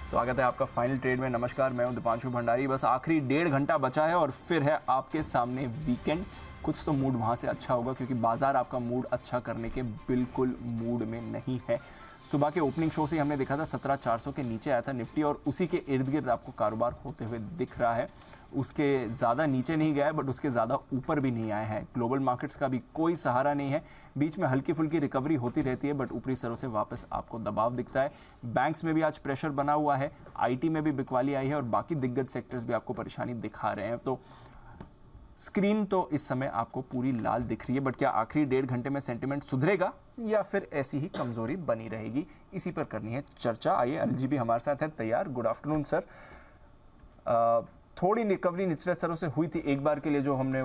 स्वागत है आपका फाइनल ट्रेड में। नमस्कार, मैं हूं दीपांशु भंडारी। बस आखिरी 1.5 घंटा बचा है और फिर है आपके सामने वीकेंड। कुछ तो मूड वहां से अच्छा होगा क्योंकि बाजार आपका मूड अच्छा करने के बिल्कुल मूड में नहीं है। सुबह के ओपनिंग शो से हमने देखा था 17,400 के नीचे आया था निफ्टी और उसी के इर्द गिर्द आपको कारोबार होते हुए दिख रहा है। उसके ज़्यादा नीचे नहीं गया है बट उसके ज़्यादा ऊपर भी नहीं आया है। ग्लोबल मार्केट्स का भी कोई सहारा नहीं है। बीच में हल्की फुल्की रिकवरी होती रहती है बट ऊपरी स्तरों से वापस आपको दबाव दिखता है। बैंक्स में भी आज प्रेशर बना हुआ है, आईटी में भी बिकवाली आई है और बाकी दिग्गज सेक्टर्स भी आपको परेशानी दिखा रहे हैं। तो स्क्रीन तो इस समय आपको पूरी लाल दिख रही है बट क्या आखिरी 1.5 घंटे में सेंटिमेंट सुधरेगा या फिर ऐसी ही कमजोरी बनी रहेगी, इसी पर करनी है चर्चा। आइए, अनिल जी भी हमारे साथ है तैयार। Good afternoon sir. थोड़ी रिकवरी निचले स्तरों से हुई थी एक बार के लिए, जो हमने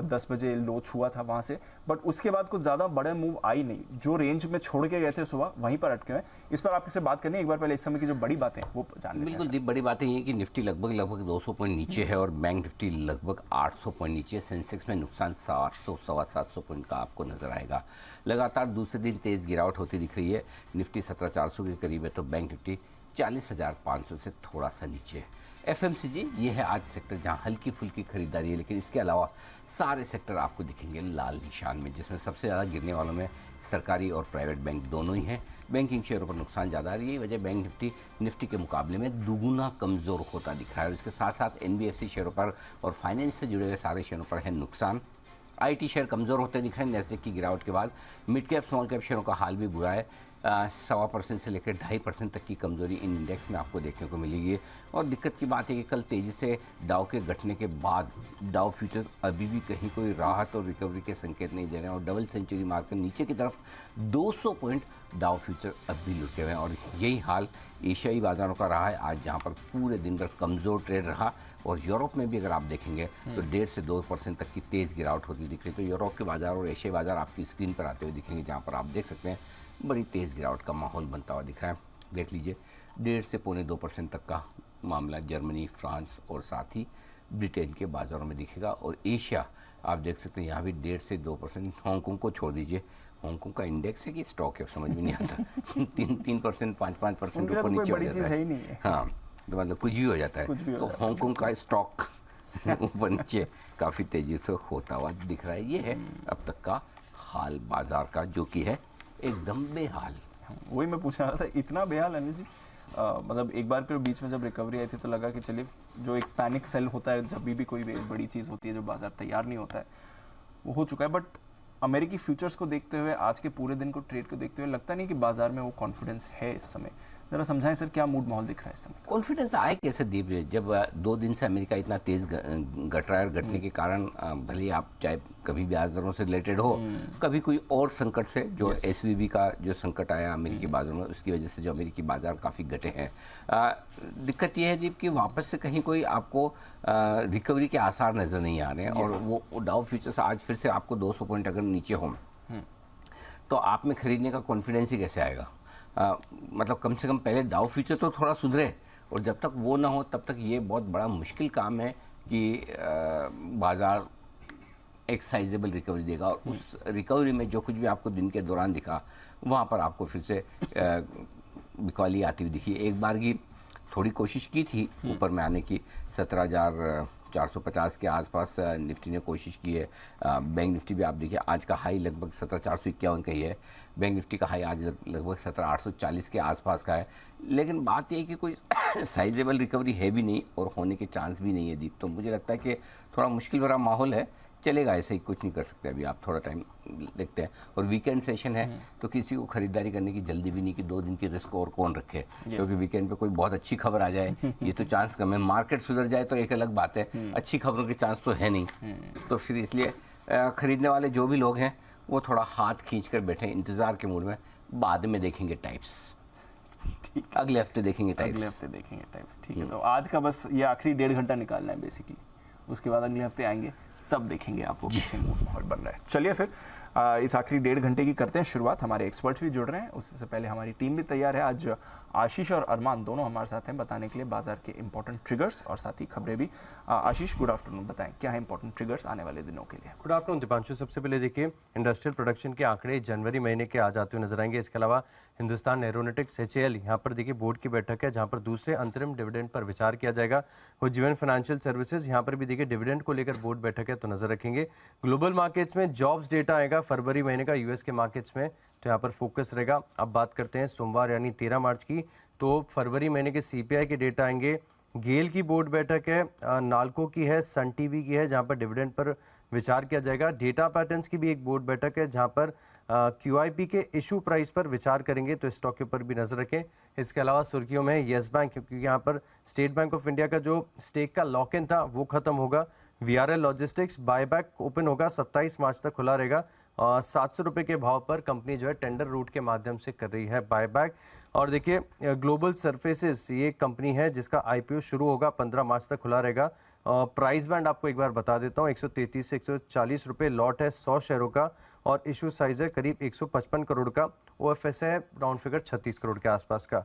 10 बजे लो छुआ था वहां से, बट उसके बाद कुछ ज़्यादा बड़े मूव आई नहीं। जो रेंज में छोड़ के गए थे सुबह वहीं पर अटके हुए। इस पर आपसे बात करनी है। एक बार पहले इस समय की जो बड़ी बातें वो जान लेते हैं। बिल्कुल दीप, बड़ी बात ये है कि निफ्टी लगभग 200 पॉइंट नीचे है और बैंक निफ्टी लगभग 800 पॉइंट नीचे। सेंसेक्स में नुकसान 700 सवा 700 पॉइंट का आपको नजर आएगा। लगातार दूसरे दिन तेज गिरावट होती दिख रही है। निफ्टी 17,400 के करीब है तो बैंक निफ्टी 40,500 से थोड़ा सा नीचे है। एफएमसीजी ये है आज सेक्टर जहां हल्की फुल्की खरीदारी है, लेकिन इसके अलावा सारे सेक्टर आपको दिखेंगे लाल निशान में, जिसमें सबसे ज़्यादा गिरने वालों में सरकारी और प्राइवेट बैंक दोनों ही हैं। बैंकिंग शेयरों पर नुकसान ज़्यादा आ रही है। यही वजह बैंक निफ्टी के मुकाबले में दुगुना कमज़ोर होता दिख रहा है। और इसके साथ साथ एनबीएफसी शेयरों पर और फाइनेंस से जुड़े हुए सारे शेयरों पर है नुकसान। आईटी शेयर कमज़ोर होते दिख रहे हैं नेस्डेक की गिरावट के बाद। मिड कैप स्मॉल कैप शेयरों का हाल भी बुरा है। 1.25% से लेकर 2.5% तक की कमजोरी इन इंडेक्स में आपको देखने को मिलेगी। और दिक्कत की बात है कि कल तेज़ी से डाउ के घटने के बाद डाउ फ्यूचर अभी भी कहीं कोई राहत और रिकवरी के संकेत नहीं दे रहे हैं और डबल सेंचुरी मार्क कर नीचे की तरफ 200 पॉइंट डाउ फ्यूचर अब भी लुटे हुए हैं। और यही हाल एशियाई बाजारों का रहा है आज, जहाँ पर पूरे दिन भर कमज़ोर ट्रेड रहा। और यूरोप में भी अगर आप देखेंगे तो 1.5 से 2% तक की तेज़ गिरावट होती दिख रही है। तो यूरोप के बाजार और एशियाई बाजार आपकी स्क्रीन पर आते हुए दिखेंगे, जहाँ पर आप देख सकते हैं बड़ी तेज़ गिरावट का माहौल बनता हुआ दिख रहा है। देख लीजिए 1.5 से 1.25% तक का मामला जर्मनी, फ्रांस और साथ ही ब्रिटेन के बाज़ारों में दिखेगा। और एशिया आप देख सकते हैं यहाँ भी 1.5 से 2%। हांगकॉन्ग को छोड़ दीजिए, हांगकॉन्ग का इंडेक्स है कि स्टॉक है समझ में नहीं आता। 3%, 5% ऊपर नीचे हो जाता है। हाँ, तो मतलब कुछ भी हो जाता है। तो हांगकॉन्ग का स्टॉक ऊपर नीचे काफ़ी तेज़ी से होता हुआ दिख रहा है। ये है अब तक का हाल बाजार का, जो कि है एकदम बेहाल। वही मैं पूछ रहा था, इतना बेहाल अनिल जी? मतलब एक बार फिर बीच में जब रिकवरी आई थी तो लगा कि चलिए, जो एक पैनिक सेल होता है जब भी कोई बड़ी चीज़ होती है, जो बाजार तैयार नहीं होता है, वो हो चुका है। बट अमेरिकी फ्यूचर्स को देखते हुए, आज के पूरे दिन को ट्रेड को देखते हुए, लगता नहीं कि बाजार में वो कॉन्फिडेंस है इस समय। जरा समझाएं सर, क्या मूड माहौल दिख रहा है इस समय? कॉन्फिडेंस आए कैसे दीप, जब 2 दिन से अमेरिका इतना तेज़ घट रहा है। घटने के कारण भले ही आप चाहे कभी ब्याज दरों से रिलेटेड हो, कभी कोई और संकट से, जो एसवीबी का जो संकट आया अमेरिकी बाजारों में, उसकी वजह से जो अमेरिकी बाजार काफ़ी घटे हैं। दिक्कत यह है दीप कि वापस से कहीं कोई आपको रिकवरी के आसार नज़र नहीं आ रहे हैं। और वो डाउ फ्यूचर्स आज फिर से आपको 200 पॉइंट अगर नीचे हो तो आप में खरीदने का कॉन्फिडेंस ही कैसे आएगा? मतलब कम से कम पहले डाउ फ्यूचर तो थोड़ा सुधरे, और जब तक वो ना हो तब तक ये बहुत बड़ा मुश्किल काम है कि बाजार एक साइजेबल रिकवरी देगा। और उस रिकवरी में जो कुछ भी आपको दिन के दौरान दिखा, वहाँ पर आपको फिर से बिकवाली आती हुई दिखी। एक बार की थोड़ी कोशिश की थी ऊपर में आने की, 17,450 के आसपास निफ्टी ने कोशिश की है। बैंक निफ्टी भी आप देखिए आज का हाई लगभग 17,451 का ही है। बैंक निफ्टी का हाई आज लगभग 17,840 के आसपास का है। लेकिन बात यह है कि कोई साइजेबल रिकवरी है भी नहीं और होने के चांस भी नहीं है दीप। तो मुझे लगता है कि थोड़ा मुश्किल भरा माहौल है। चलेगा, ऐसे ही कुछ नहीं कर सकते अभी, आप थोड़ा टाइम देखते हैं। और वीकेंड सेशन है तो किसी को खरीदारी करने की जल्दी भी नहीं कि 2 दिन की रिस्क और कौन रखे। क्योंकि वीकेंड पे कोई बहुत अच्छी खबर आ जाए ये तो चांस कम है। मार्केट सुधर जाए तो एक अलग बात है, अच्छी खबरों के चांस तो है नहीं। तो फिर इसलिए खरीदने वाले जो भी लोग हैं वो थोड़ा हाथ खींच कर बैठे इंतजार के मूड में। बाद में देखेंगे टाइप्स, अगले हफ्ते देखेंगे टाइप्स। ठीक है, तो आज का बस ये आखिरी 1.5 घंटा निकालना है बेसिकली। उसके बाद अगले हफ्ते आएंगे, तब देखेंगे आपको कैसे मूड माहौल बन रहा है। चलिए फिर इस आखिरी 1.5 घंटे की करते हैं शुरुआत। हमारे एक्सपर्ट्स भी जुड़ रहे हैं, उससे पहले हमारी टीम भी तैयार है। आज आशीष और अरमान दोनों हमारे साथ हैं बताने के लिए बाजार के इंपॉर्टेंट ट्रिगर्स और साथ ही खबरें भी। आशीष, गुड आफ्टरनून, बताएं क्या है इंपॉर्टेंट ट्रिगर्स आने वाले दिनों के लिए। Good afternoon Deepanshu. सबसे पहले देखिए, इंडस्ट्रियल प्रोडक्शन के आंकड़े जनवरी महीने के आज आते हुए नजर आएंगे। इसके अलावा हिंदुस्तान एरोनॉटिक्स HAL, यहाँ पर देखिए बोर्ड की बैठक है जहाँ पर दूसरे अंतरिम डिविडेंड पर विचार किया जाएगा। जीवन फाइनेंशियल सर्विसेज, यहाँ पर भी देखिए डिविडेंड को लेकर बोर्ड बैठक है, तो नजर रखेंगे। ग्लोबल मार्केट्स में जॉब्स डेटा आएगा फरवरी महीने का यूएस के मार्केट्स में, तो यहाँ पर फोकस रहेगा। अब बात करते हैं सोमवार यानी 13 मार्च की, तो फरवरी महीने के CPI के डेटा आएंगे। गेल की बोर्ड बैठक है, नाल्को की है, सन टीवी की है, जहां पर डिविडेंड पर विचार किया जाएगा। डेटा पैटर्न्स की भी एक बोर्ड बैठक है जहां पर QIP के इशू प्राइस पर विचार करेंगे, तो स्टॉक के ऊपर भी नजर रखें। इसके अलावा सुर्खियों में येस बैंक, क्योंकि यहाँ पर स्टेट बैंक ऑफ इंडिया का जो स्टेक का लॉक इन था वो खत्म होगा। VRL लॉजिस्टिक्स बायबैक ओपन होगा, 27 मार्च तक खुला रहेगा। 700 रुपये के भाव पर कंपनी जो है टेंडर रूट के माध्यम से कर रही है बायबैक। और देखिए, ग्लोबल सरफेसेस ये एक कंपनी है जिसका IPO शुरू होगा, 15 मार्च तक खुला रहेगा। प्राइस बैंड आपको एक बार बता देता हूँ, 133 से 140 रुपये लॉट है 100 शेयरों का, और इशू साइज है करीब 155 करोड़ का। OFS है राउंड फिगर 36 करोड़ के आसपास का।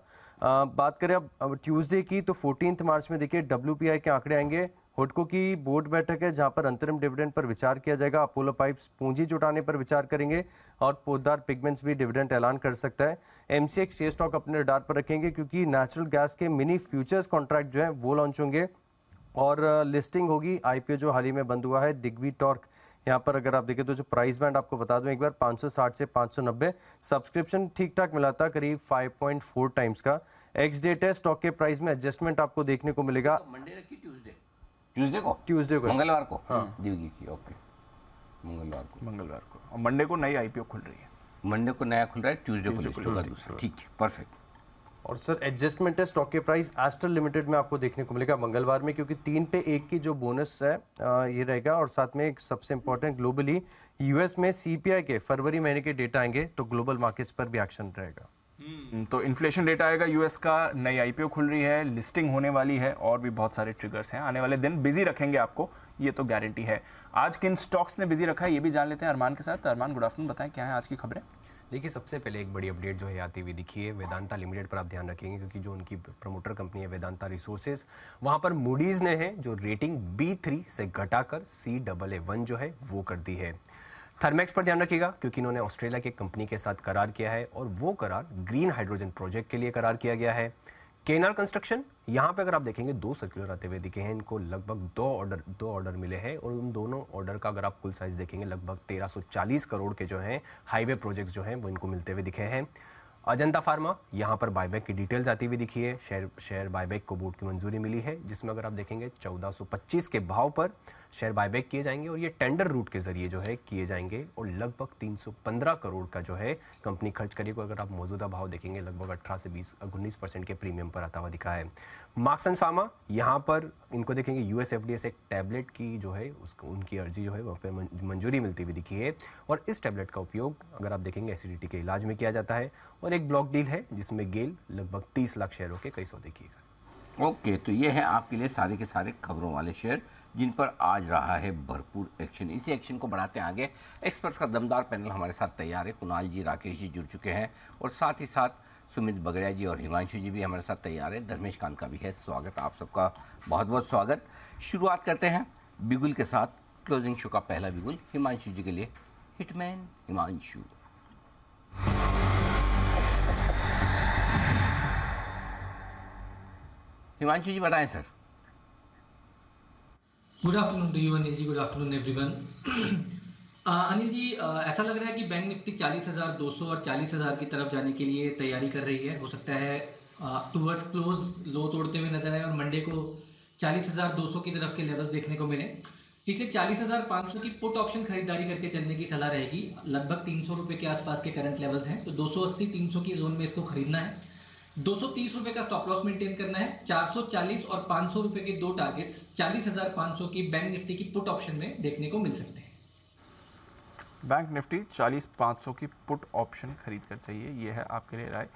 बात करें अब ट्यूसडे की, तो 14 मार्च में देखिए WPI के आंकड़े आएंगे। हुडको की बोर्ड बैठक है जहां पर अंतरिम डिविडेंड पर विचार किया जाएगा। अपोलो पाइप्स पूंजी जुटाने पर विचार करेंगे, और पोद्दार पिगमेंट्स भी डिविडेंड ऐलान कर सकता है। MCX ये स्टॉक अपने रडार पर रखेंगे क्योंकि नेचुरल गैस के मिनी फ्यूचर्स कॉन्ट्रैक्ट जो है वो लॉन्च होंगे, और लिस्टिंग होगी। IPO जो हाल ही में बंद हुआ है डिग्वी टॉर्क, यहाँ पर अगर आप देखें तो जो प्राइस बैंड आपको बता दूं एक बार, 560 से 590। सब्सक्रिप्शन ठीक ठाक मिला था करीब 5.4 टाइम्स का। एक्स डेट है, स्टॉक के प्राइस में एडजस्टमेंट आपको देखने को मिलेगा। मंडे रखी ट्यूसडे को मंगलवार को, हाँ दीवगी की, ओके मंगलवार को और मंडे को नई IPO खुल रही है। मंडे को नया खुल रहा है, ट्यूसडे को लिस्ट, ठीक है, परफेक्ट। और सर एडजस्टमेंट है स्टॉक के प्राइस एस्ट्रल लिमिटेड में आपको देखने को मिलेगा मंगलवार में, क्योंकि 3 पे 1 की जो बोनस है ये रहेगा। और साथ में एक सबसे इंपॉर्टेंट, ग्लोबली US में CPI के फरवरी महीने के डेटा आएंगे, तो ग्लोबल मार्केट्स पर भी एक्शन रहेगा। तो इन्फ्लेशन डेटा आएगा US का, नई IPO खुल रही है, लिस्टिंग होने वाली है, और भी बहुत सारे ट्रिगर्स हैं। आने वाले दिन बिजी रखेंगे आपको, ये तो गारंटी है। आज किन स्टॉक्स ने बिजी रखा है ये भी जान लेते हैं अरमान के साथ। अरमान, गुड आफ्टरनून, बताएं क्या है आज की खबरें। देखिए, सबसे पहले एक बड़ी अपडेट जो है आती हुई दिखी है वेदांता लिमिटेड पर। आप ध्यान रखेंगे क्योंकि जो उनकी प्रमोटर कंपनी है वेदांता रिसोर्सेज, वहां पर मूडीज ने है जो रेटिंग B3 से घटाकर Caa1 जो है वो कर दी है। थर्मेक्स पर ध्यान रखिएगा क्योंकि इन्होंने ऑस्ट्रेलिया के कंपनी के साथ करार किया है, और वो करार ग्रीन हाइड्रोजन प्रोजेक्ट के लिए करार किया गया है। केनार कंस्ट्रक्शन, यहाँ पे अगर आप देखेंगे 2 सर्कुलर आते हुए दिखे हैं, इनको लगभग 2 ऑर्डर मिले हैं, और उन दोनों ऑर्डर का अगर आप कुल साइज देखेंगे लगभग 1340 करोड़ के जो हैं हाईवे प्रोजेक्ट्स जो हैं वो इनको मिलते हुए दिखे हैं। अजंता फार्मा, यहाँ पर बायबैक की डिटेल्स आती हुई दिखी है। शेयर बायबैक को बोर्ड की मंजूरी मिली है, जिसमें अगर आप देखेंगे 1425 के भाव पर शेयर बायबैक किए जाएंगे, और ये टेंडर रूट के जरिए जो है किए जाएंगे, और लगभग 315 करोड़ का जो है कंपनी खर्च करेगी। अगर आप मौजूदा भाव देखेंगे लगभग 18 से 19% के प्रीमियम पर आता हुआ दिखा है। मार्क्सन फार्मा, यहाँ पर इनको देखेंगे US FDA से एक टैबलेट की जो है उसको उनकी अर्जी जो है वहाँ पर मंजूरी मिलती हुई दिखी है, और इस टैबलेट का उपयोग अगर आप देखेंगे एसिडिटी के इलाज में किया जाता है। और एक ब्लॉक डील है जिसमें गेल लगभग 30 लाख शेयरों के कई सौदे किएगा। ओके, तो ये है आपके लिए सारे के सारे खबरों वाले शेयर जिन पर आज रहा है भरपूर एक्शन। इसी एक्शन को बढ़ाते हैं आगे। एक्सपर्ट्स का दमदार पैनल हमारे साथ तैयार है। कुणाल जी, राकेश जी जुड़ चुके हैं, और साथ ही साथ सुमित बगड़िया जी और हिमांशु जी भी हमारे साथ तैयार है। धर्मेश कांत का भी है स्वागत, आप सबका बहुत बहुत स्वागत। शुरुआत करते हैं बिगुल के साथ। क्लोजिंग शो का पहला बिगुल हिमांशु जी के लिए। हिटमैन हिमांशु। हिमांशु जी बताएं sir. Good afternoon to you Anil ji, good afternoon everyone. Anil ji, ऐसा लग रहा है कि बैंक निफ्टी 40,200 और 40,000 की तरफ जाने के लिए तैयारी कर रही है। हो सकता है टुवर्ड्स क्लोज लो तोड़ते हुए नजर आए और मंडे को 40,200 की तरफ के लेवल्स देखने को मिले। पिछले 40,500 की पुट ऑप्शन खरीदारी करके चलने की सलाह रहेगी। लगभग 300 रुपए के आसपास के करंट लेवल्स हैं, तो 280-300 की जोन में इसको खरीदना है। 230 रुपए का स्टॉप लॉस मेंटेन करना है। 440 और 500 रुपए के 2 टारगेट्स 40,500 की बैंक निफ्टी की पुट ऑप्शन में देखने को मिल सकते हैं। बैंक निफ्टी 40,500 की पुट ऑप्शन खरीद कर चाहिए, ये है आपके लिए राय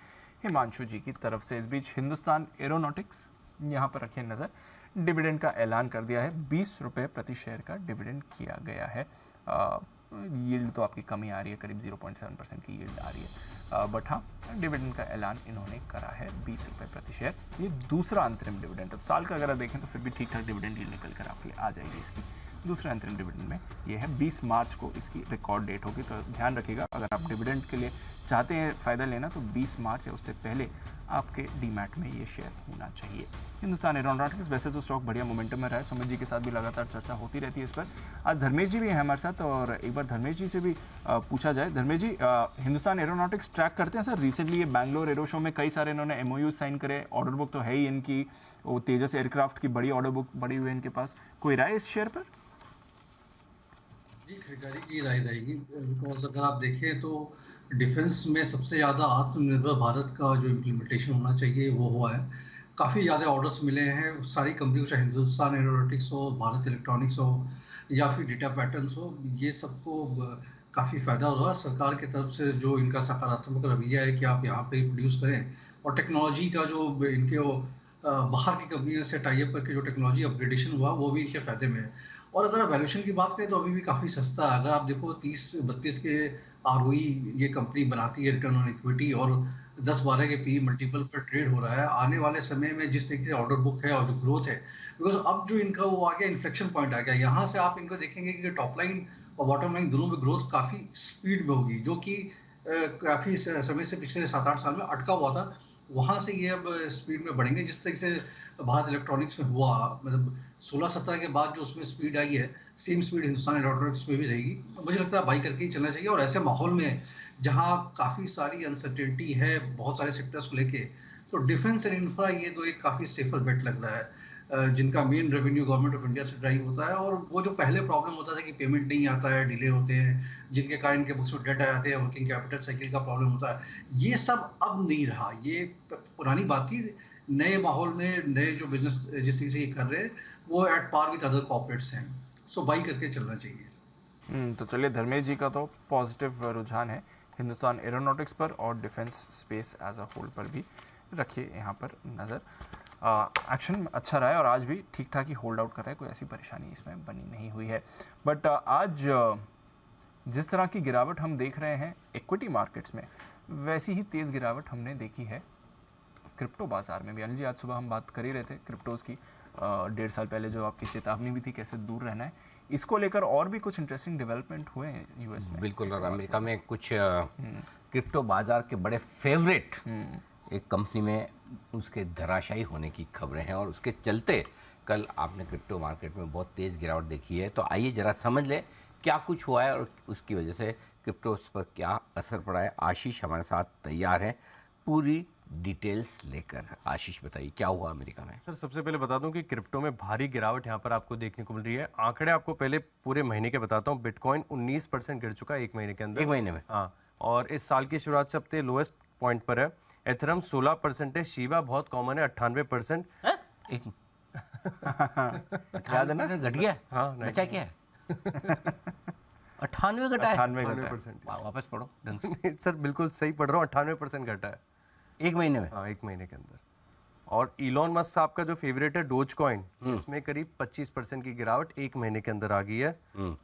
हिमांशु जी की तरफ से। इस बीच हिंदुस्तान एरोनॉटिक्स, यहाँ पर रखें नज़र। डिविडेंड का ऐलान कर दिया है, 20 रुपये प्रति शेयर का डिविडेंड किया गया है। यील्ड तो आपकी कमी आ रही है, करीब 0.7% की यील्ड आ रही है। बट हाँ, डिविडेंड का ऐलान इन्होंने करा है 20 रुपये प्रति शेयर। ये दूसरा अंतरिम डिविडेंड, अब साल का अगर आप देखें तो फिर भी ठीक ठाक डिविडेंड यील्ड निकल कर आपके लिए आ जाएगी इसकी। दूसरे अंतरिम डिविडेंड में ये है 20 मार्च को इसकी रिकॉर्ड डेट होगी, तो ध्यान रखिएगा अगर आप डिविडेंड के लिए चाहते हैं फ़ायदा लेना तो 20 मार्च या उससे पहले आपके डीमैट में ये शेयर होना चाहिए। हिंदुस्तान एरोनॉटिक्स वैसे तो स्टॉक बढ़िया मोमेंटम में रहा है, सुमित जी के साथ भी लगातार चर्चा होती रहती है इस पर। आज धर्मेश जी भी हैं हमारे साथ और एक बार धर्मेश जी से भी पूछा जाए। धर्मेश जी, हिंदुस्तान एरोनॉटिक्स ट्रैक करते हैं सर? रिसेंटली ये बैंगलोर एरो शो में कई सारे इन्होंने MOU साइन करे, ऑर्डर बुक तो है ही इनकी, वो तेजस एयरक्राफ्ट की बड़ी ऑर्डर बुक बड़ी हुई है इनके पास, कोई राय इस शेयर पर? जी, खरीदारी की राय रहेगी, बिकॉज अगर आप देखें तो डिफेंस में सबसे ज़्यादा आत्मनिर्भर भारत का जो इम्प्लीमेंटेशन होना चाहिए वो हुआ है। काफ़ी ज़्यादा ऑर्डर्स मिले हैं सारी कंपनियों, चाहे हिंदुस्तान एरोनॉटिक्स हो, भारत इलेक्ट्रॉनिक्स हो या फिर डेटा पैटर्न्स हो, ये सबको काफ़ी फ़ायदा हो रहा है। सरकार की तरफ से जो इनका सकारात्मक रवैया है कि आप यहाँ पे प्रोड्यूस करें, और टेक्नोलॉजी का जो इनके वो बाहर की कंपनियों से टाई अप करके जो टेक्नोलॉजी अपग्रेडेशन हुआ वो भी इनके फ़ायदे में है। और अगर आप वैल्यूएशन की बात करें तो अभी भी काफ़ी सस्ता है। अगर आप देखो 30-32 के ROE ये कंपनी बनाती है, रिटर्न ऑन इक्विटी, और 10-12 के PE मल्टीपल पर ट्रेड हो रहा है। आने वाले समय में जिस तरीके से ऑर्डर बुक है और जो ग्रोथ है, बिकॉज अब जो इनका वो आ गया, इन्फ्लेक्शन पॉइंट आ गया, यहाँ से आप इनको देखेंगे कि टॉप लाइन और बॉटम लाइन दोनों में ग्रोथ काफ़ी स्पीड में होगी, जो कि काफ़ी समय से पिछले 7-8 साल में अटका हुआ था। वहाँ से ये अब स्पीड में बढ़ेंगे, जिस तरीके से भारत इलेक्ट्रॉनिक्स में हुआ, मतलब 16-17 के बाद जो उसमें स्पीड आई है, सेम स्पीड हिंदुस्तान इलेक्ट्रॉनिक्स में भी रहेगी। मुझे लगता है बाई करके ही चलना चाहिए। और ऐसे माहौल में जहाँ काफ़ी सारी अनसर्टेनिटी है बहुत सारे सेक्टर्स को लेके, तो डिफेंस एंड इंफ्रा ये तो एक काफ़ी सेफर बेट लग रहा है, जिनका main revenue government of India से ड्राइव होता है। और वो जो पहले प्रॉब्लम होता था कि पेमेंट नहीं आता है, डिले होते हैं, जिनके कारण इनके बुक्स में डेट आ जाते हैं, वर्किंग कैपिटल साइकिल का प्रॉब्लम होता है, ये सब अब नहीं रहा। ये पुरानी बात थी। नए माहौल में नए जो बिजनेस जिस तरीके से ये कर रहे हैं वो at par with other corporates हैं, सो बाई करके चलना चाहिए। तो चलिए, धर्मेश जी का तो पॉजिटिव रुझान है हिंदुस्तान एरोनॉटिक्स पर और defence space as a whole पर भी रखिए यहाँ पर नज़र। एक्शन अच्छा रहा है और आज भी ठीक ठाक ही होल्ड आउट कर रहा है, कोई ऐसी परेशानी इसमें बनी नहीं हुई है। बट आज जिस तरह की गिरावट हम देख रहे हैं इक्विटी मार्केट्स में, वैसी ही तेज़ गिरावट हमने देखी है क्रिप्टो बाजार में भी। अनिल जी, आज सुबह हम बात कर ही रहे थे क्रिप्टोज़ की, 1.5 साल पहले जो आपकी चेतावनी भी थी कैसे दूर रहना है, इसको लेकर और भी कुछ इंटरेस्टिंग डेवलपमेंट हुए हैं यूएस में। बिल्कुल, और अमेरिका में कुछ क्रिप्टो बाजार के बड़े फेवरेट एक कंपनी में उसके धराशायी होने की खबरें हैं, और उसके चलते कल आपने क्रिप्टो मार्केट में बहुत तेज़ गिरावट देखी है। तो आइए ज़रा समझ लें क्या कुछ हुआ है और उसकी वजह से क्रिप्टो पर क्या असर पड़ा है। आशीष हमारे साथ तैयार है पूरी डिटेल्स लेकर। आशीष, बताइए क्या हुआ अमेरिका में। सर, सबसे पहले बता दूं कि क्रिप्टो में भारी गिरावट यहाँ पर आपको देखने को मिल रही है। आंकड़े आपको पहले पूरे महीने के बताता हूँ। बिटकॉइन 19% गिर चुका है एक महीने के अंदर। एक महीने में? हाँ, और इस साल की शुरुआत से अब तक लोएस्ट पॉइंट पर है। एथेरियम 16% है, शिबा बहुत कॉमन है 98%। याद है ना, घट गया। हाँ, बचा क्या है? 98 घटा है। 98%। वापस पढ़ो ढंग से। सर बिल्कुल सही पढ़ रहा हूँ, 98% घटा है एक महीने में? हाँ, एक महीने के अंदर। और इलॉन मस्क साहब का जो फेवरेट है डोज कॉइन, इसमें करीब 25% की गिरावट एक महीने के अंदर आ गई है।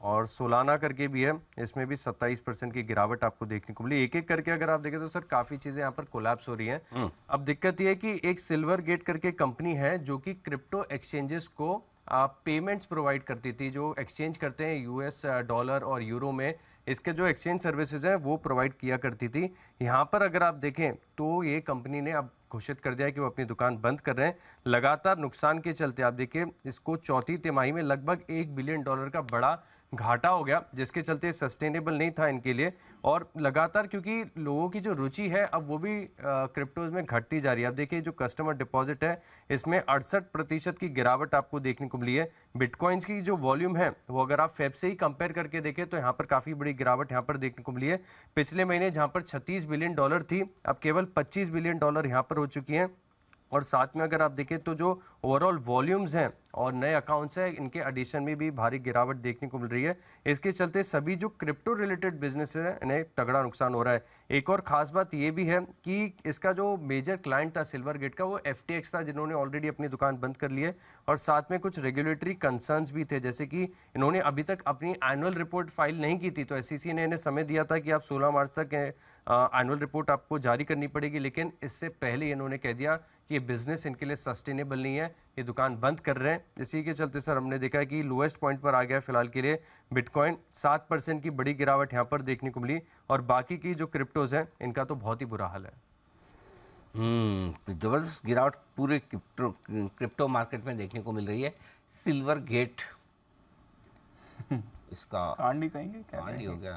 और सोलाना करके भी है, इसमें भी 27% की गिरावट आपको देखने को मिली। एक एक करके अगर आप देखें तो सर काफी चीजें यहाँ पर कोलैप्स हो रही हैं। अब दिक्कत ये है कि एक सिल्वर गेट करके कंपनी है जो कि क्रिप्टो एक्सचेंजेस को पेमेंट्स प्रोवाइड करती थी, जो एक्सचेंज करते हैं US डॉलर और यूरो में, इसके जो एक्सचेंज सर्विसेज हैं वो प्रोवाइड किया करती थी। यहाँ पर अगर आप देखें तो ये कंपनी ने अब घोषित कर दिया है कि वो अपनी दुकान बंद कर रहे हैं। लगातार नुकसान के चलते आप देखिए इसको चौथी तिमाही में लगभग $1 बिलियन का बड़ा घाटा हो गया, जिसके चलते सस्टेनेबल नहीं था इनके लिए। और लगातार क्योंकि लोगों की जो रुचि है अब वो भी क्रिप्टोज में घटती जा रही है। अब देखिए जो कस्टमर डिपॉजिट है इसमें 68% की गिरावट आपको देखने को मिली है। बिटकॉइंस की जो वॉल्यूम है वो अगर आप फेब से ही कंपेयर करके देखें तो यहाँ पर काफ़ी बड़ी गिरावट यहाँ पर देखने को मिली है। पिछले महीने जहाँ पर $36 बिलियन थी, अब केवल $25 बिलियन यहाँ पर हो चुकी हैं। और साथ में अगर आप देखें तो जो ओवरऑल वॉल्यूम्स हैं और नए अकाउंट्स हैं इनके एडिशन में भी भारी गिरावट देखने को मिल रही है। इसके चलते सभी जो क्रिप्टो रिलेटेड बिजनेस है इन्हें तगड़ा नुकसान हो रहा है। एक और खास बात ये भी है कि इसका जो मेजर क्लाइंट था सिल्वर गेट का वो FTX था, जिन्होंने ऑलरेडी अपनी दुकान बंद कर ली है और साथ में कुछ रेगुलेटरी कंसर्न्स भी थे, जैसे कि इन्होंने अभी तक अपनी एनुअल रिपोर्ट फाइल नहीं की थी, तो SEC ने इन्हें समय दिया था कि आप 16 मार्च तक एनुअल रिपोर्ट आपको जारी करनी पड़ेगी, लेकिन इससे पहले इन्होंने कह दिया कि ये बिजनेस इनके लिए सस्टेनेबल नहीं है, ये दुकान बंद कर रहे हैं। इसी के चलते सर हमने देखा कि लोएस्ट पॉइंट पर आ गया फिलहाल के लिए बिटकॉइन। 7% की बड़ी गिरावट यहाँ पर देखने को मिली और बाकी की जो क्रिप्टोज हैं इनका तो बहुत ही बुरा हाल है। जबरदस्त गिरावट पूरे क्रिप्टो मार्केट में देखने को मिल रही है। सिल्वर गेट इसका कांड ही कहेंगे क्या? कांड ही हो गया।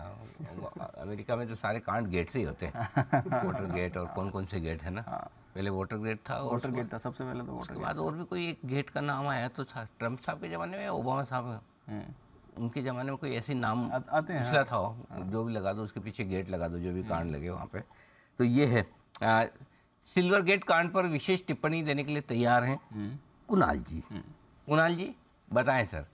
अमेरिका में तो सारे कांड गेट से ही होते हैं। वाटर गेट और कौन कौन से गेट है ना। पहले वाटर गेट था, वाटर गेट था सबसे पहले, तो वाटर उसके बाद और भी कोई एक गेट का नाम आया तो था ट्रम्प साहब के ज़माने में, ओबामा साहब उनके ज़माने में कोई ऐसे नाम आते हैं पिछला था। जो भी लगा दो उसके पीछे गेट लगा दो, जो भी कांड लगे वहाँ पे। तो ये है सिल्वर गेट कांड पर विशेष टिप्पणी देने के लिए तैयार हैं कुणाल जी। कुणाल जी बताएं सर,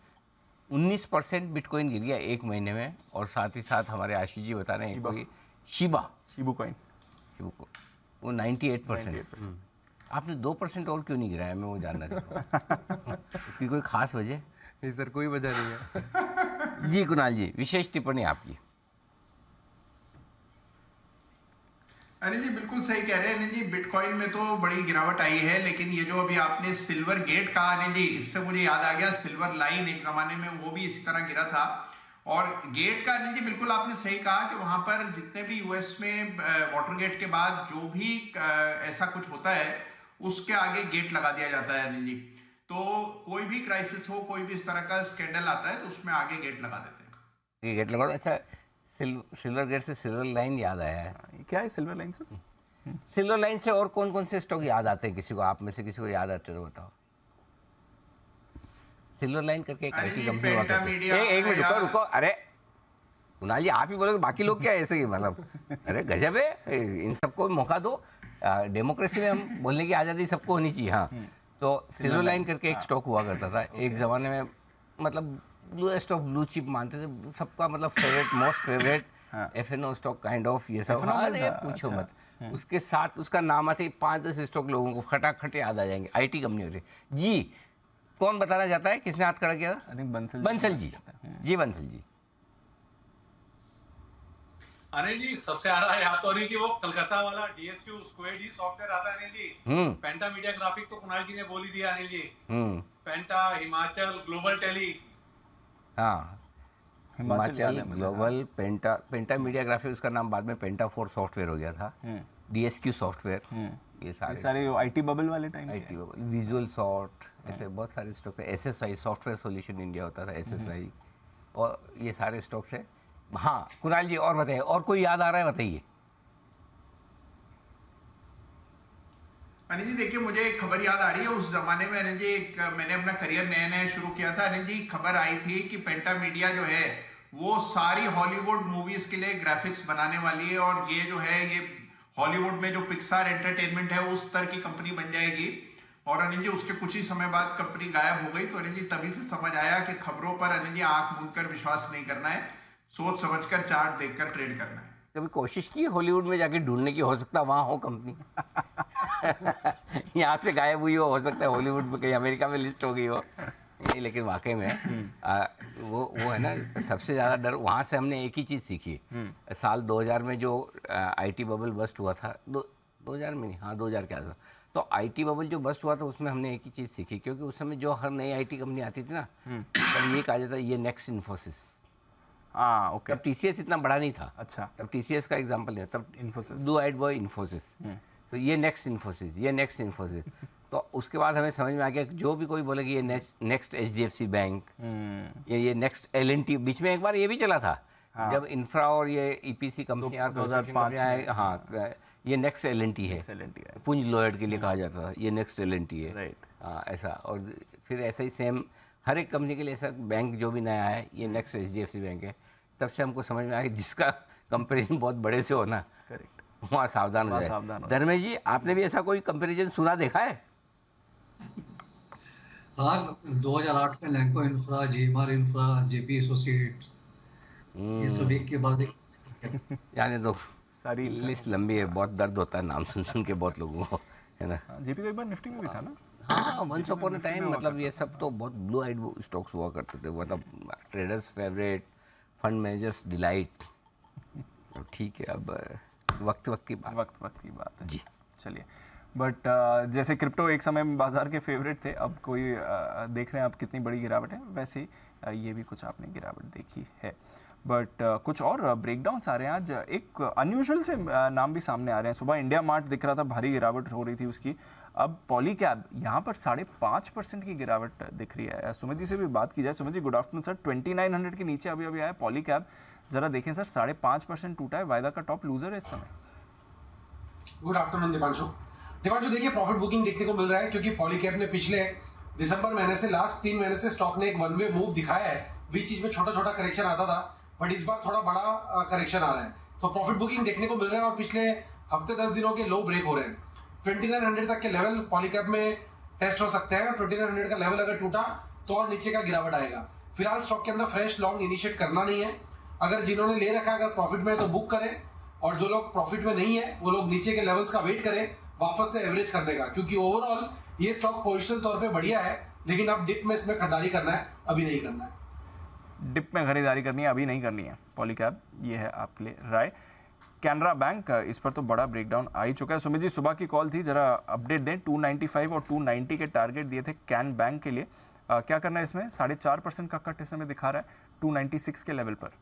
19% बिटकॉइन गिर गया एक महीने में, और साथ ही साथ हमारे आशीष जी बता रहे हैं कोई शिबू कॉइन वो 98%। आपने 2% और क्यों नहीं गिराया, मैं वो जानना चाहता हूँ। उसकी कोई खास वजह? नहीं सर, कोई वजह नहीं है। जी कुणाल जी, विशेष टिप्पणी आपकी। अनिल जी बिल्कुल सही कह रहे हैं। अनिल जी बिटकॉइन में तो बड़ी गिरावट आई है, लेकिन ये जो अभी आपने सिल्वर गेट कहा अनिल जी, इससे मुझे याद आ गया सिल्वर लाइन एक जमाने में वो भी इसी तरह गिरा था। और गेट का अनिल जी बिल्कुल आपने सही कहा कि वहां पर जितने भी यूएस में वाटर गेट के बाद जो भी ऐसा कुछ होता है उसके आगे गेट लगा दिया जाता है अनिल जी। तो कोई भी क्राइसिस हो, कोई भी इस तरह का स्कैंडल आता है तो उसमें आगे गेट लगा देते हैं। ये गेट लगा। अच्छा, सिल्वर गेट से सिल्वर लाइन याद आया है। क्या है सिल्वर लाइन से? सिल्वर लाइन से और कौन कौन से स्टॉक याद आते हैं किसी को? आप में से किसी को याद आते तो बताओ। सिल्वर लाइन करके एक आईटी कंपनी हुआ करती है। एक मिनट रुको, अरे कुणाल जी आप ही बोलोगे, बाकी लोग क्या ऐसे ही मतलब, अरे गजब है, इन सबको मौका दो। डेमोक्रेसी में हम बोलने की आज़ादी सबको होनी चाहिए। हाँ, तो सिल्वर लाइन करके एक स्टॉक हुआ करता था एक ज़माने में, मतलब ब्लूएस्ट ऑफ ब्लू चिप मानते थे सबका, मतलब favourite, most favourite FNO stock kind of, ये सब। अरे पूछो मत। उसके साथ उसका नाम आते ही 5-10 स्टॉक लोगों को खटाखट याद आ जाएंगे। IT कंपनी हो रही जी। कौन बताना चाहता है, किसने हाथ खड़ा किया था? बंसल जी। जी बंसल जी। अनिल जी सबसे आ रहा है याद तो अनिल जी वो कलकत्ता वाला DSQ स्क्वाड ही सॉफ्टवेयर आता है अनिल जी। पेंटा मीडिया ग्राफिक तो कुणाल जी ने बोल ही दिया अनिल जी। पेंटा, हिमाचल, ग्लोबल टेली। हाँ, हिमाचल, ग्लोबल, पेंटा मीडिया ग्राफिक, उसका नाम बाद में पेंटा 4 सॉफ्टवेयर हो गया था। DSQ सॉफ्टवेयर, ये सारे IT बबल वाले time, IT bubble, visual sort, ऐसे बहुत सारे स्टॉक है। SSI सॉफ्टवेयर सॉल्यूशन इंडिया होता था, SSI, और ये सारे स्टॉक्स है। हाँ कुणाल जी और बताइए, और कोई याद आ रहा है बताइए। अनिल जी देखिए, मुझे एक खबर याद आ रही है। उस जमाने में अनिल जी मैंने अपना करियर नया नया शुरू किया था अनिल जी, खबर आई थी कि पेंटा मीडिया जो है वो सारी हॉलीवुड मूवीज के लिए ग्राफिक्स बनाने वाली है, और ये जो है ये हॉलीवुड में जो पिक्सार एंटरटेनमेंट है उस तरह की कंपनी बन जाएगी। और अनिल जी उसके कुछ ही समय बाद कंपनी गायब हो गई। तो अनिल जी तभी से समझ आया कि खबरों पर अनिल जी आंख मूंद कर विश्वास नहीं करना है, सोच समझकर चार्ट देखकर ट्रेड करना है। कभी कोशिश की हॉलीवुड में जाके ढूंढने की, हो सकता वहाँ हो कंपनी। यहाँ से गायब हुई हो सकता है हॉलीवुड में कहीं अमेरिका में लिस्ट हो गई हो। नहीं, लेकिन वाकई में वो है ना, सबसे ज़्यादा डर वहाँ से हमने एक ही चीज़ सीखी। साल 2000 में जो IT बबल बस्ट हुआ था, 2000 में नहीं, हाँ 2000 के आसपास, तो IT बबल जो बस्ट हुआ था उसमें हमने एक ही चीज़ सीखी, क्योंकि उस समय जो हर नई IT कंपनी आती थी ना, तब ये कहा जाता ये नेक्स्ट इन्फोसिस। हाँ ओके। तब TCS इतना बड़ा नहीं था। अच्छा, तब TCS का एग्जाम्पल नहीं था, तब Infosys, blue eyed boy Infosys. तो ये नेक्स्ट इन्फोसिस, ये नेक्स्ट इन्फोसिस। तो उसके बाद हमें समझ में आ गया कि जो भी कोई बोले कि ये नेक्स्ट HDFC बैंक, ये नेक्स्ट L&T, बीच में एक बार ये भी चला था। हाँ। जब इंफ्रा और ये EPC कंपनियां 2005 में, हाँ ये नेक्स्ट L&T है, पुंज लोहेड के लिए कहा जाता था, ये नेक्स्ट L&T है। राइट, हाँ ऐसा। और फिर ऐसा ही सेम हर एक कंपनी के लिए ऐसा बैंक जो भी नया है ये नेक्स्ट HDFC बैंक है। तब से हमको समझ में आया कि जिसका कंपेरिजन बहुत बड़े से हो ना, करेक्ट, वहाँ सावधान हो जाए। धर्मेश जी आपने भी ऐसा कोई कंपेरिजन सुना देखा है? हालांकि 2008 में Lanco infra, JMR infra, JP associate, ये सब एक के बाद एक। यानी तो सारी लिस्ट लंबी है, बहुत दर्द होता है नाम सुन सुन के बहुत लोगों को, है ना। जेपी तो एक बार निफ्टी में भी था ना। हाँ, वंस अपॉन अ टाइम, मतलब ये सब तो बहुत ब्लू आइड स्टॉक्स हुआ करते थे, मतलब traders favourite, fund managers delight. अब ठीक है, अब वक्त की बात है जी। चलिए, बट जैसे क्रिप्टो एक समय में बाजार के फेवरेट थे, अब कोई देख रहे हैं आप कितनी बड़ी गिरावट है, वैसे ही ये भी कुछ आपने गिरावट देखी है। बट कुछ और ब्रेकडाउन्स आ रहे हैं आज, एक अनयूजुअल से नाम भी सामने आ रहे हैं। सुबह इंडिया मार्ट दिख रहा था, भारी गिरावट हो रही थी उसकी, अब पॉलीकैब यहाँ पर 5.5% की गिरावट दिख रही है। सुमित जी से भी बात की जाए। Sumit ji, good afternoon sir. 2900 के नीचे अभी आया पॉलीकैब, जरा देखें सर, 5.5% टूटा है, वायदा का टॉप लूजर है इस समय। Good afternoon Deepanshu. देखिए प्रॉफिट बुकिंग देखने को मिल रहा है, क्योंकि पॉलीकैब ने पिछले दिसंबर महीने से लास्ट 3 महीने से स्टॉक ने एक वन वे मूव दिखाया है। बीच बीच में छोटा छोटा करेक्शन आता था, बट इस बार थोड़ा बड़ा करेक्शन आ रहा है, तो प्रॉफिट बुकिंग देखने को मिल रहा है। और पिछले हफ्ते 10 दिनों के लो ब्रेक हो रहे हैं। 2900 तक के लेवल पॉलीकैब में टेस्ट हो सकते हैं। 2900 का लेवल अगर टूटा तो और नीचे का गिरावट आएगा। फिलहाल स्टॉक के अंदर फ्रेश लॉन्ग इनिशिएट करना नहीं है। अगर जिन्होंने ले रखा है, अगर प्रॉफिट में है तो बुक करें, और जो लोग प्रॉफिट में नहीं है वो लोग नीचे के लेवल्स का वेट करें वापस से एवरेज करने का, क्योंकि ओवरऑल ये स्टॉक पोजिशनल तौर पे बढ़िया है, लेकिन अब डिप में इसमें खरीदारी करना है, अभी नहीं करना है। डिप में खरीदारी करनी है, अभी नहीं करनी है पॉलीकैब, ये है आपके लिए राय। कैनरा बैंक, इस पर तो बड़ा ब्रेकडाउन आ ही चुका है। सुमित जी, सुबह की कॉल थी, जरा अपडेट दें। 295 और 290 के टारगेट दिए थे कैन बैंक के लिए, क्या करना है इसमें? 4.5% का कट इस समय दिखा रहा है 296 के लेवल पर।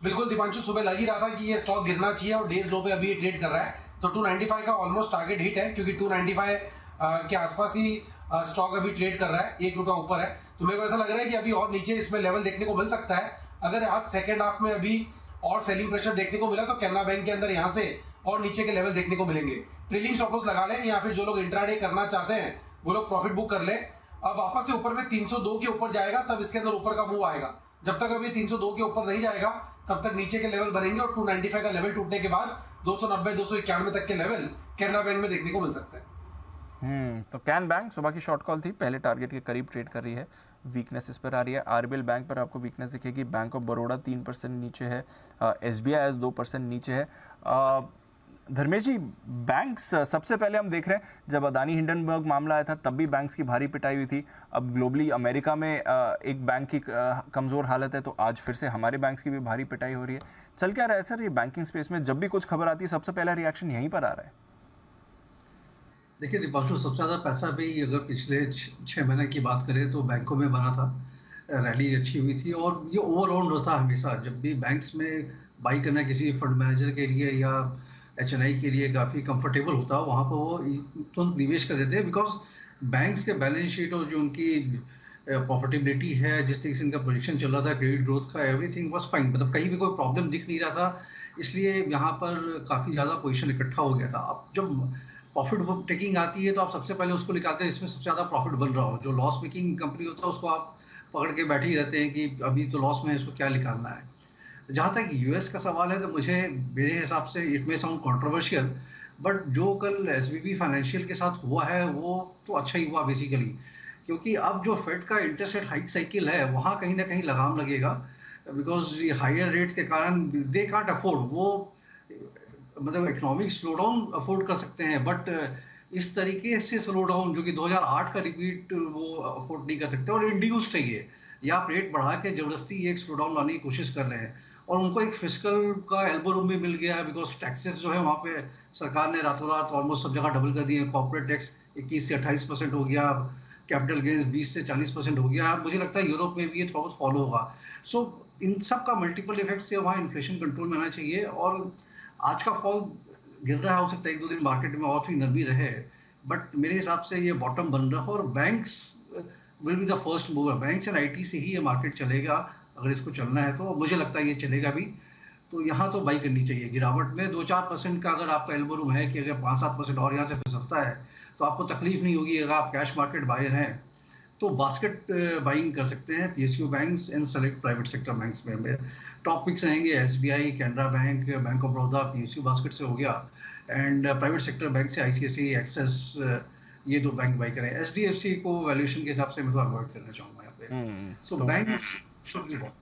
बिल्कुल दीपांशु, सुबह लग ही रहा था कि ये स्टॉक गिरना चाहिए, और डेज लो पे अभी ये ट्रेड कर रहा है, तो 295 का ऑलमोस्ट टारगेट हिट है, क्योंकि 295 के आसपास ही स्टॉक अभी ट्रेड कर रहा है, ₹1 ऊपर है। तो मेरे को ऐसा लग रहा है कि अभी और नीचे इसमें लेवल देखने को मिल सकता है। अगर आज सेकेंड हाफ में अभी और सेलिंग प्रेशर देखने को मिला तो कैनरा बैंक के अंदर यहाँ से और नीचे के लेवल देखने को मिलेंगे। ट्रेलिंग स्टॉप लॉस लगा लें, या फिर जो लोग इंट्राडे करना चाहते हैं वो लोग प्रॉफिट बुक कर ले। अब वापस से ऊपर में 302 के ऊपर जाएगा तब इसके अंदर ऊपर का मूव आएगा। जब तक अभी 302 के ऊपर नहीं जाएगा तब तक नीचे के लेवल बनेंगे, और 295 का लेवल टूटने के बाद 290 291 तक के लेवल कैनरा बैंक में देखने को मिल सकता है। तो कैन बैंक सुबह की शॉर्ट कॉल थी, पहले टारगेट के करीब ट्रेड कर रही है, वीकनेस इस पर आ रही है। आरबीएल बैंक पर आपको वीकनेस दिखेगी। बैंक ऑफ बड़ौदा 3% नीचे है, एसबीआई 2% नीचे है। धर्मेश जी, बैंक्स सबसे पहले हम देख रहे हैं, जब अदानी हिंडनबर्ग मामला आया था तब भी बैंक्स की भारी पिटाई हुई थी। अब ग्लोबली अमेरिका में एक बैंक की कमज़ोर हालत है, तो आज फिर से हमारे बैंक्स की भी भारी पिटाई हो रही है। चल क्या रहा है सर ये बैंकिंग स्पेस में? जब भी कुछ खबर आती है सबसे पहला रिएक्शन यहीं पर आ रहा है। देखिए दीपांशु, सबसे ज़्यादा पैसा भी अगर पिछले 6 महीने की बात करें तो बैंकों में बना था, रैली अच्छी हुई थी, और ये ओवरऑल होता हमेशा जब भी बैंक्स में बाई करना किसी फंड मैनेजर के लिए या एचएनआई के लिए काफ़ी कंफर्टेबल होता है, वहाँ पर वो तुरंत निवेश कर देते हैं, बिकॉज बैंक्स के बैलेंस शीट और जो उनकी प्रॉफिटेबिलिटी है, जिस तरीके से इनका प्रोजेक्शन चल रहा था क्रेडिट ग्रोथ का, एवरीथिंग वाज फाइन, मतलब कहीं भी कोई प्रॉब्लम दिख नहीं रहा था, इसलिए यहाँ पर काफ़ी ज़्यादा पोजीशन इकट्ठा हो गया था। अब जब प्रॉफिट टेकिंग आती है तो आप सबसे पहले उसको निकालते हैं इसमें सबसे ज़्यादा प्रॉफिट बन रहा हो। जो लॉस मेकिंग कंपनी होता है उसको आप पकड़ के बैठे ही रहते हैं कि अभी तो लॉस में है, इसको क्या निकालना है। जहाँ तक यूएस का सवाल है तो मेरे हिसाब से it may sound controversial, but जो कल एसवीबी फाइनेंशियल के साथ हुआ है वो तो अच्छा ही हुआ बेसिकली, क्योंकि अब जो फेड का इंटरेस्ट रेट हाइक साइकिल है वहाँ कहीं ना कहीं लगाम लगेगा, बिकॉज ये हायर रेट के कारण दे कांट अफोर्ड, वो मतलब इकोनॉमिक स्लो डाउन अफोर्ड कर सकते हैं, बट इस तरीके से स्लो डाउन जो कि 2008 का रिपीट वो अफोर्ड नहीं कर सकते, और इंड्यूस्ड है ये, या आप रेट बढ़ा के जबरदस्ती एक स्लो डाउन लाने की कोशिश कर रहे हैं। और उनको एक फिस्कल का एल्बो रूम भी मिल गया है, बिकॉज टैक्सेस जो है वहाँ पे सरकार ने रातों रात ऑलमोस्ट सब जगह डबल कर दिए। कॉर्पोरेट टैक्स 21 से 28% हो गया, कैपिटल गेन्स 20 से 40% हो गया। मुझे लगता है यूरोप में भी ये थोड़ा बहुत फॉलो होगा। सो इन सब का मल्टीपल इफेक्ट से वहाँ इन्फ्लेशन कंट्रोल में आना चाहिए, और आज का फॉल गिर रहा हो सकता है 1-2 दिन मार्केट में और थोड़ी नरमी रहे, बट मेरे हिसाब से ये बॉटम बन रहा है, और banks will be the first mover. Banks and IT से ही ये मार्केट चलेगा, अगर इसको चलना है तो मुझे लगता है ये चलेगा भी। तो यहाँ तो बाई करनी चाहिए गिरावट में। 2-4% का अगर आपका एल्बो रूम है कि अगर 5-7% और यहाँ से फिसलता है तो आपको तकलीफ नहीं होगी। अगर आप कैश मार्केट बायर हैं तो बास्केट बाइंग कर सकते हैं PSU banks and select private sector banks में। टॉप पिक्स रहेंगे SBI, Canara bank, bank of Baroda, PSU basket से हो गया, एंड प्राइवेट सेक्टर बैंक से आईसीआईसीआई, एक्सिस, ये दो बैंक बाई करें। HDFC को वैल्यूएशन के हिसाब से मैं तो अवॉइड करना चाहूँगा यहाँ पे। सो बैंक्स शुड बी बॉट।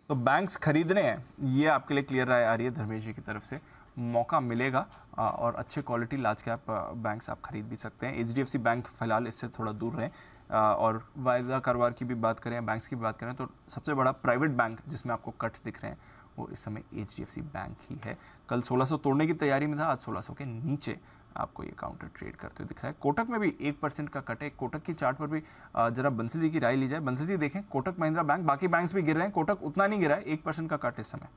तो बैंक्स खरीदने हैं, ये आपके लिए क्लियर राय आ रही है धर्मेश जी की तरफ से। मौका मिलेगा और अच्छे क्वालिटी लार्ज कैप बैंक्स आप खरीद भी सकते हैं। HDFC बैंक फिलहाल इससे थोड़ा दूर रहें। और वायदा कारोबार की भी बात करें, बैंक्स की भी बात करें, तो सबसे बड़ा प्राइवेट बैंक जिसमें आपको कट्स दिख रहे हैं वो इस समय HDFC बैंक ही है। कल 1600 तोड़ने की तैयारी में था, आज 1600 के नीचे आपको ये काउंटर ट्रेड करते हुए दिख रहा है। कोटक में भी 1% का कट है। कोटक की चार्ट पर भी जरा बंसल जी की राय ली जाए। बंसल जी देखें, कोटक महिंद्रा बैंक, बाकी बैंक्स भी गिर रहे हैं, कोटक उतना नहीं गिरा है, 1% का कट इस समय।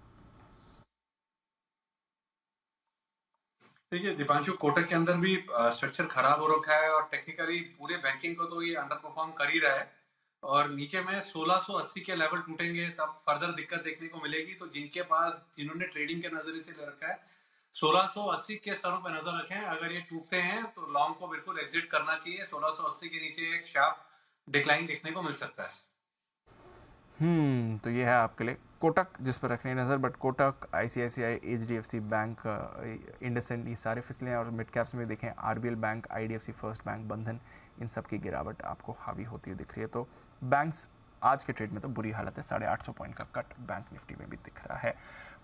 देखिए दीपांशु, कोटक के अंदर भी स्ट्रक्चर खराब हो रखा है और टेक्निकली पूरे बैंकिंग को तो ये अंडर परफॉर्म कर ही रहा है। और नीचे में 1680 के लेवल टूटेंगे तब फर्दर दिक्कत देखने को मिलेगी। तो जिन्होंने ट्रेडिंग के नजरिए से ले रखा है, 1680 के स्तरों पर नजर रखें। अगर ये टूटते हैं तो लॉन्ग को बिल्कुल एग्जिट करना चाहिए। 1680 के नीचे एक शार्प डिक्लाइन देखने को मिल सकता है। तो ये है आपके लिए कोटक जिस पर रखनी नज़र। But Kotak, ICICI, HDFC bank, IndusInd, ये सारे फिसले हैं। और मिड कैप्स में देखें RBL bank, IDFC first bank, बंधन, इन सब की गिरावट आपको हावी होती हुई दिख रही है। तो बैंक्स आज के ट्रेड में तो बुरी हालत है। 850 पॉइंट का कट बैंक निफ्टी में भी दिख रहा है।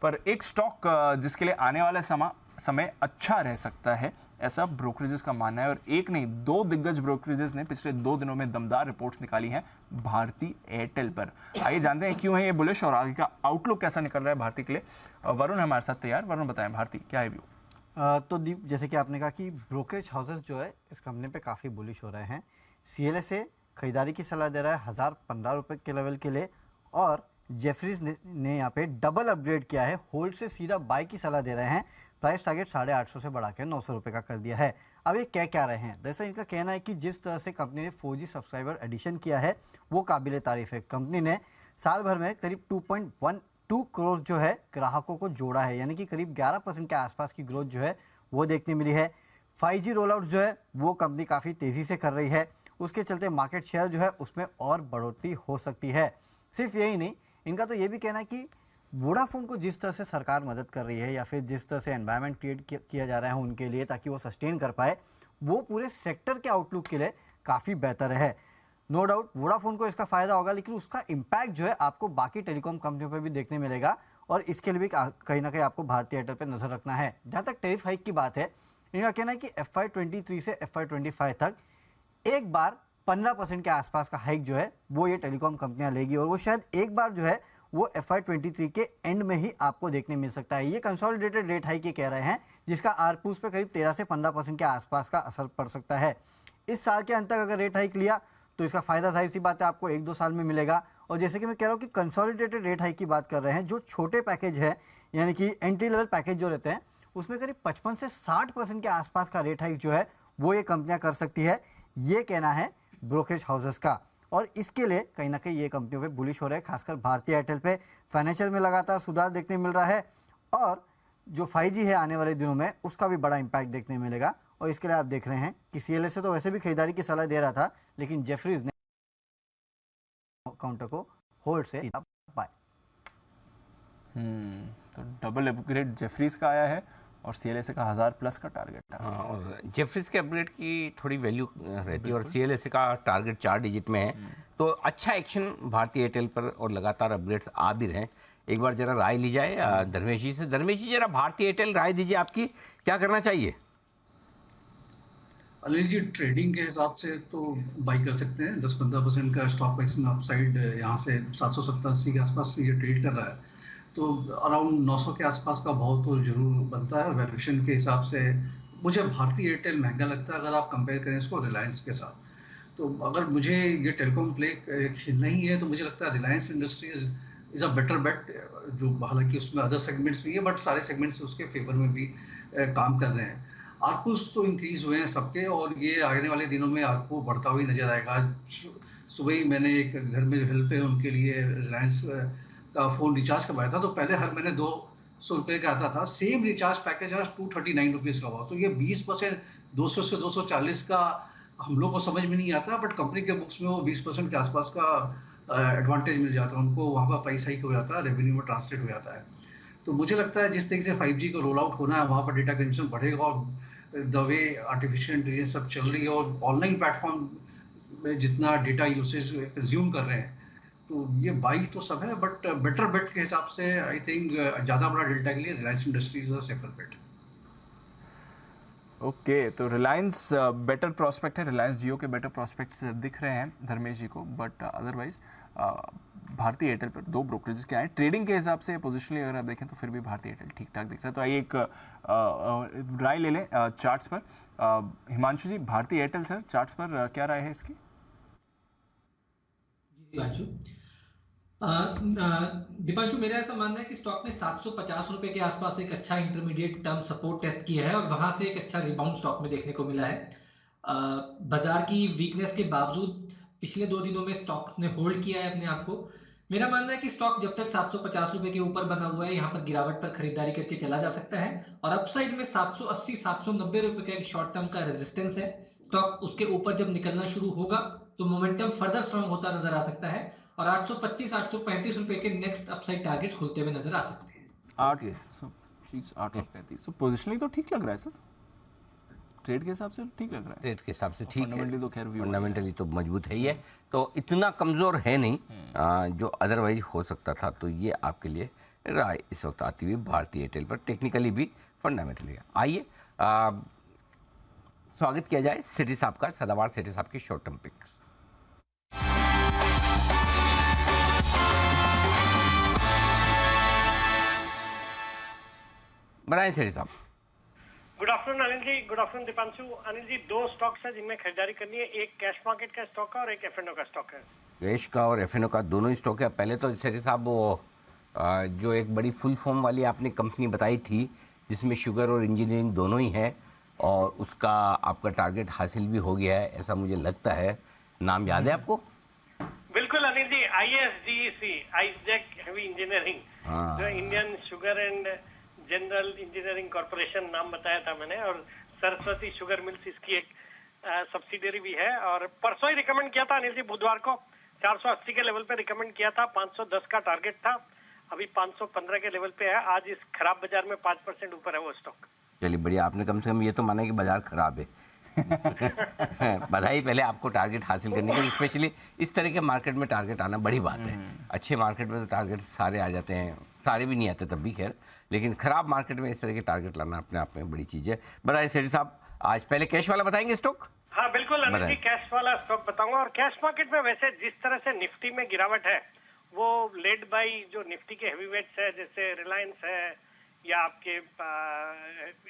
पर एक स्टॉक जिसके लिए आने वाला समय अच्छा रह सकता है, ऐसा ब्रोकरेजेस का मानना है। और एक नहीं, 2 दिग्गज ब्रोकरेजेस ने पिछले 2 दिनों में दमदार रिपोर्ट्स निकाली हैं भारती एयरटेल पर। आइए जानते हैं क्यों है ये बुलिश और आगे का आउटलुक कैसा निकल रहा है भारती के लिए। वरुण हमारे साथ तैयार। वरुण बताएं, भारती क्या है व्यू? तो दीप, जैसे कि आपने कहा कि ब्रोकरेज हाउसेस जो है इस कंपनी पे काफ़ी बुलिश हो रहे हैं। CLSA खरीदारी की सलाह दे रहा है 1015 रुपये के लेवल के लिए। और जेफरीज ने यहाँ पे डबल अपग्रेड किया है, होल्ड से सीधा बाय की सलाह दे रहे हैं। प्राइस टारगेट 850 से बढ़ा के 900 रुपये का कर दिया है। अब ये कह रहे हैं, दरअसल इनका कहना है कि जिस तरह से कंपनी ने 4G सब्सक्राइबर एडिशन किया है वो काबिल तारीफ है। कंपनी ने साल भर में करीब 2.12 करोड़ जो है ग्राहकों को जोड़ा है, यानी कि करीब 11% के आसपास की ग्रोथ जो है वो देखने मिली है। 5G रोल आउट जो है वो कंपनी काफ़ी तेज़ी से कर रही है, उसके चलते मार्केट शेयर जो है उसमें और बढ़ोतरी हो सकती है। सिर्फ यही नहीं, इनका तो ये भी कहना है कि वोडाफोन को जिस तरह से सरकार मदद कर रही है या फिर जिस तरह से एनवायरनमेंट क्रिएट किया जा रहा है उनके लिए ताकि वो सस्टेन कर पाए, वो पूरे सेक्टर के आउटलुक के लिए काफ़ी बेहतर है। नो डाउट वोडाफोन को इसका फ़ायदा होगा, लेकिन उसका इम्पैक्ट जो है आपको बाकी टेलीकॉम कंपनियों पर भी देखने मिलेगा। और इसके लिए भी कहीं ना कहीं आपको भारती एयरटेल पर नज़र रखना है। जहाँ तक टैरिफ हाइक की बात है, इनका कहना है कि FY23 से FY25 तक एक बार 15% के आसपास का हाइक जो है वो ये टेलीकॉम कंपनियां लेगी। और वो शायद एक बार जो है वो FY23 के एंड में ही आपको देखने मिल सकता है। ये कंसोलिडेटेड रेट हाइक ये कह रहे हैं, जिसका आरपूस पे करीब 13 से 15% के आसपास का असर पड़ सकता है। इस साल के अंत तक अगर रेट हाइक लिया तो इसका फ़ायदा जाहिर सी बात है आपको 1-2 साल में मिलेगा। और जैसे कि मैं कह रहा हूँ कि कंसोलिडेटेड रेट हाइक की बात कर रहे हैं, जो छोटे पैकेज है यानी कि एंट्री लेवल पैकेज जो रहते हैं उसमें करीब 55 से 60% के आसपास का रेट हाइक जो है वो ये कंपनियाँ कर सकती है, ये कहना है ब्रोकरेज हाउसेस का। और इसके लिए कहीं ना कहीं ये कंपनियों पे बुलिश हो रहे हैं, खासकर भारतीय एयरटेल पे। फाइनेंशियल में लगातार सुधार देखने मिल रहा है और जो 5G है आने वाले दिनों में उसका भी बड़ा इंपैक्ट देखने मिलेगा। और इसके लिए आप देख रहे हैं कि CLSA तो वैसे भी खरीदारी की सलाह दे रहा था, लेकिन जेफरीज ने काउंटर को होल्ड से बाय। तो डबल अपग्रेड जेफरीज का आया है और CLSA का 1000+ का टारगेट है। हाँ, और जेफरीज के अपग्रेड की थोड़ी वैल्यू रहती है और CLSA का टारगेट 4 डिजिट में है। तो अच्छा एक्शन भारतीय एयरटेल पर और लगातार अपग्रेड्स आ भी रहे हैं। एक बार जरा राय ली जाए धर्मेश जी से। धर्मेश जी जरा भारतीय एयरटेल राय दीजिए, आपकी क्या करना चाहिए? अनिल जी, ट्रेडिंग के हिसाब से तो बाई कर सकते हैं। 10-15% का स्टॉक प्राइस में अपसाइड यहाँ से 770-80 के आसपास ये ट्रेड कर रहा है, तो अराउंड 900 के आसपास का भाव तो जरूर बनता है। वैल्यूएशन के हिसाब से मुझे भारतीय एयरटेल महंगा लगता है अगर आप कंपेयर करें इसको रिलायंस के साथ। तो अगर मुझे ये टेलीकॉम प्ले खेलना ही है तो मुझे लगता है Reliance Industries is a better bet, जो हालांकि उसमें अदर सेगमेंट्स भी है बट सारे सेगमेंट्स उसके फेवर में भी काम कर रहे हैं। आरपूस तो इंक्रीज हुए हैं सबके और ये आने वाले दिनों में आरपू बढ़ता हुआ नजर आएगा। सुबह ही मैंने एक घर में हेल्प है उनके लिए रिलायंस का फ़ोन रिचार्ज करवाया था, तो पहले हर महीने 200 रुपये का आता था। सेम रिचार्ज पैकेज आज 239 रुपीज़ का हुआ। तो ये 20% 200 से 240 का हम लोग को समझ में नहीं आता, बट कंपनी के बुक्स में वो 20% के आसपास का एडवांटेज मिल जाता है उनको, वहाँ पर प्राइस हाइक हो जाता है, रेवेन्यू में ट्रांसलेट हो जाता है। तो मुझे लगता है जिस तरीके से 5G का रोल आउट होना है वहाँ पर डेटा कंजम्पशन बढ़ेगा और द वे आर्टिफिशियल इंटेलिजेंस सब चल रही है और ऑनलाइन प्लेटफॉर्म में जितना डेटा यूसेज कंज्यूम कर रहे हैं, तो ये बाई तो सब है, बट बेटर बेट के हिसाब से आई थिंक ज़्यादा बड़ा डेल्टा के लिए Reliance Industries a safer bet. Okay तो रिलायंस बेटर प्रोस्पेक्ट है, रिलायंस जियो के बेटर प्रोस्पेक्ट्स दिख रहे हैं धर्मेश जी को, बट अदरवाइज भारतीय एयरटेल पर दो ब्रोकरेजेस के आए ट्रेडिंग के हिसाब से पोजिशनली अगर आप देखें तो फिर भी भारतीय एयरटेल ठीक ठाक दिख रहा है। तो आइए एक राय ले लें चार्ट्स पर। हिमांशु जी, भारतीय एयरटेल सर चार्ट्स पर क्या राय है इसकी? दीपांशु दीपांशु मेरा ऐसा मानना है कि स्टॉक ने 750 रुपए के आसपास एक अच्छा इंटरमीडिएट टर्म सपोर्ट टेस्ट किया है और वहां से एक अच्छा रिबाउंड स्टॉक में देखने को मिला है। बाजार की वीकनेस के बावजूद पिछले 2 दिनों में स्टॉक ने होल्ड किया है अपने आप को। मेरा मानना है कि स्टॉक जब तक 750 रुपए के ऊपर बना हुआ है यहाँ पर गिरावट पर खरीदारी करके चला जा सकता है और अपसाइड में 780-790 रुपए का एक शॉर्ट टर्म का रेजिस्टेंस है। स्टॉक उसके ऊपर जब निकलना शुरू होगा तो मोमेंटम फर्दर स्ट्रांग होता नजर आ सकता है और 825-835 रुपए के नेक्स्ट अपसाइड टारगेट्स खुलते हुए नजर आ सकते हैं। 835 तो पोजिशनली तो ठीक लग रहा है सर, ट्रेड के हिसाब से ठीक लग रहा है। ट्रेड के हिसाब से ठीक है, फंडामेंटली तो खैर व्यू फंडामेंटली तो मजबूत है ही है, तो इतना कमज़ोर है नहीं जो अदरवाइज हो सकता था। तो ये आपके लिए राय इस वक्त आती हुई भारतीय एयरटेल पर, टेक्निकली भी फंडामेंटली। आइए स्वागत किया जाए सिटी साहब का, सदाबहार सिटी साहब की शॉर्ट टर्म पिक्स। बनाए सिटी साहब। Good afternoon Anil ji, good afternoon Deepanshu. Anil जी, 2 स्टॉक्स है जिनमें खरीदारी करनी है, एक कैश मार्केट का स्टॉक है और एक एफएनओ का स्टॉक है। कैश का और एफएनओ का दोनों ही स्टॉक है। पहले तो सेठी साहब वो जो एक बड़ी फुल फॉर्म वाली आपने कंपनी बताई थी जिसमें शुगर और इंजीनियरिंग दोनों ही है और उसका आपका टारगेट हासिल भी हो गया है ऐसा मुझे लगता है, नाम याद है आपको? बिल्कुल Anil ji, ISDEC, Isaac heavy engineering, जो Indian sugar and general engineering corporation नाम बताया था मैंने, और सरस्वती शुगर मिल्स इसकी एक सब्सिडियरी भी है। और परसों ही रिकमेंड किया था अनिल जी, बुधवार को 480 के लेवल पे रिकमेंड किया था, 510 का टारगेट था, अभी 515 के लेवल पे है। आज इस खराब बाजार में 5% ऊपर है वो स्टॉक। चलिए बढ़िया, आपने कम से कम ये तो माना कि बाजार खराब है। बधाई पहले आपको टारगेट हासिल करने के लिए, स्पेशली इस तरह के मार्केट में टारगेट आना बड़ी बात है। अच्छे मार्केट में तो टारगेट सारे आ जाते हैं, सारे भी नहीं आते तब भी खैर, लेकिन खराब मार्केट में इस तरह के टारगेट लाना अपने आप में बड़ी चीज़ है। बधाई सेठी साहब, आज पहले कैश वाला बताएंगे स्टॉक? हाँ बिल्कुल अनिल जी, कैश वाला स्टॉक बताऊंगा। और कैश मार्केट में वैसे जिस तरह से निफ्टी में गिरावट है वो लेड बाई जो निफ्टी के हेवीवेट्स है, जैसे रिलायंस है या आपके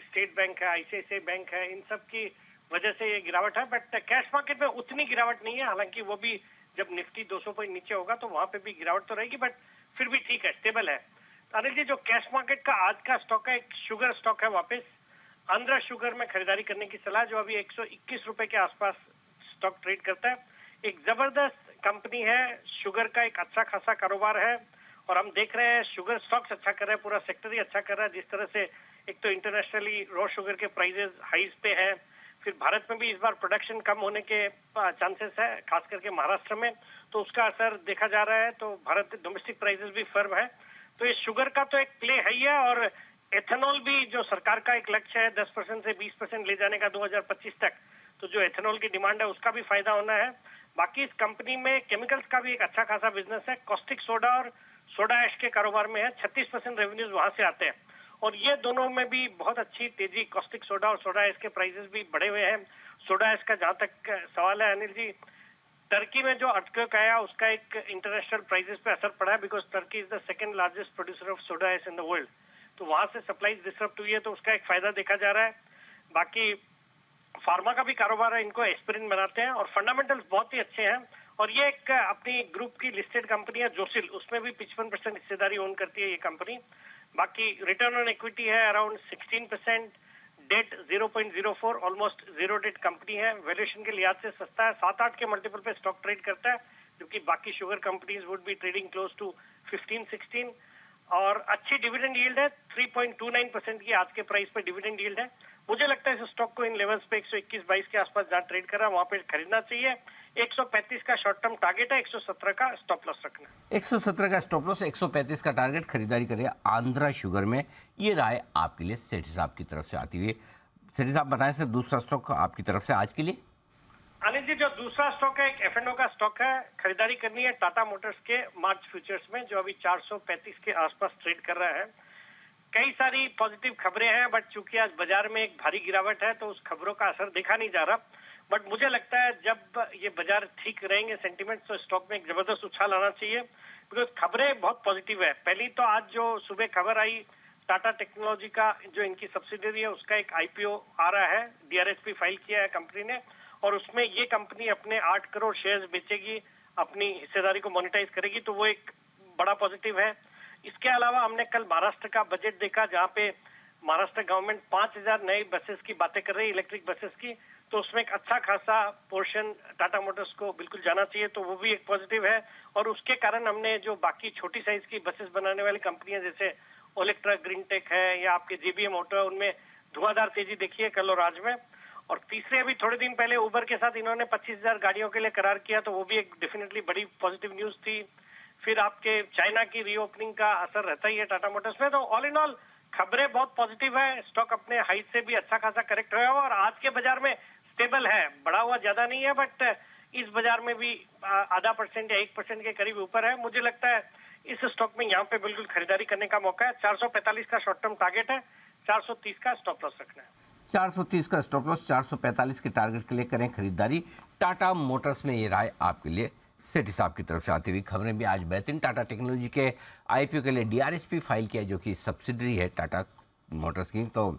स्टेट बैंक है, ICICI बैंक है, इन सब की वजह से ये गिरावट है। बट कैश मार्केट में उतनी गिरावट नहीं है, हालांकि वो भी जब निफ्टी 200 पॉइंट नीचे होगा तो वहां पे भी गिरावट तो रहेगी, बट फिर भी ठीक है, स्टेबल है। अनिल जी, जो कैश मार्केट का आज का स्टॉक है, एक शुगर स्टॉक है वापस, आंध्रा शुगर में खरीदारी करने की सलाह, जो अभी 121 रुपए के आसपास स्टॉक ट्रेड करता है। एक जबरदस्त कंपनी है, शुगर का एक अच्छा खासा कारोबार है और हम देख रहे हैं शुगर स्टॉक्स अच्छा कर रहे हैं, पूरा सेक्टर ही अच्छा कर रहा है। जिस तरह से एक तो इंटरनेशनली रॉ शुगर के प्राइसेस हाईज पे है, फिर भारत में भी इस बार प्रोडक्शन कम होने के चांसेस है, खास करके महाराष्ट्र में, तो उसका असर देखा जा रहा है। तो भारत डोमेस्टिक प्राइसेस भी फर्म है, तो ये शुगर का तो एक प्ले है ही है। और एथेनॉल भी जो सरकार का एक लक्ष्य है 10% से 20% ले जाने का 2025 तक, तो जो एथेनॉल की डिमांड है उसका भी फायदा होना है। बाकी इस कंपनी में केमिकल्स का भी एक अच्छा खासा बिजनेस है, कॉस्टिक सोडा और सोडा ऐश के कारोबार में है, 36% रेवेन्यूज वहां से आते हैं और ये दोनों में भी बहुत अच्छी तेजी, कॉस्टिक सोडा और सोडा ऐश के प्राइसेस भी बढ़े हुए हैं। सोडा ऐश का जहां तक सवाल है अनिल जी, टर्की में जो अर्थक्वेक आया उसका एक इंटरनेशनल प्राइसेस पे असर पड़ा है, because Turkey is the second largest producer of soda ash in the world, तो वहां से सप्लाई डिसरप्ट हुई है, तो उसका एक फायदा देखा जा रहा है। बाकी फार्मा का भी कारोबार है, इनको एस्पिरिन बनाते हैं और फंडामेंटल्स बहुत ही अच्छे हैं। और ये एक अपनी ग्रुप की लिस्टेड कंपनी है जोसिल, उसमें भी 55% हिस्सेदारी ओन करती है ये कंपनी। बाकी रिटर्न ऑन इक्विटी है around 16%, debt 0.04, almost zero debt company है, वैल्यूएशन के लिहाज से सस्ता है, 7-8 के मल्टीपल पे स्टॉक ट्रेड करता है, जबकि बाकी sugar companies would be trading close to 15-16। और अच्छी डिविडेंड यील्ड है, 3.29% की आज के प्राइस पे डिविडेंड यील्ड है। मुझे लगता है इस स्टॉक को इन लेवल्स पे 121-22 के आसपास जहां ट्रेड कर रहा है वहां पे खरीदना चाहिए। 135 का शॉर्ट टर्म टारगेट है, 117 का स्टॉप लॉस रखना। 117 का स्टॉप लॉस, 135 का टारगेट, खरीदारी करें आंध्रा शुगर में। ये राय आपके लिए सेठी साहब की तरफ से आती हुई। सेठी साहब बताएं सर, दूसरा स्टॉक आपकी तरफ से आज के लिए। अनिल जी, जो दूसरा स्टॉक है एक F&O का स्टॉक है, खरीदारी करनी है टाटा मोटर्स के मार्च फ्यूचर्स में, जो अभी 435 के आसपास ट्रेड कर रहा है। कई सारी पॉजिटिव खबरें हैं, बट चूंकि आज बाजार में एक भारी गिरावट है तो उस खबरों का असर देखा नहीं जा रहा। बट मुझे लगता है जब ये बाजार ठीक रहेंगे सेंटिमेंट, तो स्टॉक में एक जबरदस्त उछाल आना चाहिए, बिकॉज खबरें बहुत पॉजिटिव है। पहली तो आज जो सुबह खबर आई, टाटा टेक्नोलॉजी का जो इनकी सब्सिडरी है उसका एक IPO आ रहा है, DRHP फाइल किया है कंपनी ने, और उसमें ये कंपनी अपने 8 करोड़ शेयर्स बेचेगी, अपनी हिस्सेदारी को मोनेटाइज करेगी, तो वो एक बड़ा पॉजिटिव है। इसके अलावा हमने कल महाराष्ट्र का बजट देखा, जहां पे महाराष्ट्र गवर्नमेंट 5000 नए बसेस की बातें कर रही है, इलेक्ट्रिक बसेस की, तो उसमें एक अच्छा खासा पोर्शन टाटा मोटर्स को बिल्कुल जाना चाहिए, तो वो भी एक पॉजिटिव है। और उसके कारण हमने जो बाकी छोटी साइज की बसेस बनाने वाली कंपनियां जैसे ओलेक्ट्रा, ग्रीनटेक है या आपके JBM ऑटो है, उनमें धुआंधार तेजी देखी है कल और आज में। और तीसरे, अभी थोड़े दिन पहले उबर के साथ इन्होंने 25,000 गाड़ियों के लिए करार किया, तो वो भी एक डेफिनेटली बड़ी पॉजिटिव न्यूज थी। फिर आपके चाइना की रीओपनिंग का असर रहता ही है टाटा मोटर्स में, तो ऑल इन ऑल खबरें बहुत पॉजिटिव है। स्टॉक अपने हाइट से भी अच्छा खासा करेक्ट हुआ और आज के बाजार में स्टेबल है, बढ़ा हुआ ज्यादा नहीं है, बट इस बाजार में भी आधा % या 1% के करीब ऊपर है। मुझे लगता है इस स्टॉक में यहाँ पे बिल्कुल खरीदारी करने का मौका है। 445 का शॉर्ट टर्म टारगेट है, 430 का स्टॉप लॉस रखना है। 430 का स्टॉप लॉस, 445 के टारगेट के लिए करें खरीदारी। टाटा मोटर्स में ये राय आपके लिए सेठी साहब की तरफ से आती हुई खबरें भी आज बेहतरीन। टाटा टेक्नोलॉजी के IPO के लिए DRHP फाइल किया, जो कि सब्सिडरी है टाटा मोटर्स की। तो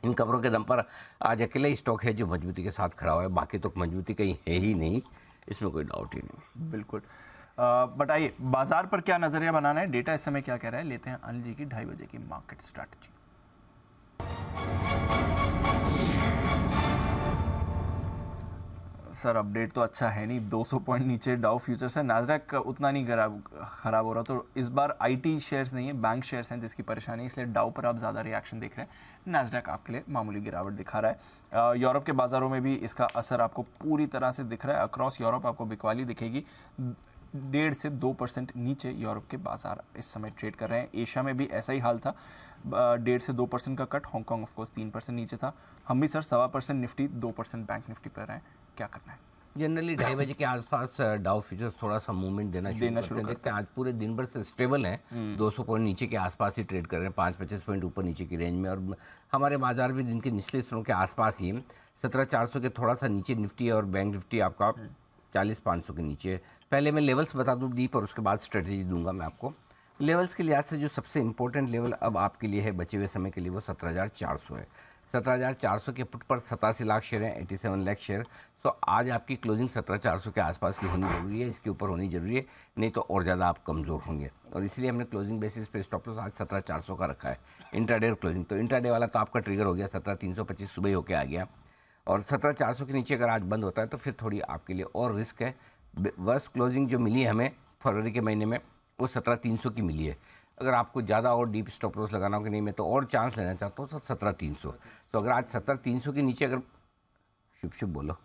इन खबरों के दम पर आज अकेले ही स्टॉक है जो मजबूती के साथ खड़ा हुआ है, बाकी तो मजबूती कहीं है ही नहीं, इसमें कोई डाउट ही नहीं। बिल्कुल। बट आइए बाजार पर क्या नजरिया बनाना है, डेटा इस समय क्या कह रहा है, लेते हैं अनिल जी की 2:30 बजे की मार्केट स्ट्रैटेजी। सर अपडेट तो अच्छा है नहीं, 200 पॉइंट नीचे डाउ फ्यूचर्स है, नास्डैक उतना नहीं खराब हो रहा। तो इस बार IT शेयर्स नहीं है, बैंक शेयर्स हैं जिसकी परेशानी, इसलिए डाउ पर आप ज़्यादा रिएक्शन देख रहे हैं। नास्डैक आपके लिए मामूली गिरावट दिखा रहा है। यूरोप के बाज़ारों में भी इसका असर आपको पूरी तरह से दिख रहा है। अक्रॉस यूरोप आपको बिकवाली दिखेगी, 1.5 से 2% नीचे यूरोप के बाजार इस समय ट्रेड कर रहे हैं। एशिया में भी ऐसा ही हाल था, 1.5 से 2% का कट। हांगकांग ऑफकोर्स 3% नीचे था। हम भी सर 1.25% निफ्टी, 2% बैंक निफ्टी पर हैं, क्या करना है? जनरली 2:30 बजे के आसपास डाउ फ्यूचर्स थोड़ा सा मूवमेंट देना शुरू करते हैं। आज पूरे दिन भर से स्टेबल है, 200 पॉइंट नीचे के आसपास ही ट्रेड कर रहे हैं, 5-25 पॉइंट ऊपर नीचे की रेंज में। और हमारे बाजार भी दिन के निचले स्तरों के आसपास ही 17,400 के थोड़ा सा नीचे निफ्टी और बैंक निफ्टी आपका 40,500 के नीचे। पहले मैं लेवल्स बता दूँ डीप, और उसके बाद स्ट्रेटेजी दूंगा मैं आपको। लेवल्स के लिहाज से जो सबसे इंपॉर्टेंट लेवल अब आपके लिए है बचे हुए समय के लिए, वो 17,400 है। 17,400 के पुट पर 87 लाख शेयर हैं, 87 लाख शेयर। तो आज आपकी क्लोजिंग 17,400 के आसपास की होनी जरूरी है, इसके ऊपर होनी जरूरी है, नहीं तो और ज़्यादा आप कमज़ोर होंगे। और इसलिए हमने क्लोजिंग बेसिस पे स्टॉप लॉस आज 17,400 का रखा है। इंट्राडे और क्लोजिंग, तो इंट्राडे वाला तो आपका ट्रिगर हो गया, 17,325 सुबह होके आ गया। और 17,400 के नीचे अगर आज बंद होता है तो फिर थोड़ी आपके लिए और रिस्क है। वर्स्ट क्लोजिंग जो मिली है हमें फरवरी के महीने में, वो 17,300 की मिली है। अगर आपको ज़्यादा और डीप स्टॉप लॉस लगाना हो कि नहीं, मैं तो और चांस लेना चाहता हूँ, तो 17,300। तो अगर आज 17,300 के नीचे अगर शुभ शुभ बोलो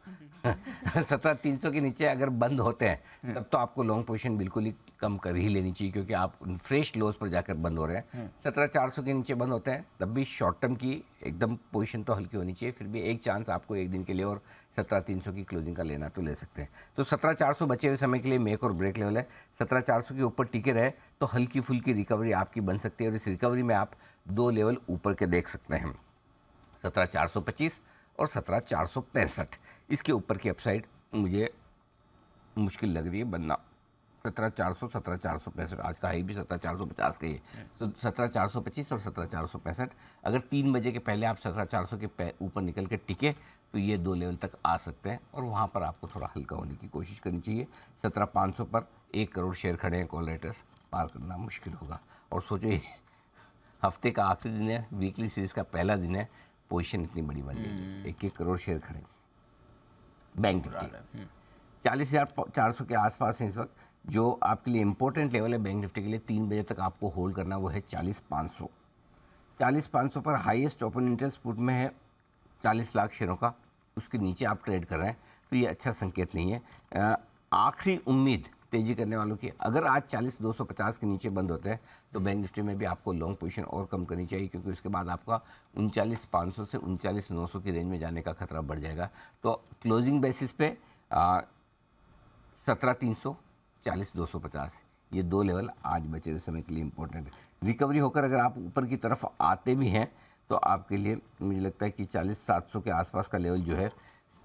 17,300 के नीचे अगर बंद होते हैं, तब तो आपको लॉन्ग पोजीशन बिल्कुल ही कम कर ही लेनी चाहिए, क्योंकि आप फ्रेश लोज पर जाकर बंद हो रहे हैं। 17,400 के नीचे बंद होते हैं, तब भी शॉर्ट टर्म की एकदम पोजीशन तो हल्की होनी चाहिए। फिर भी एक चांस आपको एक दिन के लिए और 17,300 की क्लोजिंग का लेना तो ले सकते हैं। तो 17,400 बचे हुए समय के लिए मेक और ब्रेक लेवल है। 17,400 के ऊपर टिके रहे तो हल्की फुल्की रिकवरी आपकी बन सकती है, और इस रिकवरी में आप 2 लेवल ऊपर के देख सकते हैं, 17,425 और 17,465। इसके ऊपर की अपसाइड मुझे मुश्किल लग रही है बनना। 17,400, 17,465, आज का हाई भी 17,450 का ही है। तो 17,425 और 17,465, अगर 3 बजे के पहले आप 17,400 के ऊपर निकल के टिके तो ये 2 लेवल तक आ सकते हैं, और वहाँ पर आपको थोड़ा हल्का होने की कोशिश करनी चाहिए। 17,500 पर 1 करोड़ शेयर खड़े हैं, कॉल राइटर्स, पार करना मुश्किल होगा। और सोचो ये हफ्ते का आखिरी दिन है, वीकली सीरीज का पहला दिन है, पोजीशन इतनी बड़ी बन गई है, 1-1 करोड़ शेयर खड़े। बैंक निफ्टी 40,400 के आसपास है इस वक्त। जो आपके लिए इंपॉर्टेंट लेवल है बैंक निफ्टी के लिए 3 बजे तक आपको होल्ड करना, वो है 40,500। 40,500 पर हाईएस्ट ओपन इंटरेस्ट पुट में है 40 लाख शेयरों का, उसके नीचे आप ट्रेड कर रहे हैं, तो ये अच्छा संकेत नहीं है। आखिरी उम्मीद तेजी करने वालों की। अगर आज 40,250 के नीचे बंद होते हैं तो बैंक निफ्टी में भी आपको लॉन्ग पोजीशन और कम करनी चाहिए, क्योंकि उसके बाद आपका 39,500 से 39,900 की रेंज में जाने का खतरा बढ़ जाएगा। तो क्लोजिंग बेसिस पे 17,300, 40,250 ये दो लेवल आज बचे हुए समय के लिए इंपॉर्टेंट है। रिकवरी होकर अगर आप ऊपर की तरफ आते भी हैं तो आपके लिए मुझे लगता है कि 40,700 के आसपास का लेवल जो है,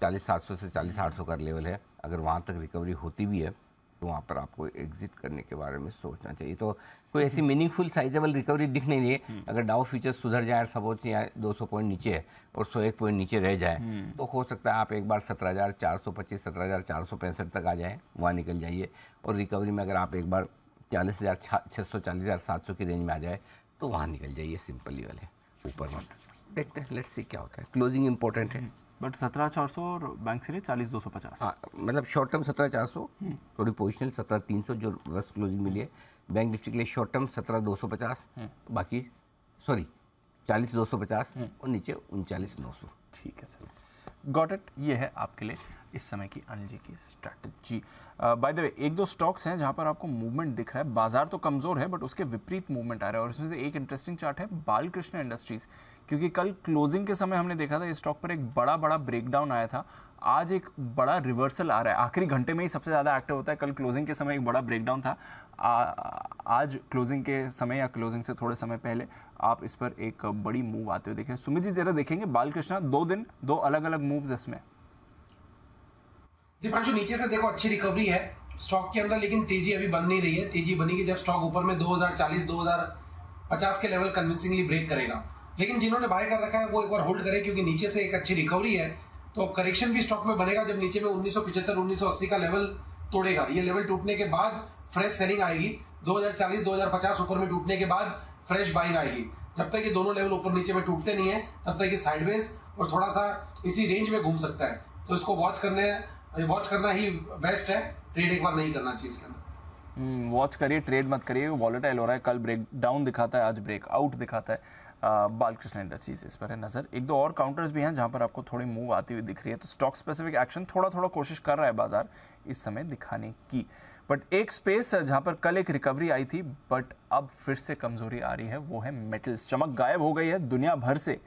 40,700 से 40,800 का लेवल है, अगर वहाँ तक रिकवरी होती भी है तो वहाँ पर आपको एग्जिट करने के बारे में सोचना चाहिए। तो कोई ऐसी मीनिंगफुल साइजेबल रिकवरी दिख नहीं रही है। अगर डाउ फ्यूचर्स सुधर जाए, सपोज यहाँ 200 पॉइंट नीचे है और 101 पॉइंट नीचे रह जाए तो हो सकता है आप एक बार 17,425, 17,465 तक आ जाए, वहाँ निकल जाइए। और रिकवरी में अगर आप एक बार 40,600, 40,700 की रेंज में आ जाए तो वहाँ निकल जाइए। सिंपल लेवल है ऊपर में। देखते हैं, लेट्स सी क्या होता है। क्लोजिंग इंपॉर्टेंट है। बट 17,400 और बैंक से 40,250। हाँ, मतलब शॉर्ट टर्म 17,400, थोड़ी पोजिशनल 17,300 जो रस्ट क्लोजिंग मिली है। बैंक निफ्टी के लिए शॉर्ट टर्म 17,250, बाकी 40,250 और नीचे 39,900। ठीक है सर, गॉट इट। ये है आपके लिए इस समय की अनिल जी की स्ट्रैटेजी। बाय द वे, एक दो स्टॉक्स हैं जहां पर आपको मूवमेंट दिख रहा है। बाजार तो कमज़ोर है बट उसके विपरीत मूवमेंट आ रहा है, और इसमें से एक इंटरेस्टिंग चार्ट है बालकृष्ण इंडस्ट्रीज़, क्योंकि कल क्लोजिंग के समय हमने देखा था इस स्टॉक पर एक बड़ा ब्रेकडाउन आया था। आज एक बड़ा रिवर्सल आ रहा है। आखिरी घंटे में ही सबसे ज़्यादा एक्टिव होता है। कल क्लोजिंग के समय एक बड़ा ब्रेकडाउन था। आज क्लोजिंग के समय या क्लोजिंग से थोड़े समय पहले आप इस पर एक बड़ी मूव आते हुए देखें। सुमित जी जरा देखेंगे बालकृष्ण, 2 दिन 2 अलग अलग मूव्स इसमें। दीपांशु, नीचे से देखो अच्छी रिकवरी है स्टॉक के अंदर, लेकिन तेजी अभी बन नहीं रही है। तेजी बनेगी जब स्टॉक ऊपर में 2040, 2050 के लेवल कन्विंसिंगली ब्रेक करेगा। लेकिन जिन्होंने बाय कर रखा है वो एक बार होल्ड करें, क्योंकि नीचे से एक अच्छी रिकवरी है तो करेक्शन भी स्टॉक में बनेगा जब नीचे में 1975, 1980 का लेवल तोड़ेगा। ये लेवल टूटने के बाद फ्रेश सेलिंग आएगी। 2040, 2050 ऊपर में टूटने के बाद फ्रेश बाइंग आएगी। जब तक ये दोनों लेवल ऊपर नीचे में टूटते नहीं है तब तक ये साइडवेज और थोड़ा सा इसी रेंज में घूम सकता है। तो इसको वॉच करना ही बेस्ट है। ट्रेड एक बार नहीं करना चाहिए इसके अंदर। वॉच करिए, ट्रेड मत करिए। वॉलेटाइल हो रहा है, कल ब्रेक डाउन दिखाता है, आज ब्रेक आउट दिखाता है। बालकृष्ण इंडस्ट्रीज इस पर है नज़र। एक दो और काउंटर्स भी हैं जहां पर आपको थोड़ी मूव आती हुई दिख रही है। तो स्टॉक स्पेसिफिक एक्शन थोड़ा कोशिश कर रहा है बाजार इस समय दिखाने की। बट एक स्पेस जहां पर कल एक रिकवरी आई थी बट अब फिर से कमजोरी आ रही है, वो है मेटल्स। चमक गायब हो गई है दुनिया भर से।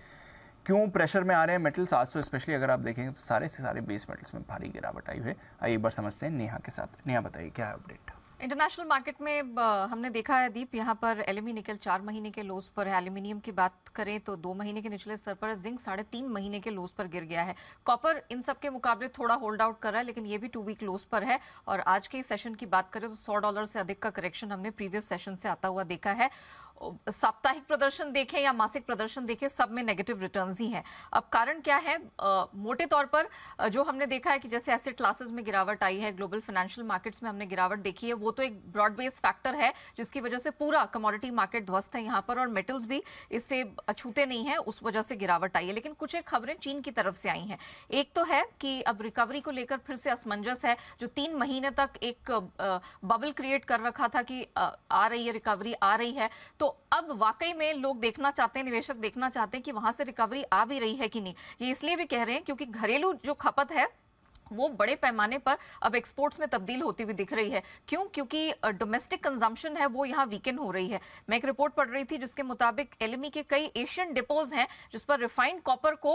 क्यों प्रेशर में आ रहे हैं मेटल्स आज? तो स्पेशली अगर आप देखेंगे तो सारे से सारे बेस मेटल्स में भारी गिरावट आई हुई है। आइए एक बार समझते हैं नेहा के साथ। नेहा बताइए क्या है अपडेट? इंटरनेशनल मार्केट में हमने देखा है दीप, यहाँ पर एलएमई निकल 4 महीने के लोज पर है। एल्यूमिनियम की बात करें तो 2 महीने के निचले स्तर पर, जिंक 3.5 महीने के लोज पर गिर गया है। कॉपर इन सब के मुकाबले थोड़ा होल्ड आउट कर रहा है, लेकिन ये भी 2 वीक लोज पर है। और आज के सेशन की बात करें तो $100 से अधिक का करेक्शन हमने प्रीवियस सेशन से आता हुआ देखा है। साप्ताहिक प्रदर्शन देखें या मासिक प्रदर्शन देखें, सब में नेगेटिव रिटर्न्स ही हैं। अब कारण क्या है? मोटे तौर पर जो हमने देखा है कि जैसे एसेट क्लासेस में गिरावट आई है, ग्लोबल फाइनेंशियल मार्केट्स में हमने गिरावट देखी है, वो तो एक ब्रॉड बेस्ड फैक्टर है जिसकी वजह से पूरा कमोडिटी मार्केट ध्वस्त है यहाँ पर, और मेटल्स भी इससे अछूते नहीं है, उस वजह से गिरावट आई है। लेकिन कुछ एक खबरें चीन की तरफ से आई हैं। एक तो है कि अब रिकवरी को लेकर फिर से असमंजस है। जो 3 महीने तक एक बबल क्रिएट कर रखा था कि आ रही है रिकवरी, आ रही है, तो अब वाकई में लोग देखना चाहते हैं, निवेशक देखना चाहते हैं कि वहां से रिकवरी आ भी रही है कि नहीं। ये इसलिए भी कह रहे हैं क्योंकि घरेलू जो खपत है वो बड़े पैमाने पर अब एक्सपोर्ट्स में तब्दील होती हुई दिख रही है। क्यों? क्योंकि डोमेस्टिक कंजम्पशन है वो यहाँ वीकेंड हो रही है। मैं एक रिपोर्ट पढ़ रही थी जिसके मुताबिक एलएमई के कई एशियन डिपोज हैं जिस पर रिफाइंड कॉपर को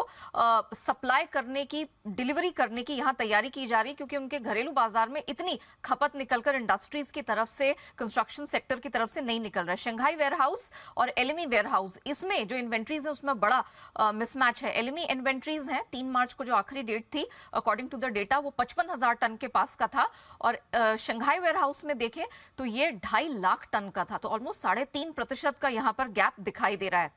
सप्लाई करने की, डिलीवरी करने की यहाँ तैयारी की जा रही है, क्योंकि उनके घरेलू बाजार में इतनी खपत निकलकर इंडस्ट्रीज की तरफ से, कंस्ट्रक्शन सेक्टर की तरफ से नहीं निकल रहा है। शंघाई वेयरहाउस और एलएमई वेयरहाउस, इसमें जो इन्वेंट्रीज है उसमें बड़ा मिसमैच है। एलएमई इन्वेंट्रीज हैं 3 मार्च को जो आखिरी डेट थी, अकॉर्डिंग टू द डेटा वो 55,000 टन के पास का था, और शंघाई वेयरहाउस में देखें तो ये 2.5 लाख टन का था। तो ऑलमोस्ट 3.5% का यहाँ पर गैप दिखाई दे रहा है।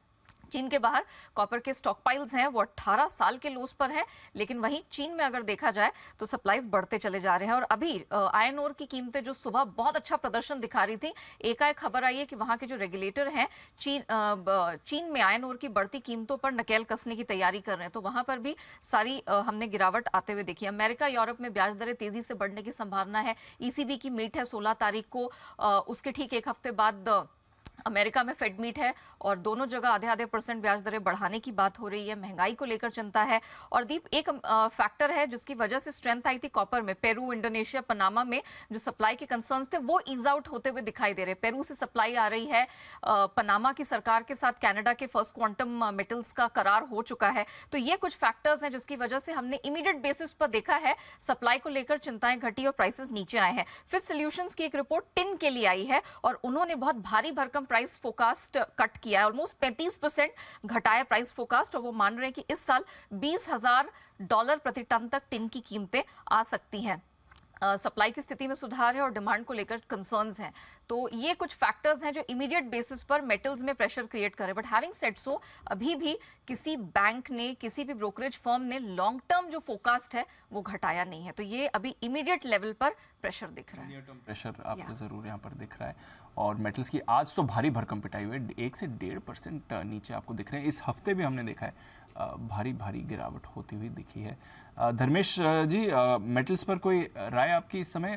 चीन के बाहर कॉपर के स्टॉक पाइल्स हैं वो 18 साल के लोस पर हैं, लेकिन वहीं चीन में अगर देखा जाए तो सप्लाईज बढ़ते चले जा रहे हैं। और अभी आयरन ओर की कीमतें जो सुबह बहुत अच्छा प्रदर्शन दिखा रही थी, एकाएक खबर आई है कि वहां के जो रेगुलेटर हैं चीन में आयरन ओर की बढ़ती कीमतों पर नकेल कसने की तैयारी कर रहे हैं। तो वहां पर भी सारी हमने गिरावट आते हुए देखी। अमेरिका, यूरोप में ब्याज दरें तेजी से बढ़ने की संभावना है। ईसीबी की मीट है 16 तारीख को, उसके ठीक एक हफ्ते बाद अमेरिका में फेड मीट है और दोनों जगह आधे आधे % ब्याज दरें बढ़ाने की बात हो रही है, महंगाई को लेकर चिंता है। और दीप, एक फैक्टर है जिसकी वजह से स्ट्रेंथ आई थी कॉपर में, पेरू, इंडोनेशिया, पनामा में जो सप्लाई के कंसर्न्स थे वो ईज आउट होते हुए दिखाई दे रहे। पेरू से सप्लाई आ रही है, पनामा की सरकार के साथ कनाडा के फर्स्ट क्वांटम मेटल्स का करार हो चुका है। तो ये कुछ फैक्टर्स हैं जिसकी वजह से हमने इमीडिएट बेसिस पर देखा है सप्लाई को लेकर चिंताएं घटी और प्राइसेस नीचे आए हैं। फिर सॉल्यूशंस की एक रिपोर्ट टिन के लिए आई है और उन्होंने बहुत भारी भरकम प्राइस फोकास्ट कट किया है, ऑलमोस्ट 35% घटाया प्राइस फोकास्ट, और वो मान रहे हैं कि इस साल $20,000 प्रति टन तक टिन की कीमतें आ सकती हैं। सप्लाई की स्थिति में सुधार है और डिमांड को लेकर कंसर्न्स हैं। तो ये कुछ फैक्टर्स हैं जो इमीडिएट बेसिस पर मेटल्स में प्रेशर क्रिएट कर रहे हैं। बट हैविंग सेड सो, अभी भी किसी बैंक ने, किसी भी ब्रोकरेज फर्म ने लॉन्ग टर्म जो फोकास्ट है वो घटाया नहीं है। तो ये अभी इमीडिएट लेवल पर प्रेशर दिख रहा है, नियर टर्म प्रेशर आपको जरूर यहाँ पर दिख रहा है। और मेटल्स की आज तो भारी भरकम पिटाई हुई है, 1 से 1.5% नीचे आपको दिख रहे हैं। इस हफ्ते भी हमने देखा है भारी भारी गिरावट होती हुई दिखी है। धर्मेश जी, मेटल्स पर कोई राय आपकी? इस समय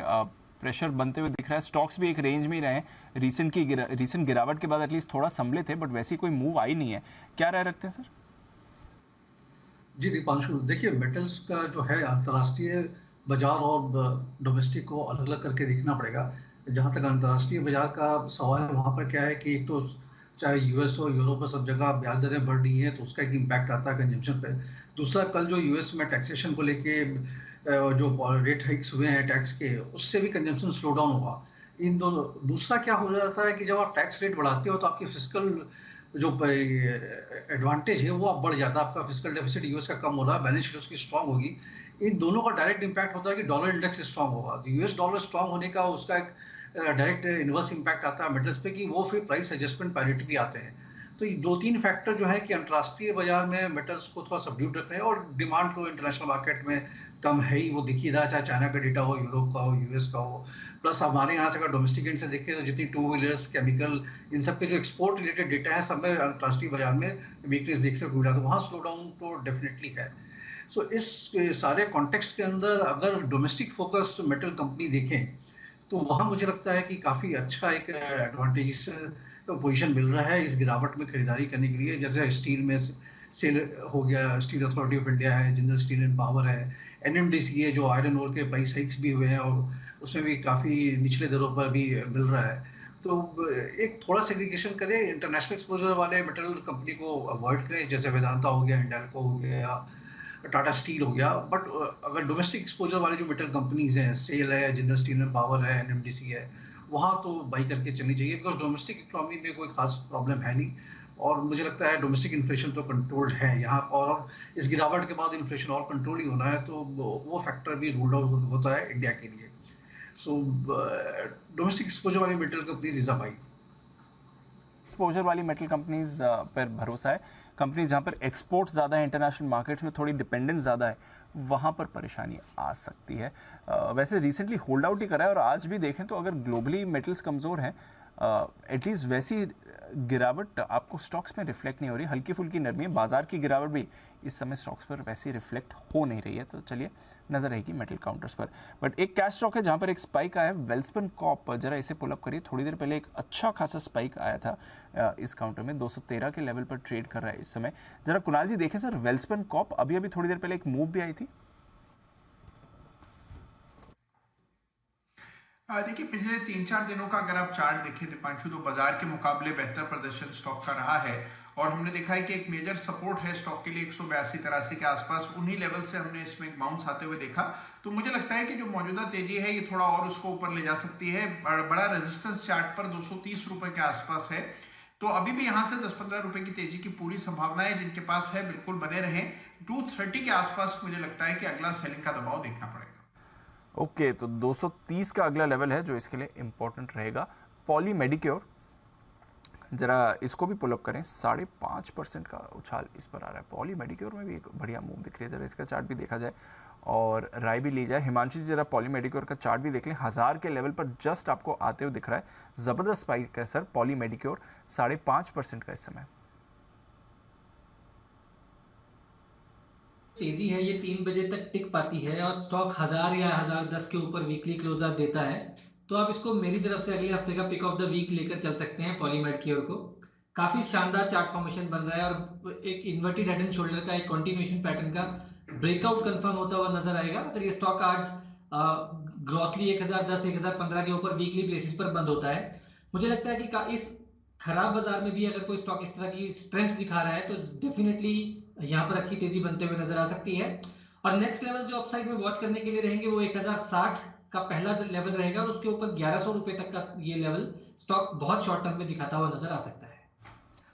प्रेशर बनते हुए दिख रहा है, स्टॉक्स भी एक रेंज में ही रहे हैं, रीसेंट गिरावट के बाद एटलीस्ट थोड़ा संभले थे, बट वैसी कोई मूव आई नहीं है। क्या राय रखते हैं सर? जी दीपांशु, देखिए मेटल्स का जो है अंतर्राष्ट्रीय बाजार और डोमेस्टिक को अलग अलग करके देखना पड़ेगा। जहाँ तक अंतर्राष्ट्रीय बाजार का सवाल है, वहाँ पर क्या है कि एक तो चाहे यूएस हो, यूरोप में, सब जगह ब्याज दरें बढ़ रही हैं तो उसका एक इम्पैक्ट आता है कंजम्पशन पे। दूसरा, कल जो यूएस में टैक्सेशन को लेके जो रेट हाइक्स हुए हैं टैक्स के, उससे भी कंजम्पशन स्लो डाउन हुआ। इन दोनों, दूसरा क्या हो जाता है कि जब आप टैक्स रेट बढ़ाते हो तो आपकी फिस्कल जो एडवांटेज है वो अब बढ़ जाता है। आपका फिस्कल डेफिसिट यूएस का कम हो रहा है, बैलेंस शीट उसकी स्ट्रांग होगी। इन दोनों का डायरेक्ट इम्पैक्ट होता है कि डॉलर इंडेक्स स्ट्रांग होगा। तो यूएस डॉलर स्ट्रांग होने का उसका एक डायरेक्ट इन्वर्स इम्पैक्ट आता है मेटल्स पे कि वो फिर प्राइस एडजस्टमेंट पैरिटी भी आते हैं। तो ये 2-3 फैक्टर जो है कि अंतर्राष्ट्रीय बाजार में मेटल्स को थोड़ा सबड्यूट रख रहे हैं, और डिमांड तो इंटरनेशनल मार्केट में कम है ही, वो दिख ही रहा है, चाहे चाइना का डेटा हो, यूरोप का हो, यूएस का हो। प्लस हमारे यहाँ से अगर डोमेस्टिक एंड से देखें तो जितनी 2 व्हीलर्स, केमिकल, इन सब के जो एक्सपोर्ट रिलेटेड डेटा है, सब में अंतर्राष्ट्रीय बाजार में वीकनेस देखने को मिला, तो वहाँ स्लो डाउन तो डेफिनेटली है। सो इस सारे कॉन्टेक्स्ट के अंदर अगर डोमेस्टिक फोकस मेटल कंपनी देखें तो वहाँ मुझे लगता है कि काफ़ी अच्छा एक एडवांटेज पोजीशन मिल रहा है इस गिरावट में खरीदारी करने के लिए। जैसे स्टील में सेल हो गया, स्टील अथॉरिटी ऑफ इंडिया है, जिंदल स्टील एंड पावर है, एनएमडीसी है, जो आयरन ओर के प्राइस हाइक्स भी हुए हैं और उसमें भी काफ़ी निचले दरों पर भी मिल रहा है। तो एक थोड़ा सेग्रीगेशन करें, इंटरनेशनल एक्सपोजर वाले मेटल कंपनी को अवॉइड करें, जैसे वेदांता हो गया, हिंडाल्को हो गया, टाटा स्टील हो गया। बट अगर डोमेस्टिक एक्सपोजर वाली जो मेटल कंपनीज हैं, सेल है, जिंदल स्टील एंड पावर है, एनएमडीसी है, वहाँ तो बाई करके चलनी चाहिए, बिकॉज डोमेस्टिक इकोनॉमी में कोई खास प्रॉब्लम है नहीं। और मुझे लगता है डोमेस्टिक इन्फ्लेशन तो कंट्रोल्ड है यहाँ, और इस गिरावट के बाद इन्फ्लेशन और कंट्रोल ही होना है, तो वो फैक्टर भी रूल्ड आउट होता है इंडिया के लिए। सो डोमेस्टिक एक्सपोजर वाली metal companies is a by. Exposure वाली मेटल कंपनीज पर भरोसा है। कंपनीज जहाँ पर एक्सपोर्ट ज़्यादा है, इंटरनेशनल मार्केट्स में थोड़ी डिपेंडेंस ज़्यादा है, वहाँ पर परेशानी आ सकती है। वैसे रिसेंटली होल्ड आउट ही करा है, और आज भी देखें तो अगर ग्लोबली मेटल्स कमज़ोर हैं, एटलीस्ट वैसी गिरावट आपको स्टॉक्स में रिफ्लेक्ट नहीं हो रही, हल्की फुल्की नरमी है। बाजार की गिरावट भी इस समय स्टॉक्स पर वैसे रिफ्लेक्ट हो नहीं रही है। तो चलिए नजर रहेगी मेटल काउंटर्स पर। बट एक कैश स्टॉक है जहां पर एक स्पाइक आया है, वेल्सपन कॉर्प। जरा इसे पुल अप करिए। थोड़ी देर पहले एक अच्छा खासा स्पाइक आया था इस काउंटर में, 213 के लेवल पर ट्रेड कर रहा है इस समय। जरा कुणाल जी देखें सर, वेल्सपन कॉर्प अभी अभी थोड़ी देर पहले एक मूव भी आई थी। देखिए, पिछले 3-4 दिनों का अगर आप चार्ट देखें दीपांशु, तो बाजार के मुकाबले बेहतर प्रदर्शन स्टॉक का रहा है। और हमने देखा है कि एक मेजर सपोर्ट है स्टॉक के लिए 182-83 के आसपास, उन्हीं लेवल से हमने इसमें एक बाउंस आते हुए देखा। तो मुझे लगता है कि जो मौजूदा तेजी है ये थोड़ा और उसको ऊपर ले जा सकती है। बड़ा रेजिस्टेंस चार्ट पर 230 रुपए के आसपास है, तो अभी भी यहाँ से 10-15 रुपए की तेजी की पूरी संभावना है। जिनके पास है बिल्कुल बने रहें। 230 के आसपास मुझे लगता है कि अगला सेलिंग का दबाव देखना पड़ेगा। ओके, तो 230 का अगला लेवल है जो इसके लिए इंपॉर्टेंट रहेगा। पॉली मेडिक्योर, जरा इसको भी पुल अप करें। 5.5% का उछाल इस पर आ रहा है। पॉली मेडिक्योर में भी एक बढ़िया मूव दिख रही है। जरा इसका चार्ट भी देखा जाए और राय भी ली जाए। हिमांशु जी जरा पॉली मेडिक्योर का चार्ट भी देख लें। 1000 के लेवल पर जस्ट आपको आते हुए दिख रहा है। जबरदस्त स्पाइक है सर पॉली मेडिक्योर, 5.5% का इस समय। तेजी है ये 3 बजे तक टिक पाती है और स्टॉक 1000 या 1010 के ऊपर वीकली क्लोजर देता है तो आप इसको मेरी तरफ से अगले हफ्ते का पिक ऑफ द वीक लेकर चल सकते हैं पॉलीमेड की ओर को। काफी शानदार चार्ट फॉर्मेशन बन रहा है और एक इन्वर्टेड हेड एंड शोल्डर का एक कंटिन्यूएशन पैटर्न का ब्रेकआउट कंफर्म होता हुआ नजर आएगा। अगर ये स्टॉक आज ग्रॉसली 1010 1015 के ऊपर वीकली बेसिस पर बंद होता है, मुझे लगता है कि इस खराब बाजार में भी अगर कोई स्टॉक इस तरह की स्ट्रेंथ दिखा रहा है तो डेफिनेटली यहाँ पर अच्छी तेजी बनते हुए नजर आ सकती है। और नेक्स्ट लेवल जो अपसाइड में वॉच करने के लिए रहेंगे वो 1060 का पहला लेवल रहेगा और उसके ऊपर 1100 रुपए तक का ये लेवल स्टॉक बहुत शॉर्ट टर्म में दिखाता हुआ नजर आ सकता है।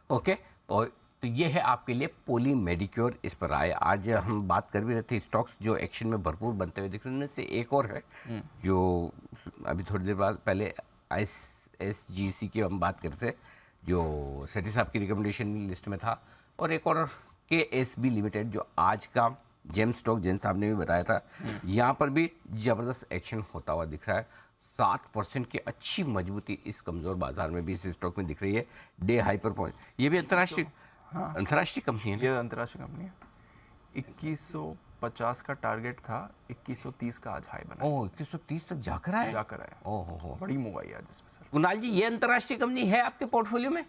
ओके, और तो ये है आपके लिए पोली मेडिक्योर इस पर आए। आज हम बात कर भी रहे थे स्टॉक्स जो एक्शन में भरपूर बनते हुए दिख रहे हैं, उनमें से एक और है जो अभी थोड़ी देर बाद पहले ISGC की हम बात कर रहे थे जो सेठी साहब की रिकमेंडेशन लिस्ट में था, और एक और KSB लिमिटेड जो आज का जेम स्टॉक जैन साहब ने भी बताया था, यहाँ पर भी ज़बरदस्त एक्शन होता हुआ दिख रहा है। 7% की अच्छी मजबूती इस कमज़ोर बाजार में भी इस स्टॉक में दिख रही है। डे हाई पर पहुंच, ये भी अंतर्राष्ट्रीय कंपनी है। ये अंतर्राष्ट्रीय कंपनी है। 2150 का टारगेट था, 2130 का आज हाई बना। ओह, 2130 तक जाकर आया। ओह हो, बड़ी मूव आई आज इसमें सर। कुणाल जी, ये अंतर्राष्ट्रीय कंपनी है आपके पोर्टफोलियो में?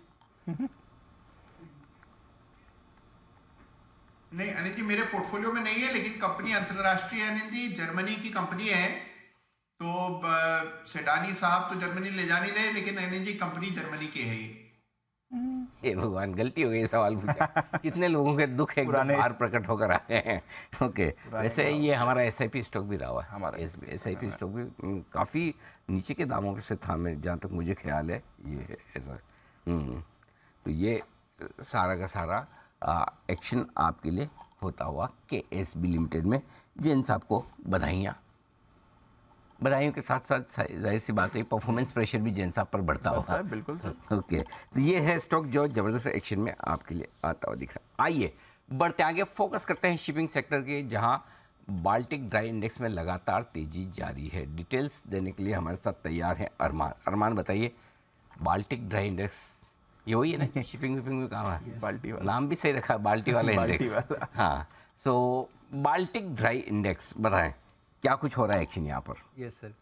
नहीं अनिल जी, मेरे पोर्टफोलियो में नहीं है, लेकिन कंपनी अंतरराष्ट्रीय है अनिल जी, जर्मनी की कंपनी है। तो सेडानी साहब तो जर्मनी ले जानी रहे, लेकिन अनिल जी कंपनी जर्मनी की है ये। हे भगवान, गलती हो गई सवाल पूछा। कितने लोगों के दुख एकदम बाहर प्रकट होकर आए हैं। ओके, वैसे ये हमारा SIP स्टॉक भी रहा हुआ है। हमारा SIP स्टॉक भी काफ़ी नीचे के दामों से था, मैं जहाँ तक मुझे ख्याल है ये ऐसा। तो ये सारा का सारा एक्शन आपके लिए होता हुआ KSB लिमिटेड में। जिन साहब को बधाइयों के साथ साथ जाहिर सी बात है परफॉर्मेंस प्रेशर भी जैन साहब पर बढ़ता होता है। बिल्कुल सर। ओके, तो ये है स्टॉक जो ज़बरदस्त एक्शन में आपके लिए आता हुआ दिख रहा है। आइए बढ़ते आगे, फोकस करते हैं शिपिंग सेक्टर के, जहां बाल्टिक ड्राई इंडेक्स में लगातार तेजी जारी है। डिटेल्स देने के लिए हमारे साथ तैयार हैं अरमान बताइए, बाल्टिक ड्राई इंडेक्स ये वही है ना शिपिंग विपिंग में काम है? बाल्टी वाला नाम भी सही रखा है, बाल्टी वाला इंडेक्स। हाँ, सो बाल्टिक ड्राई इंडेक्स बताएं क्या कुछ हो रहा है एक्शन यहाँ पर? Yes sir.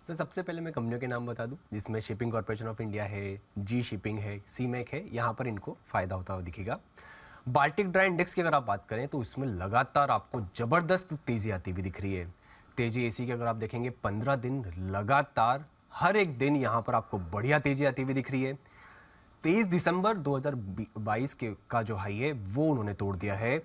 सर सबसे पहले मैं कंपनियों के नाम बता दूं, जिसमें शिपिंग कॉर्पोरेशन ऑफ इंडिया है, जी शिपिंग है, सीमेक है, यहाँ पर इनको फायदा होता हुआ दिखेगा। बाल्टिक ड्राई इंडेक्स की अगर आप बात करें तो इसमें लगातार आपको ज़बरदस्त तेज़ी आती हुई दिख रही है। तेज़ी ऐसी की अगर आप देखेंगे 15 दिन लगातार हर एक दिन यहाँ पर आपको बढ़िया तेज़ी आती हुई दिख रही है। 23 दिसंबर 2022 का जो हाई है वो उन्होंने तोड़ दिया है।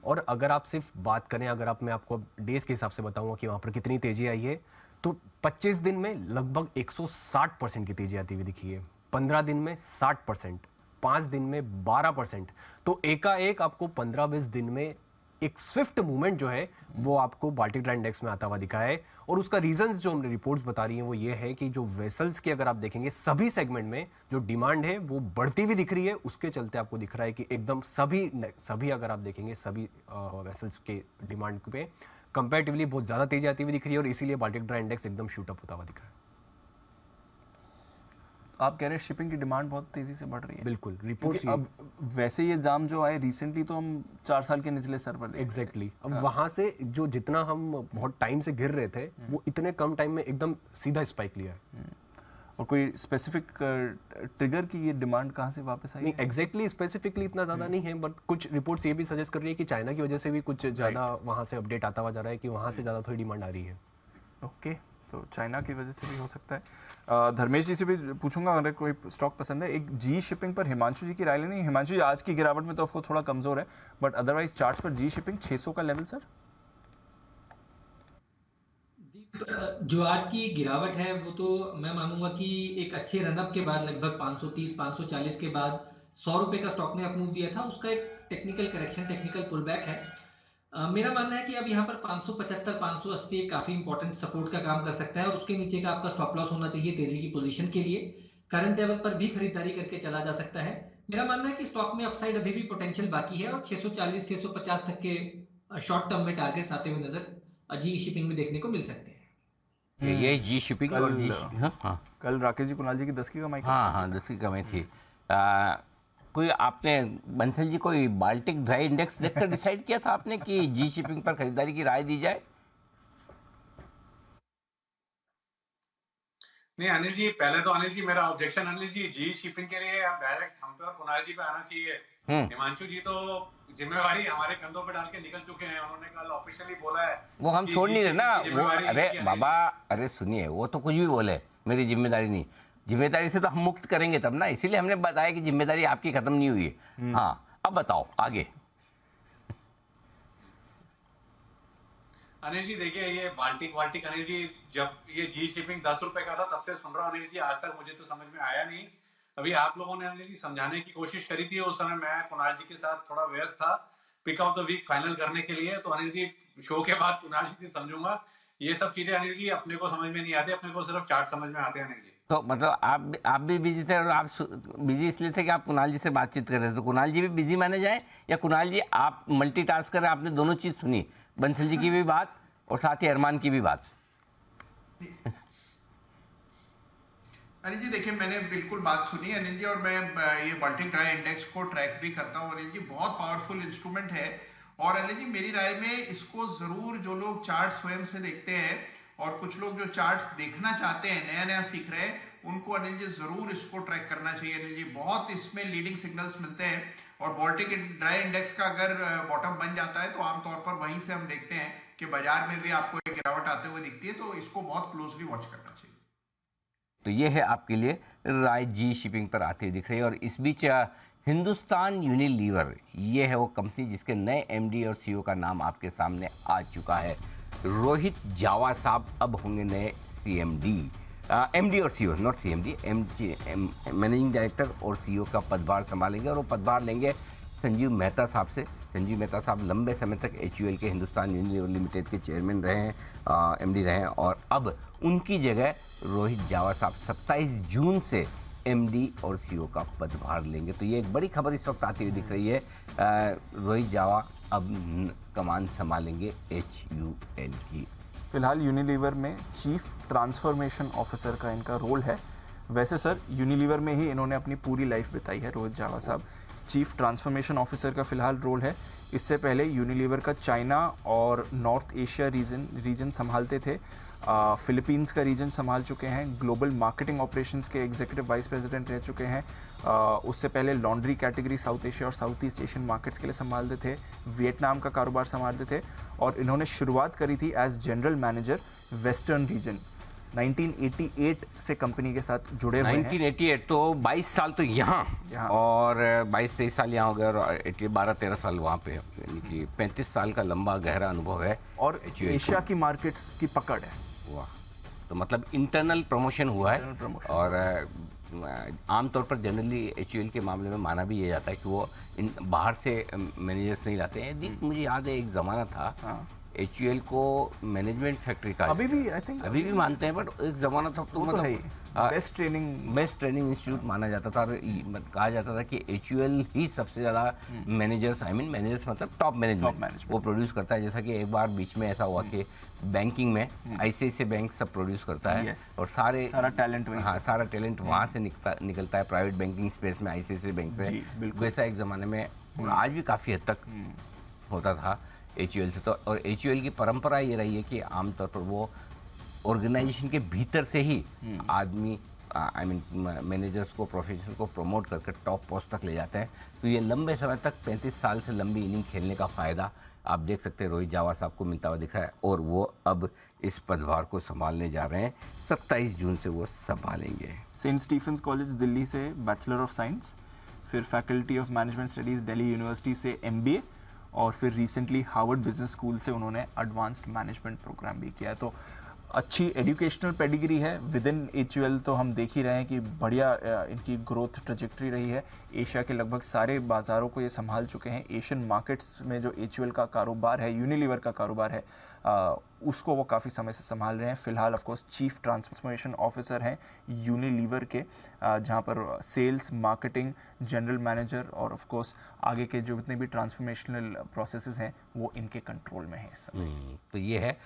और अगर आप सिर्फ बात करें, अगर मैं आपको डेज के हिसाब से बताऊंगा कि वहाँ पर कितनी तेज़ी आई है, तो 25 दिन में लगभग 160% की तेज़ी आती हुई दिखी है, 15 दिन में 60%, 5 दिन में 12%। तो एकाएक आपको 15-20 दिन में एक स्विफ्ट मूवमेंट जो है वो आपको बाल्टिक ड्राई इंडेक्स में आता हुआ दिखा है। और उसका रीजंस जो हमने रिपोर्ट्स बता रही हैं वो ये है कि जो वेसल्स की अगर आप देखेंगे सभी सेगमेंट में जो डिमांड है वो बढ़ती हुई दिख रही है। उसके चलते आपको दिख रहा है कि एकदम सभी अगर आप देखेंगे सभी वेसल्स के डिमांड पे कंपैरेटिवली बहुत ज़्यादा तेजी आती हुई दिख रही है और इसीलिए बाल्टिक ड्राई इंडेक्स एकदम शूट अप होता हुआ दिख रहा है। आप कह रहे हैं शिपिंग की डिमांड बहुत तेजी से बढ़ रही है? बिल्कुल, रिपोर्ट्स अब वैसे ये दाम जो आए रिसेंटली तो हम 4 साल के निचले स्तर पर एग्जैक्टली अब वहां से जो जितना हम बहुत टाइम से गिर रहे थे वो इतने कम टाइम में एकदम सीधा स्पाइक लिया है। और कोई स्पेसिफिक ट्रिगर की ये डिमांड कहाँ से वापस आई? नहीं, एग्जैक्टली स्पेसिफिकली इतना ज़्यादा नहीं है, बट कुछ रिपोर्ट्स ये भी सजेस्ट कर रही है कि चाइना की वजह से भी कुछ ज़्यादा वहाँ से अपडेट आता हुआ जा रहा है कि वहाँ से ज़्यादा थोड़ी डिमांड आ रही है। ओके, तो चाइना की वजह से भी हो सकता है। धर्मेश जी से भी पूछूंगा अगर कोई स्टॉक पसंद है। एक जी शिपिंग पर हिमांशु जी की राय लेनी। हिमांशु जी, आज की गिरावट में तो ऑफकोर्स थोड़ा कमजोर है, बट अदरवाइज चार्ट्स पर जी शिपिंग 600 का लेवल सर। जो आज की गिरावट है वो तो मैं मानूंगा कि एक अच्छे रनअप के बाद लगभग 530-540 के बाद 100 रुपए का स्टॉक ने अपमूव दिया था, उसका एक टेक्निकल करेक्शन, टेक्निकल पुलबैक है। मेरा मानना है कि अब यहाँ पर 575-580 काफी इंपॉर्टेंट सपोर्ट का काम कर सकता है और उसके नीचे का आपका स्टॉप लॉस होना चाहिए तेजी की पोजीशन के लिए। करंट लेवल पर भी खरीदारी करके चला जा सकता है। मेरा मानना है कि स्टॉक में अपसाइड अभी भी पोटेंशियल बाकी है और 640-650 तक के शॉर्ट टर्म में टारगेट्स आते हुए नजर जी शिपिंग में देखने को मिल सकते हैं। ये जी शिपिंग और जी कल राकेश जी कुणाल जी की 10 की कमाई। हाँ 10 की कमाई थी। कोई आपने बंसल जी कोई बाल्टिक ड्राई इंडेक्स देखकर डिसाइड किया था आपने कि जी शिपिंग पर खरीदारी की राय दी जाए? नहीं अनिल जी, पहले तो अनिल जी मेरा ऑब्जेक्शन अनिल जी, जी शिपिंग के लिए आप डायरेक्ट हम पे और कुणाल जी पे आना चाहिए। हिमांशु जी तो जिम्मेवारी हमारे कंधों पे डाल के निकल चुके हैं, उन्होंने कल ऑफिशियली बोला है वो हम छोड़ नहीं रहे ना वो। अरे इनकी बाबा, अरे सुनिए, वो तो कुछ भी बोले, मेरी जिम्मेदारी नहीं। जिम्मेदारी से तो हम मुक्त करेंगे तब ना, इसीलिए हमने बताया कि जिम्मेदारी आपकी खत्म नहीं हुई है। हाँ, अब बताओ आगे। अनिल जी देखिए, ये बाल्टिक अनिल जी, जब ये जी शिपिंग 10 रुपए का था तब से सुन रहा हूँ अनिल जी, आज तक मुझे तो समझ में आया नहीं। अभी आप लोगों ने अनिल जी समझाने की कोशिश करी थी, उस समय मैं कुणाल जी के साथ थोड़ा व्यस्त था pick of the week final करने के लिए। तो अनिल जी शो के बाद कुणाल जी से समझूंगा। ये सब चीजें अनिल जी अपने को समझ में नहीं आती, अपने को सिर्फ चार्ट समझ में आते हैं अनिल जी। तो मतलब आप भी बिजी थे, और आप बिजी इसलिए थे कि आप कुणाल जी से बातचीत कर रहे थे। तो कुणाल जी भी बिजी माने जाए, या कुणाल जी आप मल्टीटास्क कर रहे हैं? आपने दोनों चीज सुनी, बंसल जी की भी बात और साथ ही अरमान की भी बात। अनिल जी देखिए, मैंने बिल्कुल बात सुनी अनिल जी, और मैं ये बाल्टिक ड्राई इंडेक्स को ट्रैक भी करता हूँ अनिल जी। बहुत पावरफुल इंस्ट्रूमेंट है, और अनिल जी मेरी राय में इसको जरूर, जो लोग चार्ट स्वयं से देखते हैं और कुछ लोग जो चार्ट्स देखना चाहते हैं, नया नया सीख रहे हैं, उनको अनिल जी जरूर इसको ट्रैक करना चाहिए अनिल जी। बहुत इसमें लीडिंग सिग्नल्स मिलते हैं, और बाल्टिक ड्राई इंडेक्स का अगर बॉटम बन जाता है तो आमतौर पर वहीं से हम देखते हैं कि बाजार में भी आपको एक गिरावट आते हुए दिखती है। तो इसको बहुत क्लोजली वॉच करना चाहिए। तो ये है आपके लिए राय जी शिपिंग पर आती हुई दिख रही है। और इस बीच हिंदुस्तान यूनिलीवर, ये है वो कंपनी जिसके नए एमडी और सीईओ का नाम आपके सामने आ चुका है। रोहित जावा साहब अब होंगे नए सीएमडी, एमडी और CEO, not CMD, managing director और सीईओ का पदभार संभालेंगे, और वो पदभार लेंगे संजीव मेहता साहब से। संजीव मेहता साहब लंबे समय तक एचयूएल के हिंदुस्तान यूनिलीवर लिमिटेड के चेयरमैन रहे हैं, एमडी रहे हैं, और अब उनकी जगह रोहित जावा साहब 27 जून से एमडी और सीईओ का पदभार लेंगे। तो ये एक बड़ी खबर इस वक्त आती हुई दिख रही है। रोहित जावा अब कमान संभालेंगे एचयूएल की। फिलहाल यूनिलीवर में चीफ ट्रांसफॉर्मेशन ऑफिसर का इनका रोल है। वैसे सर, यूनिलीवर में ही इन्होंने अपनी पूरी लाइफ बिताई है रोहित जावा साहब। चीफ ट्रांसफॉर्मेशन ऑफिसर का फिलहाल रोल है। इससे पहले यूनिलीवर का चाइना और नॉर्थ एशिया रीजन संभालते थे, फिलीपींस का रीजन संभाल चुके हैं, ग्लोबल मार्केटिंग ऑपरेशंस के एग्जीक्यूटिव वाइस प्रेसिडेंट रह चुके हैं। उससे पहले लॉन्ड्री कैटेगरी साउथ एशिया और साउथ ईस्ट एशियन मार्केट्स के लिए संभालते थे, वियतनाम का कारोबार संभालते थे, और इन्होंने शुरुआत करी थी as general manager western region. 1988 से कंपनी के साथ जुड़े हुए हैं। 1988, तो 22 साल तो यहाँ और 22-23 साल यहाँ हो गए, और 12-13 साल वहाँ पे, यानी कि 35 साल का लंबा गहरा अनुभव है। और एशिया की मार्केट्स की पकड़ है। वाह, तो मतलब इंटरनल प्रमोशन हुआ है। और आमतौर पर जनरली एचयूएल के मामले में माना भी ये जाता है कि वो बाहर से मैनेजर्स नहीं लाते हैं। मुझे याद है एक ज़माना था एचयूएल को मैनेजमेंट फैक्ट्री का, अभी भी आई थिंक अभी भी मानते हैं, बट एक ज़माना था तो मतलब बेस्ट ट्रेनिंग इंस्टीट्यूट माना जाता था। कहा जाता था कि एचयूएल ही सबसे ज़्यादा मैनेजर्स, मैनेजर्स मतलब टॉप मैनेजमेंट वो प्रोड्यूस करता है। जैसा कि एक बार बीच में ऐसा हुआ कि बैंकिंग में आईसीआईसीआई बैंक सब प्रोड्यूस करता है, और सारा टैलेंट वहाँ से निकलता है, प्राइवेट बैंकिंग स्पेस में आईसीआईसीआई बैंक से। वैसा एक ज़माने में, और आज भी काफ़ी हद तक होता था एचयूएल से। तो और एचयूएल की परंपरा ये रही है कि आमतौर पर वो ऑर्गेनाइजेशन के भीतर से ही आदमी, मैनेजर्स को, प्रोफेशनल को प्रमोट करके टॉप पोस्ट तक ले जाते हैं। तो ये लंबे समय तक 35 साल से लंबी इनिंग खेलने का फ़ायदा आप देख सकते हैं रोहित जावा साहब को मिलता हुआ दिख रहा है, और वो अब इस पदभार को संभालने जा रहे हैं। 27 जून से वो संभालेंगे। सेंट स्टीफेंस कॉलेज दिल्ली से बैचलर ऑफ साइंस, फिर faculty of management studies Delhi university से MBA, और फिर रिसेंटली हार्वर्ड बिजनेस स्कूल से उन्होंने एडवांस्ड मैनेजमेंट प्रोग्राम भी किया है। तो अच्छी एजुकेशनल पेडिग्री है विद इन एचयूएल। तो हम देख ही रहे हैं कि बढ़िया इनकी ग्रोथ ट्रजेक्ट्री रही है। एशिया के लगभग सारे बाज़ारों को ये संभाल चुके हैं। एशियन मार्केट्स में जो एचयूएल का कारोबार है, यूनिलीवर का कारोबार है, उसको वो काफ़ी समय से संभाल रहे हैं। फिलहाल of course chief transformation officer हैं यूनिलीवर के, जहाँ पर सेल्स, मार्केटिंग, जनरल मैनेजर और ऑफ कोर्स आगे के जो जितने भी ट्रांसफॉर्मेशनल प्रोसेसेस हैं वो इनके कंट्रोल में है इस समय। तो ये है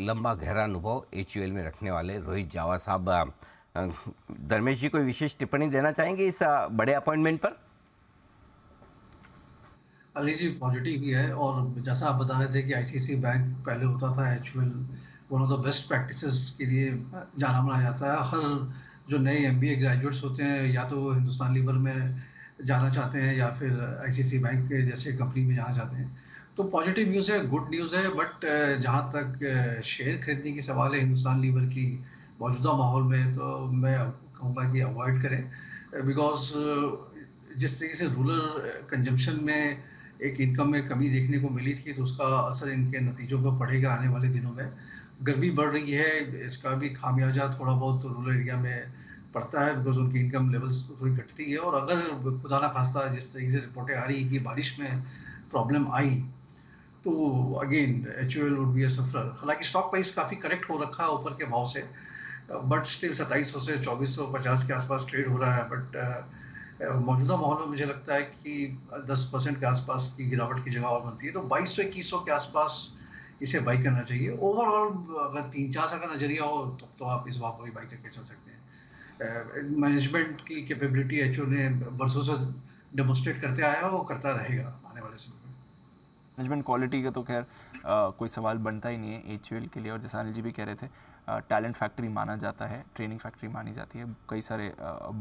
लंबा गहरा अनुभव एचयूएल में रखने वाले रोहित जावा साहब। धर्मेश जी कोई विशेष टिप्पणी देना चाहेंगे इस बड़े अपॉइंटमेंट पर? अली जी पॉजिटिव भी है, और जैसा आप बता रहे थे कि आईसीआईसीआई बैंक पहले होता था HUL, one of the best practices के लिए जाना माना जाता है। हर जो नए MBA ग्रेजुएट्स होते हैं या तो हिंदुस्तान लीवर में जाना चाहते हैं या फिर ICICI बैंक के जैसे कंपनी में जाना चाहते हैं, तो पॉजिटिव न्यूज़ है, गुड न्यूज़ है। बट जहाँ तक शेयर खरीदने की सवाल है हिंदुस्तान लीवर की मौजूदा माहौल में, तो मैं कहूँगा कि अवॉइड करें, बिकॉज जिस तरीके से रूरल कंजम्पशन में एक इनकम में कमी देखने को मिली थी, तो उसका असर इनके नतीजों पर पड़ेगा आने वाले दिनों में। गर्मी बढ़ रही है, इसका भी खामियाजा थोड़ा बहुत रूरल एरिया में पड़ता है, बिकॉज उनकी इनकम लेवल्स थोड़ी घटती है। और अगर खुदा ना खास्ता जिस तरीके से रिपोर्टें आ रही है कि बारिश में प्रॉब्लम आई, तो again HUL would be a sufferer. हालांकि स्टॉक प्राइस काफ़ी करेक्ट हो रखा है ऊपर के भाव से, बट स्टिल 2700 से 2450 के आसपास ट्रेड हो रहा है। बट मौजूदा माहौल में मुझे लगता है कि 10% के आसपास की गिरावट की जगह और बनती है, तो 2200-2100 के आसपास इसे बाई करना चाहिए। ओवरऑल अगर 3-4 साल का नजरिया हो तो आप इस भाव को भी बाई करके चल सकते हैं। मैनेजमेंट की कैपेबिलिटी HUL ने बरसों से डेमोस्ट्रेट करते आया है, वो करता रहेगा आने वाले समय में। मैनेजमेंट क्वालिटी का तो खैर कोई सवाल बनता ही नहीं है HUL के लिए। और जैसा अनिल जी भी कह रहे थे, टैलेंट फैक्ट्री माना जाता है, ट्रेनिंग फैक्ट्री मानी जाती है। कई सारे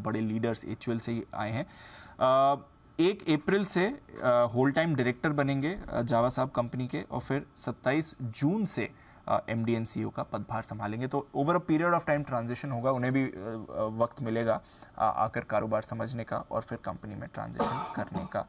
बड़े लीडर्स HUL से ही आए हैं। 1 अप्रैल से होल टाइम डायरेक्टर बनेंगे जावा साहब कंपनी के, और फिर 27 जून से MD and CEO का पदभार संभालेंगे। तो over a period of time transition होगा, उन्हें भी वक्त मिलेगा आकर कारोबार समझने का और फिर कंपनी में ट्रांजिशन करने का।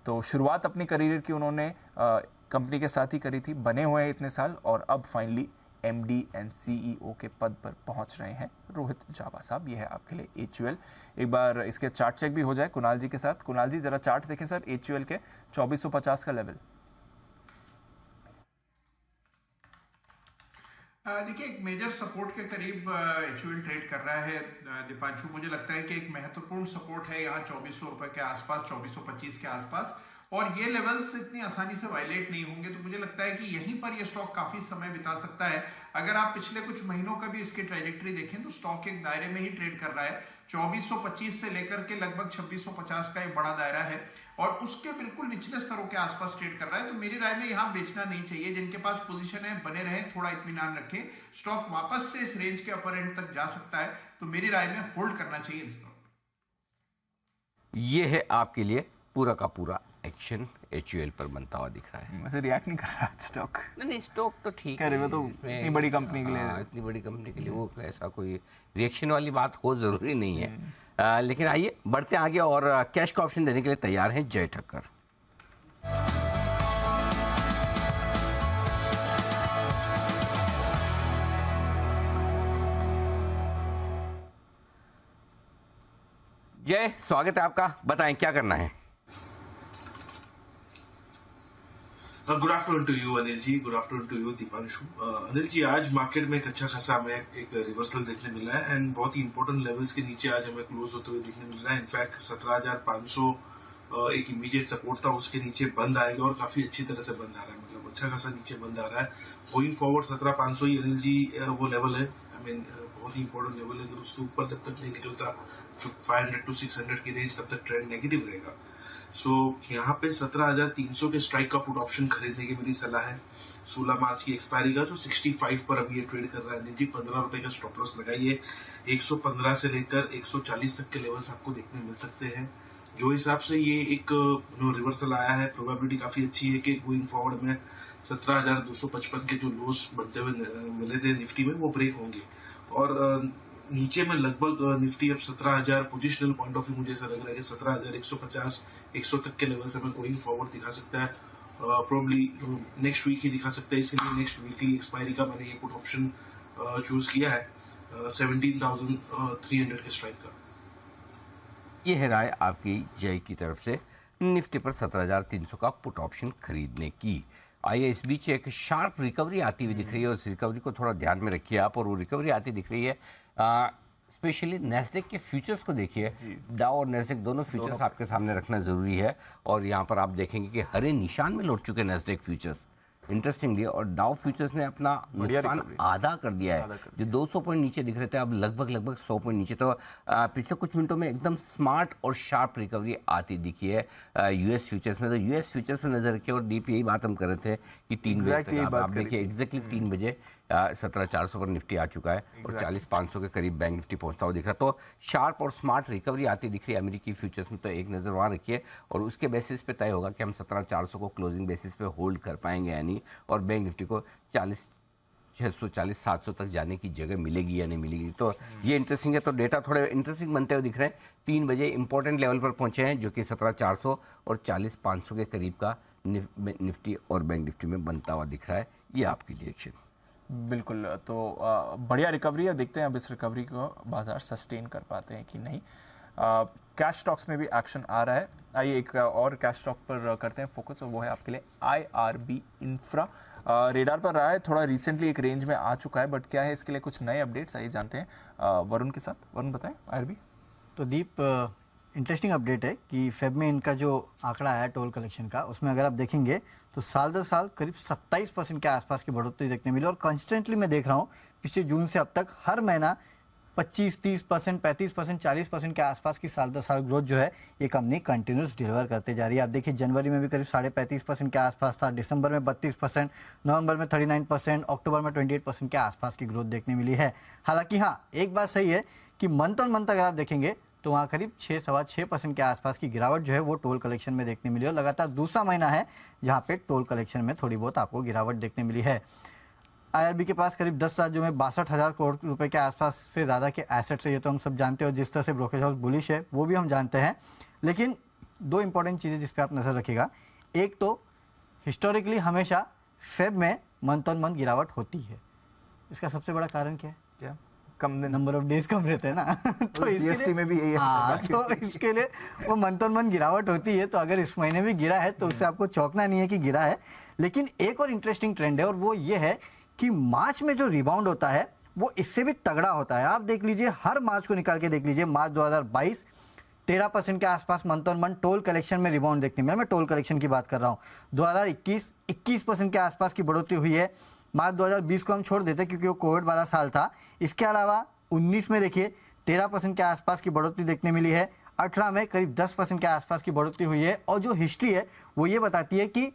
तो शुरुआत अपनी करियर की उन्होंने कंपनी के साथ ही करी थी, बने हुए हैं इतने साल, और अब फाइनली MD and CEO के पद पर पहुंच रहे हैं रोहित जावा साहब। ये है आपके लिए HUL। एक बार इसके चार्ट चेक भी हो जाए कुणाल जी के साथ। कुणाल जी जरा चार्ट देखें सर HUL के 2450 का लेवल। देखिए, एक मेजर सपोर्ट के करीब HUL ट्रेड कर रहा है दीपांशु। मुझे लगता है कि एक महत्वपूर्ण सपोर्ट है यहाँ 2400 रुपए के आसपास, 2425 के आसपास, और ये लेवल्स इतनी आसानी से वायलेट नहीं होंगे। तो मुझे लगता है कि यहीं पर ये स्टॉक काफी समय बिता सकता है। अगर आप पिछले कुछ महीनों का भी इसकी ट्रेजेक्टरी देखें तो स्टॉक एक दायरे में ही ट्रेड कर रहा है। 2425 से लेकर के लगभग 2650 का एक बड़ा दायरा है, और उसके बिल्कुल निचले स्तरों के आसपास ट्रेड कर रहा है। तो मेरी राय में यहाँ बेचना नहीं चाहिए। जिनके पास पोजीशन है बने रहें, थोड़ा इत्मीनान रखें। स्टॉक वापस से इस रेंज के अपर एंड तक जा सकता है, तो मेरी राय में होल्ड करना चाहिए इन स्टॉक। ये है आपके लिए पूरा का पूरा एक्शन HUL पर बनता हुआ दिख रहा है। वैसे रिएक्ट नहीं कर रहा स्टॉक। नहीं, स्टॉक तो ठीक है, वो तो इतनी बड़ी कंपनी के लिए, इतनी बड़ी कंपनी के लिए वो ऐसा कोई रिएक्शन वाली बात हो जरूरी नहीं है। लेकिन आइए बढ़ते आगे, और कैश का ऑप्शन देने के लिए तैयार हैं जय ठक्कर। जय, स्वागत है आपका, बताएं क्या करना है। Good afternoon to you Anil ji, good afternoon to you Dipanshu. Anil ji, आज मार्केट में एक अच्छा खासा हमें एक रिवर्सल देखने मिला है, एंड बहुत ही इंपॉर्टेंट लेवल्स के नीचे आज हमें क्लोज होते हुए देखने मिल रहा है। इनफैक्ट 17,500 एक इमीडिएट सपोर्ट था, उसके नीचे बंद आएगा, और काफी अच्छी तरह से बंद आ रहा है, मतलब अच्छा खासा नीचे बंद आ रहा है। गोइंग फॉरवर्ड 17,500 ही अनिल जी वो लेवल है, आई मीन बहुत ही इंपॉर्टेंट लेवल है। अगर उसके ऊपर जब तक नहीं निकलता 500 to 600 की रेंज, तब तक ट्रेंड नेगेटिव रहेगा। सो यहाँ पे 17,300 के स्ट्राइक का पुट ऑप्शन खरीदने की मेरी सलाह है। 16 मार्च की एक्सपायरी का जो 65 पर अभी ये ट्रेड कर रहा है जी, 15 रुपए का स्टॉप लॉस लगाइए। 115 से लेकर 140 तक के लेवल्स आपको देखने मिल सकते हैं। जो हिसाब से ये एक रिवर्सल आया है, प्रोबेबिलिटी काफी अच्छी है कि गोइंग फॉरवर्ड में 17,255 के जो लोस बनते हुए मिले थे निफ्टी में, वो ब्रेक होंगे। और नीचे में लगभग निफ्टी अब 17,000 पोजिशनल पॉइंट ऑफ व्यू मुझे ऐसा लग रहा है कि 17,150 100 तक के लेवल से हमें गोइंग फॉरवर्ड दिखा सकता है। प्रोबेबली नेक्स्ट वीक ही दिखा सकता है, इसलिए नेक्स्ट वीकली एक्सपायरी का मैंने ये पुट ऑप्शन चूज किया है 17,300 के स्ट्राइक का। ये है राय आपकी जय की तरफ से निफ्टी पर 17,300 का पुट ऑप्शन खरीदने की। आइए इस बीच एक शार्प रिकवरी आती हुई दिख रही है, और उस रिकवरी को थोड़ा ध्यान में रखिए आप। और वो रिकवरी आती दिख रही है स्पेशली नैस्डैक के फ्यूचर्स को देखिए। डाउ और नैस्डैक दोनों फ्यूचर्स आपके सामने रखना जरूरी है, और यहाँ पर आप देखेंगे कि हरे निशान में लौट चुके नैस्डैक फ्यूचर्स इंटरेस्टिंगली, और डाउ फ्यूचर्स ने अपना नुकसान आधा कर दिया है। जो 200 पॉइंट नीचे दिख रहे थे, अब लगभग 100 पॉइंट नीचे। तो पिछले कुछ मिनटों में एकदम स्मार्ट और शार्प रिकवरी आती दिखी है US फ्यूचर्स में। तो US फ्यूचर्स में नजर रखिए, और डीप यही बात हम कर रहे थे कि 3 बजे तक आप देखिए एग्जैक्टली 3 बजे 17,400 पर निफ्टी आ चुका है और 40,500 के करीब बैंक निफ्टी पहुंचता हुआ दिख रहा है। तो शार्प और स्मार्ट रिकवरी आती दिख रही है अमेरिकी फ्यूचर्स में, तो एक नज़र वहाँ रखिए और उसके बेसिस पे तय होगा कि हम 17,400 को क्लोजिंग बेसिस पे होल्ड कर पाएंगे यानी, और बैंक निफ्टी को 40,640-700 तक जाने की जगह मिलेगी या नहीं मिलेगी। तो ये इंटरेस्टिंग है। तो डेटा थोड़े इंटरेस्टिंग बनते हुए दिख रहे हैं। 3 बजे इंपॉर्टेंट लेवल पर पहुंचे हैं जो कि 17,400 और 40,500 के करीब का निफ्टी और बैंक निफ्टी में बनता हुआ दिख रहा है। ये आपके लिए एक्शन बिल्कुल। तो बढ़िया रिकवरी है, देखते हैं अब इस रिकवरी को बाजार सस्टेन कर पाते हैं कि नहीं। कैश स्टॉक्स में भी एक्शन आ रहा है। आइए एक और कैश स्टॉक पर करते हैं फोकस, और वो है आपके लिए IRB इंफ्रा। रेडार पर रहा है, थोड़ा रिसेंटली एक रेंज में आ चुका है, बट क्या है इसके लिए कुछ नए अपडेट्स आइए जानते हैं वरुण के साथ। वरुण बताएं IRB। तो दीप, इंटरेस्टिंग अपडेट है कि फेब में इनका जो आंकड़ा आया टोल कलेक्शन का, उसमें अगर आप देखेंगे तो साल दर साल करीब 27% के आसपास की बढ़ोतरी देखने मिली। और कॉन्स्टेंटली मैं देख रहा हूँ पिछले जून से अब तक हर महीना 25-30%, 35%, 40% के आसपास की साल दर साल ग्रोथ जो है ये कंपनी कंटिन्यूस डिलीवर करते जा रही है। आप देखिए जनवरी में भी करीब 35.5% के आसपास था, दिसंबर में 32%, नवंबर में 39%, अक्टूबर में 28% के आसपास की ग्रोथ देखने मिली है। हालांकि हाँ, एक बात सही है कि मंथ ऑन मंथ अगर आप देखेंगे तो वहाँ करीब 6-6.25% के आसपास की गिरावट जो है वो टोल कलेक्शन में देखने मिली है। और लगातार दूसरा महीना है जहाँ पे टोल कलेक्शन में थोड़ी बहुत आपको गिरावट देखने मिली है। IRB के पास करीब 10 राज्यों में 62,000 करोड़ रुपए के आसपास से ज़्यादा के एसेट्स है, ये तो हम सब जानते हैं। और जिस तरह से ब्रोकरेज हाउस बुलिश है वो भी हम जानते हैं। लेकिन 2 इंपॉर्टेंट चीज़ें जिस पे आप नज़र रखिएगा, एक तो हिस्टोरिकली हमेशा फेब में मंथ ऑन मंथ गिरावट होती है। इसका सबसे बड़ा कारण क्या है? क्या? कम नंबर ऑफ डेज कम रहते हैं ना तो GST में भी यही है। हाँ, तो इसके लिए वो मंथ ऑन मंथ गिरावट होती है। तो अगर इस महीने भी गिरा है तो उससे आपको चौंकना नहीं है कि गिरा है। लेकिन एक और इंटरेस्टिंग ट्रेंड है और वो ये है कि मार्च में जो रिबाउंड होता है वो इससे भी तगड़ा होता है। आप देख लीजिए, हर मार्च को निकाल के देख लीजिए, मार्च 2022 13% के आसपास month on month toll collection में रिबाउंड देखने मिला। मैं टोल कलेक्शन की बात कर रहा हूँ। 2021 21% के आसपास की बढ़ोतरी हुई है। मार्च 2020 को हम छोड़ देते क्योंकि वो कोविड वाला साल था। इसके अलावा 19 में देखिए 13% के आसपास की बढ़ोतरी देखने मिली है। 18 में करीब 10% के आसपास की बढ़ोतरी हुई है। और जो हिस्ट्री है वो ये बताती है कि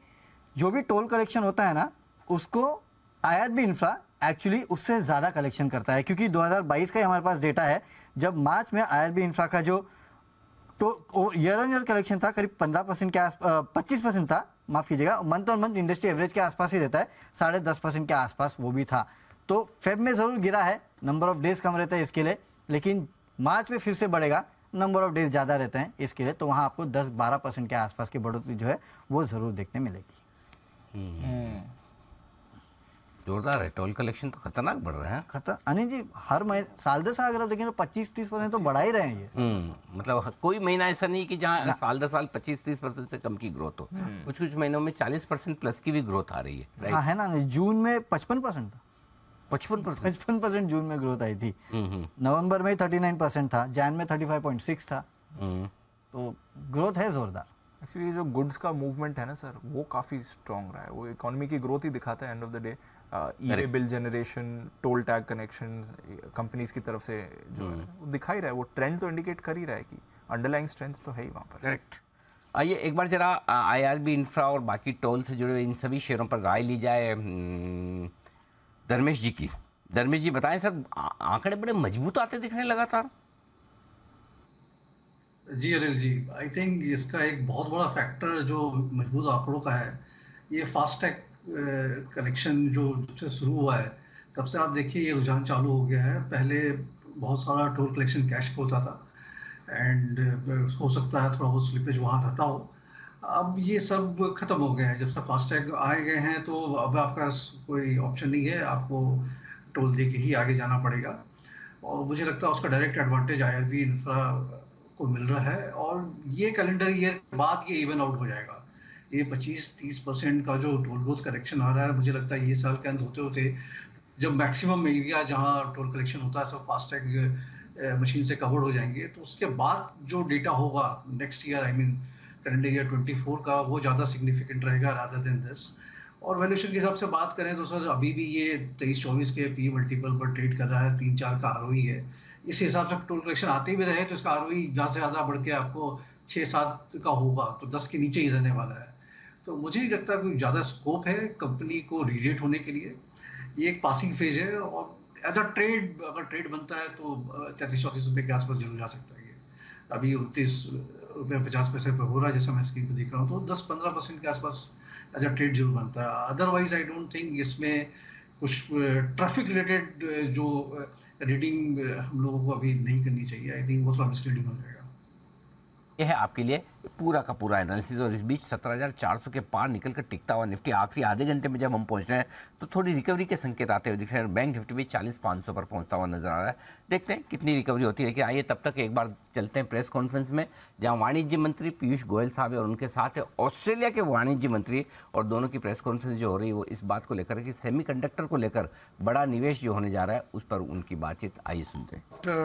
जो भी टोल कलेक्शन होता है ना, उसको IRB इंफ्रा एक्चुअली उससे ज़्यादा कलेक्शन करता है। क्योंकि 2022 का ही हमारे पास डेटा है, जब मार्च में IRB इंफ्रा का जो तो ईयर ऑन ईयर कलेक्शन था करीब 15% के 25% था, माफ़ कीजिएगा। Month on month industry average के आसपास ही रहता है, 10.5% के आसपास वो भी था। तो फेब में ज़रूर गिरा है, नंबर ऑफ डेज कम रहता है इसके लिए। लेकिन मार्च में फिर से बढ़ेगा, नंबर ऑफ डेज ज़्यादा रहते हैं इसके लिए। तो वहाँ आपको 10-12% के आसपास की बढ़ोतरी जो है वो ज़रूर देखने मिलेगी। जोरदार है। टोल कलेक्शन तो खतरनाक बढ़ रहा है। अनिल जी, हर महीने साल दर साल अगर आप देखें तो 25-30% तो बढ़ा ही रहे हैं ये। मतलब कोई महीना ऐसा नहीं कि जहाँ साल दर साल 25-30% से कम की ग्रोथ हो। कुछ कुछ महीनों में 40% प्लस की भी ग्रोथ आ रही है। हाँ, है ना। जून में 55% था। 55% जून में ग्रोथ आई थी। नवंबर में 39% था, जैन में 35.6 था। तो ग्रोथ है जोरदार। एक्चुअली जो गुड्स का मूवमेंट है ना सर, वो काफ़ी स्ट्रॉन्ग रहा है। वो इकोनॉमी की ग्रोथ ही दिखाता है end of the day. E-way bill generation, toll tag connection companies की तरफ से जो है वो दिखा ही रहा है। वो ट्रेंड तो इंडिकेट कर ही रहा है कि अंडरलाइंग स्ट्रेंथ तो है ही वहाँ पर। करेक्ट। आइए एक बार जरा IRB इंफ्रा और बाकी टोल से जुड़े इन सभी शेयरों पर राय ली जाए धर्मेश जी की। धर्मेश जी बताएं सर, आंकड़े बड़े मजबूत आते दिखने लगातार। जी अनिल जी, आई थिंक इसका एक बहुत बड़ा फैक्टर जो मजबूत आंकड़ों का है, ये फास्टैग कलेक्शन जो जब से शुरू हुआ है तब से आप देखिए ये रुझान चालू हो गया है। पहले बहुत सारा टोल कलेक्शन कैश पे होता था एंड हो सकता है थोड़ा बहुत स्लिपेज वहाँ रहता हो। अब ये सब खत्म हो गया है। जब से फास्टैग आए गए हैं तो अब आपका कोई ऑप्शन नहीं है, आपको टोल दे के ही आगे जाना पड़ेगा। और मुझे लगता है उसका डायरेक्ट एडवांटेज IRB इंफ्रा को मिल रहा है। और ये कैलेंडर ईयर के बाद ये इवन आउट हो जाएगा। ये 25-30% का जो टोल बूथ कलेक्शन आ रहा है, मुझे लगता है ये साल के अंत होते होते जब मैक्सिमम एरिया जहाँ टोल कलेक्शन होता है सब फास्टैग मशीन से कवर्ड हो जाएंगे, तो उसके बाद जो डेटा होगा next year, I mean calendar year 24 का, वो ज़्यादा सिग्निफिकेंट रहेगा रादर देन दिस। और वैल्यूएशन के हिसाब से बात करें तो सर अभी भी ये 23-24 के पी मल्टीपल पर ट्रेड कर रहा है, 3-4 का ROE है। इस हिसाब से टोल कलेक्शन आते भी रहे तो इसका ROE ज़्यादा से ज़्यादा बढ़ के आपको 6-7 का होगा, तो 10 के नीचे ही रहने वाला है। तो मुझे नहीं लगता कोई ज़्यादा स्कोप है कंपनी को रीरेट होने के लिए। ये एक पासिंग फेज है, और एज अ ट्रेड अगर ट्रेड बनता है तो 33-34 रुपये के आसपास जरूर जा सकता है। ये अभी 29 रुपये 50 पैसे पे हो रहा है जैसा मैं स्क्रीन पे दिख रहा हूँ, तो 10-15% के आसपास एज अ ट्रेड जरूर बनता है। अदरवाइज आई डोंट थिंक इसमें कुछ ट्रैफिक रिलेटेड जो रीडिंग हम लोगों को अभी नहीं करनी चाहिए। आई थिंक वो थोड़ा मिसलीडिंग हो जाएगा। यह है आपके लिए पूरा का पूरा एनालिसिस। और इस बीच 17,400 के पार निकलकर टिकता हुआ निफ्टी आखिरी आधे घंटे में जब हम पहुंच रहे हैं तो थोड़ी रिकवरी के संकेत आते हुए दिख रहे हैं। बैंक निफ्टी भी 40,500 पर पहुंचता हुआ नजर आ रहा है। देखते हैं कितनी रिकवरी होती है। लेकिन आइए तब तक एक बार चलते हैं प्रेस कॉन्फ्रेंस में, जहां वाणिज्य मंत्री पीयूष गोयल साहब है और उनके साथ है ऑस्ट्रेलिया के वाणिज्य मंत्री, और दोनों की प्रेस कॉन्फ्रेंस जो हो रही है वो इस बात को लेकर है कि सेमीकंडक्टर को लेकर बड़ा निवेश जो होने जा रहा है उस पर उनकी बातचीत। आइए सुनते हैं। After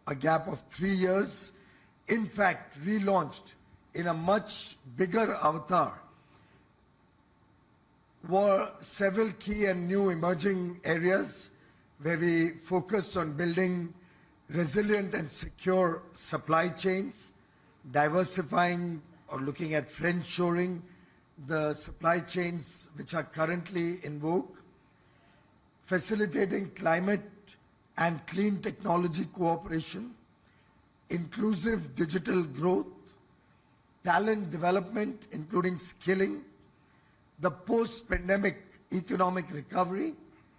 a gap of 3 years, in fact, relaunched in a much bigger avatar, were several key and new emerging areas where we focused on building resilient and secure supply chains, diversifying or looking at friendshoring the supply chains which are currently in vogue, facilitating climate and clean technology cooperation, inclusive digital growth, talent development, including skilling, the post-pandemic economic recovery,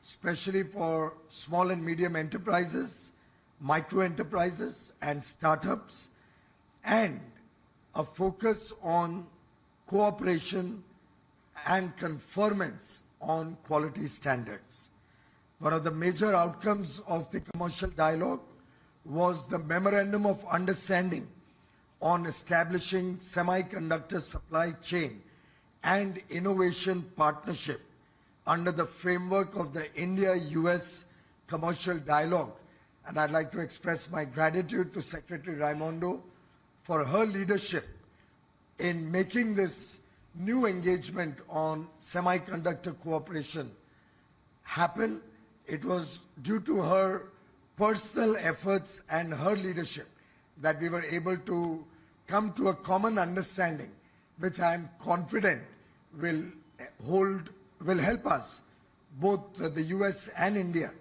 especially for small and medium enterprises, micro enterprises, and startups, and a focus on cooperation and conformance on quality standards. One of the major outcomes of the commercial dialogue was the Memorandum of Understanding on establishing semiconductor supply chain and innovation partnership under the framework of the India-US Commercial Dialogue. And I'd like to express my gratitude to Secretary Raimondo for her leadership in making this new engagement on semiconductor cooperation happen. It was due to her personal efforts and her leadership that we were able to come to a common understanding, which I am confident will help us, both the US and India,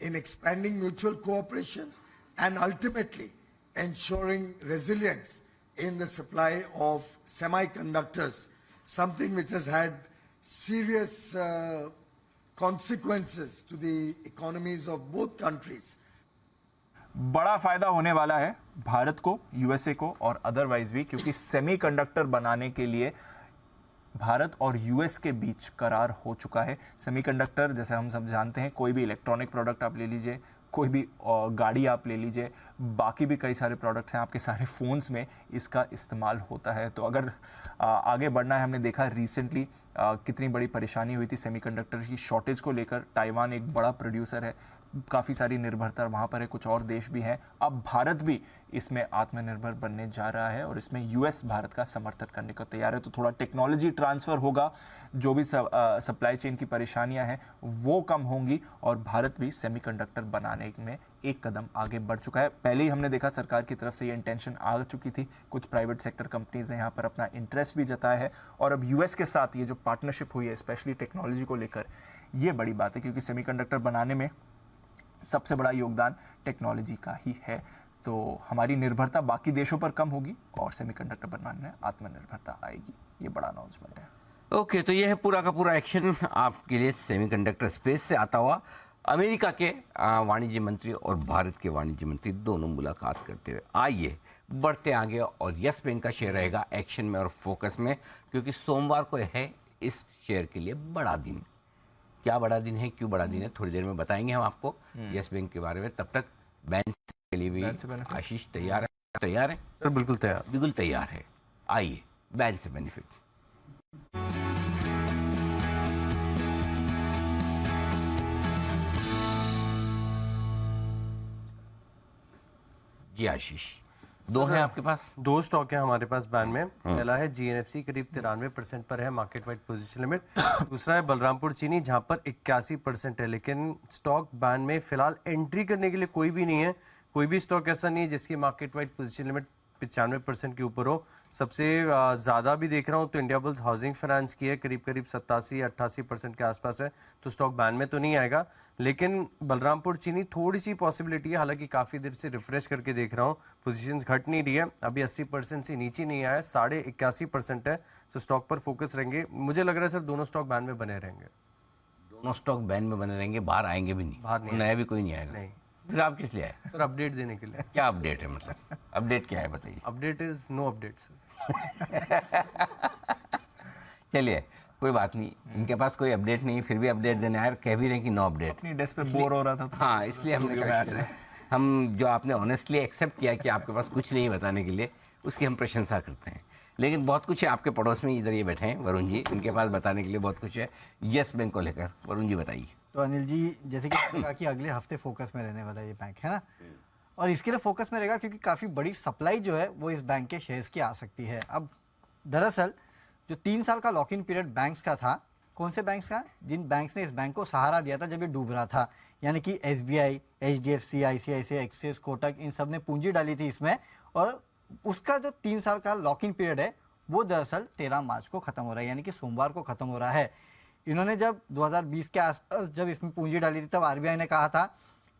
in expanding mutual cooperation and ultimately ensuring resilience in the supply of semiconductors, something which has had serious consequences to the economies of both countries. बड़ा फायदा होने वाला है भारत को, USA को और otherwise भी, क्योंकि सेमीकंडक्टर बनाने के लिए भारत और यूएस के बीच करार हो चुका है। सेमीकंडक्टर जैसे हम सब जानते हैं, कोई भी इलेक्ट्रॉनिक प्रोडक्ट आप ले लीजिए, कोई भी गाड़ी आप ले लीजिए, बाकी भी कई सारे प्रोडक्ट्स हैं, आपके सारे फ़ोन्स में इसका इस्तेमाल होता है। तो अगर आगे बढ़ना है, हमने देखा रिसेंटली कितनी बड़ी परेशानी हुई थी सेमीकंडक्टर की शॉर्टेज को लेकर। ताइवान एक बड़ा प्रोड्यूसर है, काफ़ी सारी निर्भरता वहाँ पर है, कुछ और देश भी हैं। अब भारत भी इसमें आत्मनिर्भर बनने जा रहा है और इसमें यूएस भारत का समर्थन करने को तैयार है। तो थोड़ा टेक्नोलॉजी ट्रांसफ़र होगा, जो भी सप्लाई चेन की परेशानियां हैं वो कम होंगी और भारत भी सेमीकंडक्टर बनाने में एक कदम आगे बढ़ चुका है। पहले ही हमने देखा सरकार की तरफ से ये इंटेंशन आ चुकी थी, कुछ प्राइवेट सेक्टर कंपनीज ने यहाँ पर अपना इंटरेस्ट भी जताया है और अब यूएस के साथ ये जो पार्टनरशिप हुई है स्पेशली टेक्नोलॉजी को लेकर, ये बड़ी बात है क्योंकि सेमीकंडक्टर बनाने में सबसे बड़ा योगदान टेक्नोलॉजी का ही है। तो हमारी निर्भरता बाकी देशों पर कम होगी और सेमीकंडक्टर बनाने में आत्मनिर्भरता आएगी। ये बड़ा अनाउंसमेंट है। ओके, तो ये है पूरा का पूरा एक्शन आपके लिए सेमीकंडक्टर स्पेस से आता हुआ। अमेरिका के वाणिज्य मंत्री और भारत के वाणिज्य मंत्री दोनों मुलाकात करते हुए। आइए बढ़ते आगे और यस बैंक का शेयर रहेगा एक्शन में और फोकस में, क्योंकि सोमवार को है इस शेयर के लिए बड़ा दिन। क्या बड़ा दिन है, क्यों बड़ा दिन है, थोड़ी देर में बताएंगे हम आपको यस बैंक के बारे में। तब तक बैंक के लिए भी आशीष तैयार है? तैयार है सर? बिल्कुल तैयार, बिल्कुल तैयार है। आइए बैंक से बेनिफिट। जी आशीष, दो हैं आपके पास? दो स्टॉक है हमारे पास बैंड में। पहला है जीएनएफसी, करीब 93% पर है मार्केट वाइड पोजीशन लिमिट। दूसरा है बलरामपुर चीनी, जहां पर 81% है। लेकिन स्टॉक बैंड में फिलहाल एंट्री करने के लिए कोई भी नहीं है, कोई भी स्टॉक ऐसा नहीं है जिसकी मार्केट वाइड पोजीशन लिमिट 95% के ऊपर हो। सबसे ज़्यादा भी देख रहा हूँ तो इंडिया बुल्स हाउसिंग फाइनेंस की है, करीब 87-88% के आसपास है, तो स्टॉक बैन में तो नहीं आएगा। लेकिन बलरामपुर चीनी थोड़ी सी पॉसिबिलिटी है, हालांकि काफ़ी देर से रिफ्रेश करके देख रहा हूँ, पोजीशंस घट नहीं रही है, अभी 80% से नीचे नहीं आया है, 81% है, तो स्टॉक पर फोकस रहेंगे। मुझे लग रहा है सर दोनों स्टॉक बैन में बने रहेंगे। दोनों स्टॉक बैन में बने रहेंगे, बाहर आएंगे भी नहीं, बाहर नहीं नया भी कोई नहीं आएगा। नहीं। फिर आप किस लिए आए? सर अपडेट देने के लिए। क्या अपडेट है, मतलब अपडेट क्या है बताइए? Update is no update sir. चलिए कोई बात नहीं, इनके पास कोई अपडेट नहीं, फिर भी अपडेट देने आए, कह भी रहे कि नो अपडेट। अपनी डेस्क पे बोर हो रहा था तो हाँ, इसलिए हमने कहा हम जो आपने ऑनेस्टली एक्सेप्ट किया कि आपके पास कुछ नहीं बताने के लिए, उसकी हम प्रशंसा करते हैं। लेकिन बहुत कुछ है आपके पड़ोस में, इधर ये बैठे हैं वरुण जी, इनके पास बताने के लिए बहुत कुछ है यस बैंक को लेकर। वरुण जी बताइए। तो अनिल जी, जैसे कि आपने कहा कि अगले हफ्ते फोकस में रहने वाला ये बैंक है ना, और इसके लिए फोकस में रहेगा क्योंकि काफ़ी बड़ी सप्लाई जो है वो इस बैंक के शेयर्स की आ सकती है। अब दरअसल जो 3 साल का लॉक इन पीरियड बैंक्स का था, कौन से बैंक्स का? जिन बैंक्स ने इस बैंक को सहारा दिया था जब ये डूब रहा था, यानी कि SBI, HDFC, ICICI, Axis, Kotak, इन सब ने पूंजी डाली थी इसमें, और उसका जो 3 साल का लॉक इन पीरियड है वो दरअसल 13 मार्च को ख़त्म हो रहा है, यानी कि सोमवार को ख़त्म हो रहा है। इन्होंने जब 2020 के आसपास जब इसमें पूंजी डाली थी तब RBI ने कहा था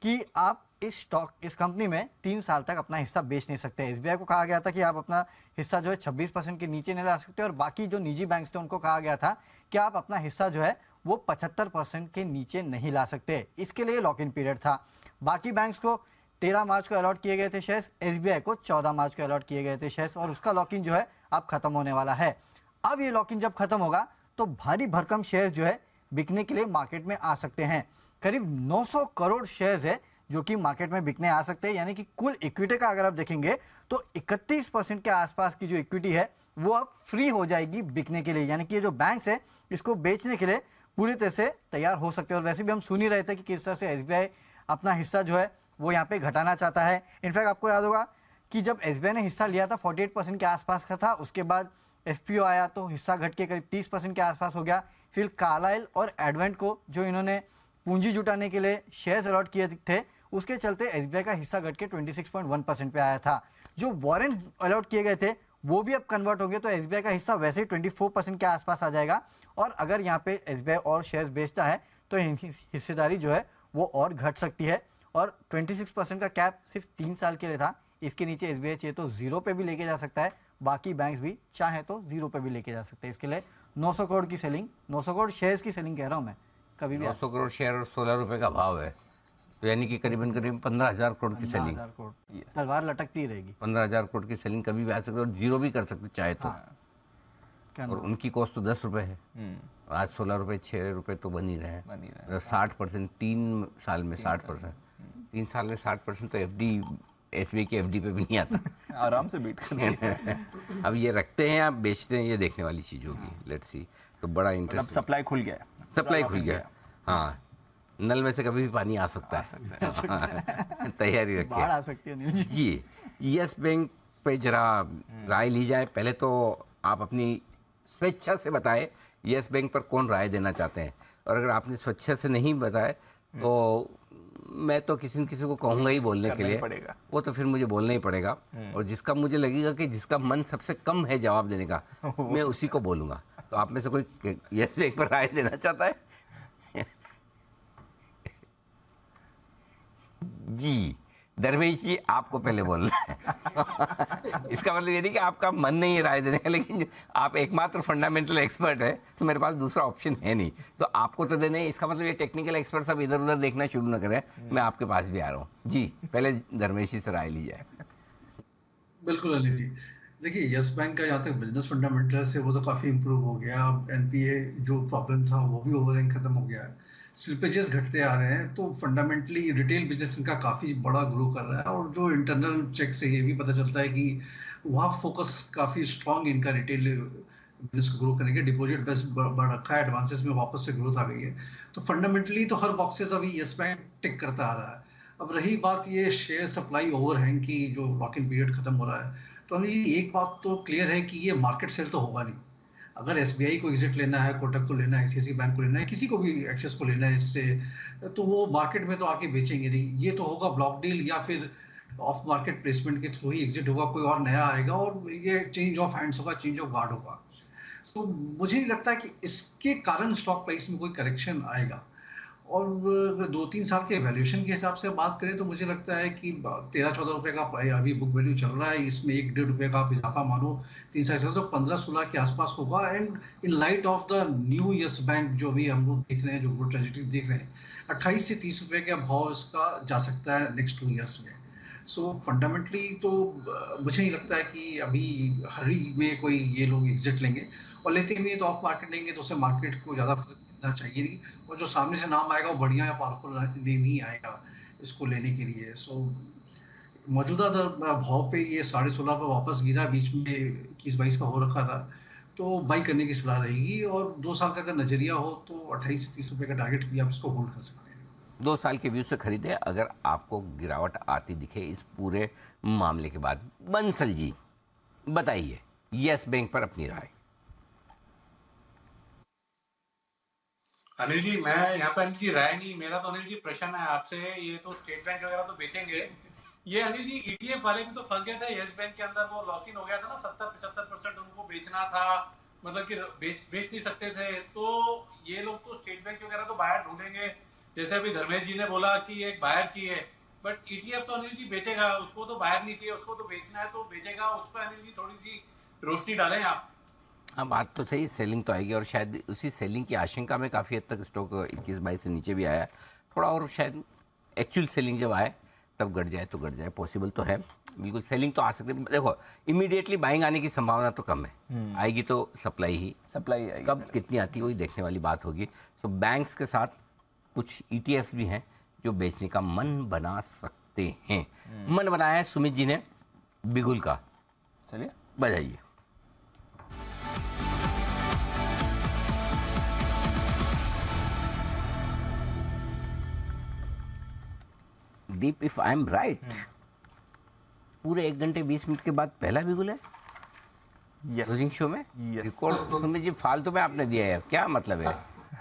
कि आप इस कंपनी में 3 साल तक अपना हिस्सा बेच नहीं सकते। SBI को कहा गया था कि आप अपना हिस्सा जो है 26% के नीचे नहीं ला सकते, और बाकी जो निजी बैंक्स थे उनको कहा गया था कि आप अपना हिस्सा जो है वो 75% के नीचे नहीं ला सकते। इसके लिए लॉक इन पीरियड था। बाकी बैंक्स को 13 मार्च को अलॉट किए गए थे शेयर्स, SBI को 14 मार्च को अलॉट किए गए थे शेयर्स, और उसका लॉक इन जो है अब खत्म होने वाला है। अब ये लॉक इन जब खत्म होगा तो भारी भरकम शेयर्स जो है बिकने के लिए मार्केट में आ सकते हैं। करीब 900 करोड़ शेयर्स है जो कि मार्केट में बिकने आ सकते हैं, यानी कि कुल इक्विटी का अगर आप देखेंगे तो 31% के आसपास की जो इक्विटी है वो अब फ्री हो जाएगी बिकने के लिए, यानी कि ये जो बैंक्स है इसको बेचने के लिए पूरी तरह से तैयार हो सकते हैं। और वैसे भी हम सुन ही रहे थे कि किस तरह से SBI अपना हिस्सा जो है वो यहाँ पे घटाना चाहता है। इनफैक्ट आपको याद होगा कि जब SBI ने हिस्सा लिया था 48% के आसपास का था, उसके बाद FPO आया तो हिस्सा घट के करीब 30% के आसपास हो गया। फिर कार्लाइल और एडवेंट को जो इन्होंने पूंजी जुटाने के लिए शेयर्स अलॉट किए थे, उसके चलते SBI का हिस्सा घट के 26.1% पे आया था। जो वारंट्स अलॉट किए गए थे वो भी अब कन्वर्ट होंगे, तो SBI का हिस्सा वैसे ही 24% के आसपास आ जाएगा। और अगर यहाँ पे SBI और शेयर्स बेचता है तो हिस्सेदारी जो है वो और घट सकती है। और 26% का कैप सिर्फ 3 साल के लिए था, इसके नीचे SBI चाहिए तो 0 पे भी लेके जा सकता है, बाकी बैंक्स भी चाहे तो 0 पे भी लेके जा सकते हैं। इसके लिए 900 करोड़ की सेलिंग, 900 करोड़ शेयर्स की सेलिंग कह रहा हूँ मैं, कभी भी 900 करोड़ शेयर और 16 रुपए का भाव है, तो यानी कि करीबन 15,000 करोड़ की सेलिंग, तलवार लटकती रहेगी। 15,000 करोड़ की सेलिंग कभी भी आ सकती है, और 0 भी कर सकते चाहे तो। और उनकी कॉस्ट तो 10 रुपए है, आज 16 रुपए 6 रुपए तो बन ही रहे हैं। 60%, 3 साल में 60%, 3 साल में 60% तो SBI की FD पे भी नहीं आता। आराम से बीट कर अब ये रखते हैं आप बेचते हैं, ये देखने वाली चीज होगी, लेट्स सी। तो बड़ा इंटरेस्ट, सप्लाई खुल गया, सप्लाई खुल गया। हाँ, नल में से कभी भी पानी आ सकता है, तैयारी रखिए, बाढ़ आ सकती है जी। यस बैंक पे जरा राय ली जाए। पहले तो आप अपनी स्वेच्छा से बताएं यस बैंक पर कौन राय देना चाहते हैं, और अगर आपने स्वेच्छा से नहीं बताए तो मैं तो किसी न किसी को कहूँगा ही बोलने के लिए, वो तो फिर मुझे बोलना ही पड़ेगा। और जिसका मुझे लगेगा कि जिसका मन सबसे कम है जवाब देने का, मैं उसी को बोलूँगा। तो आप में से कोई यस बैंक पर राय देना चाहता है? जी धर्मेश जी, आपको पहले बोलना है। इसका मतलब ये नहीं कि आपका मन नहीं है राय देने का, लेकिन आप एकमात्र फंडामेंटल एक्सपर्ट है, तो मेरे पास दूसरा ऑप्शन है नहीं, तो आपको तो देने। इसका मतलब ये टेक्निकल एक्सपर्ट सब इधर उधर देखना शुरू न करें, मैं आपके पास भी आ रहा हूँ। जी पहले धर्मेश जी से राय ली जाए। बिल्कुल अनिल जी, देखिए यस बैंक का जहाँ तक बिजनेस फंडामेंटल्स है वो तो काफ़ी इंप्रूव हो गया। अब NPA जो प्रॉब्लम था वो भी ओवरहैंग खत्म हो गया है, स्लिपेजेस घटते आ रहे हैं, तो फंडामेंटली रिटेल बिजनेस इनका काफ़ी बड़ा ग्रो कर रहा है। और जो इंटरनल चेक से ये भी पता चलता है कि वहाँ फोकस काफ़ी स्ट्रांग इनका रिटेल बिजनेस को ग्रो करने के, डिपॉजिट बेस बढ़ रखा है, एडवांसेस में वापस से ग्रोथ आ गई है। तो फंडामेंटली तो हर बॉक्सेस अभी यस बैंक टिक करता आ रहा है। अब रही बात ये शेयर सप्लाई ओवरहैंग की, जो लॉक इन पीरियड खत्म हो रहा है, तो अनिल जी एक बात तो क्लियर है कि ये मार्केट सेल तो होगा नहीं। अगर SBI को एग्जिट लेना है, कोटक को लेना है, ICICI बैंक को लेना है, किसी को भी एक्सेस को लेना है इससे, तो वो मार्केट में तो आके बेचेंगे नहीं। ये तो होगा ब्लॉक डील या फिर ऑफ मार्केट प्लेसमेंट के थ्रू ही एग्जिट होगा, कोई और नया आएगा और ये चेंज ऑफ हैंड्स होगा, चेंज ऑफ गार्ड होगा। तो मुझे नहीं लगता है कि इसके कारण स्टॉक प्राइस में कोई करेक्शन आएगा। और 2-3 साल के वैल्यूएशन के हिसाब से बात करें तो मुझे लगता है कि 13-14 रुपए का अभी बुक वैल्यू चल रहा है, इसमें 1-1.5 रुपए का आप इजाफा मानो 3 साल से, तो 15-16 के आसपास होगा। And in light of the new yes bank जो भी हम लोग देख रहे हैं, जो ग्रोथ ट्रेजेक्टरी देख रहे हैं, 28 से 30 रुपए का भाव इसका जा सकता है नेक्स्ट 2 ईयर्स में। सो फंडामेंटली तो मुझे नहीं लगता है कि अभी हरी में कोई ये लोग एग्जिट लेंगे, और लेते भी तो ऑफ मार्केट लेंगे तो उससे मार्केट को ज़्यादा चाहिए नहीं, और जो सामने से नाम आएगा वो बढ़िया या पावरफुल नेम ही आएगा इसको लेने के लिए। सो मौजूदा भाव पे ये 16.5 पे वापस गिरा, बीच में 21-22 का हो रखा था, तो बाई करने की सलाह रहेगी। और 2 साल का अगर नजरिया हो तो 28 से 30 रुपए का टारगेट भी आप इसको होल्ड कर सकते हैं। 2 साल के व्यू से खरीदे अगर आपको गिरावट आती दिखे इस पूरे मामले के बाद। बंसल जी बताइए यस बैंक पर अपनी राय। अनिल जी, मैं यहाँ पे अनिल जी राय नहीं, मेरा तो अनिल जी प्रश्न है आपसे। ये तो स्टेट बैंक वगैरह तो बेचेंगे, ये अनिल जी ईटीएफ वाले भी तो फंस गए थे यस बैंक के अंदर, वो लॉक इन हो गया था ना, 70-75% उनको बेचना था, मतलब कि बेच नहीं सकते थे। तो ये लोग तो स्टेट बैंक वगैरह तो बाहर ढूंढेंगे, जैसे अभी धर्मेश जी ने बोला कि एक बाहर की है, बट ईटीएफ तो अनिल जी बेचेगा, उसको तो बाहर नहीं चाहिए, उसको तो बेचना है तो बेचेगा। उस पर अनिल जी थोड़ी सी रोशनी डालें आप। हाँ, बात तो सही, सेलिंग तो आएगी और शायद उसी सेलिंग की आशंका में काफ़ी हद तक स्टॉक 21-22 से नीचे भी आया थोड़ा, और शायद एक्चुअल सेलिंग जब आए तब घट जाए तो घट जाए, पॉसिबल तो है बिल्कुल। सेलिंग तो आ सकती है, देखो इमीडिएटली बाइंग आने की संभावना तो कम है, आएगी तो सप्लाई आएगी, कब कितनी आती है वही देखने वाली बात होगी। तो बैंक्स के साथ कुछ ETFs भी हैं जो बेचने का मन बना सकते हैं। मन बनाया है सुमित जी ने बिगुल का, चलिए बजाइए। दीप, इफ आई एम राइट, पूरे 1 घंटे 20 मिनट के बाद पहला बिगुल है क्लोजिंग शो में। रिकॉर्ड सुमित जी फालतू में आपने दिया है, क्या मतलब है?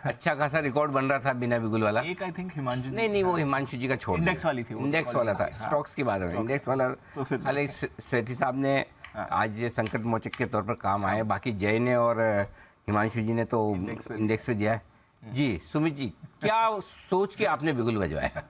अच्छा खासा रिकॉर्ड बन रहा था बिना बिगुल वाला। एक आई थिंक हिमांशु, नहीं वो हिमांशु जी का छोड़, इंडेक्स वाली थी, इंडेक्स वाला था, स्टॉक्स की बात है, इंडेक्स वाला तो खाली सेठी साहब ने आज ये संकट मोचक के तौर पर काम आए, बाकी जय ने और हिमांशु जी ने तो इंडेक्स पे दिया है। जी सुमित जी, क्या सोच के आपने बिगुल बजवाया?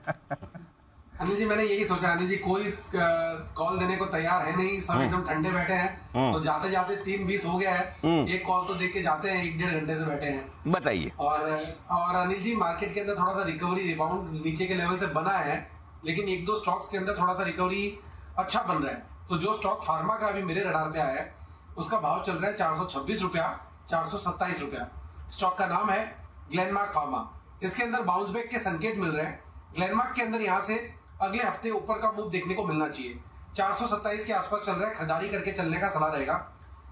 अनिल जी मैंने यही सोचा, अनिल जी कोई कॉल देने को तैयार है नहीं, सब एकदम ठंडे बैठे हैं, तो जाते जाते 3:20 हो गया है, एक कॉल तो देख के जाते हैं, 1-1.5 घंटे से बैठे हैं। बताइए। और अनिल जी मार्केट के अंदर थोड़ा सा रिकवरी रिबाउंड नीचे के लेवल से बना है, लेकिन 1-2 स्टॉक्स के अंदर थोड़ा सा रिकवरी अच्छा बन रहा है। तो जो स्टॉक फार्मा का अभी मेरे रडार पे आया है उसका भाव चल रहा है 426 रुपया, 427 रुपया। स्टॉक का नाम है ग्लेनमार्क फार्मा। इसके अंदर बाउंस बैक के संकेत मिल रहे हैं। ग्लेनमार्क के अंदर यहाँ से अगले हफ्ते ऊपर का मूव देखने को मिलना चाहिए। 427 के आसपास चल रहा है, खरीदारी करके चलने का सलाह रहेगा।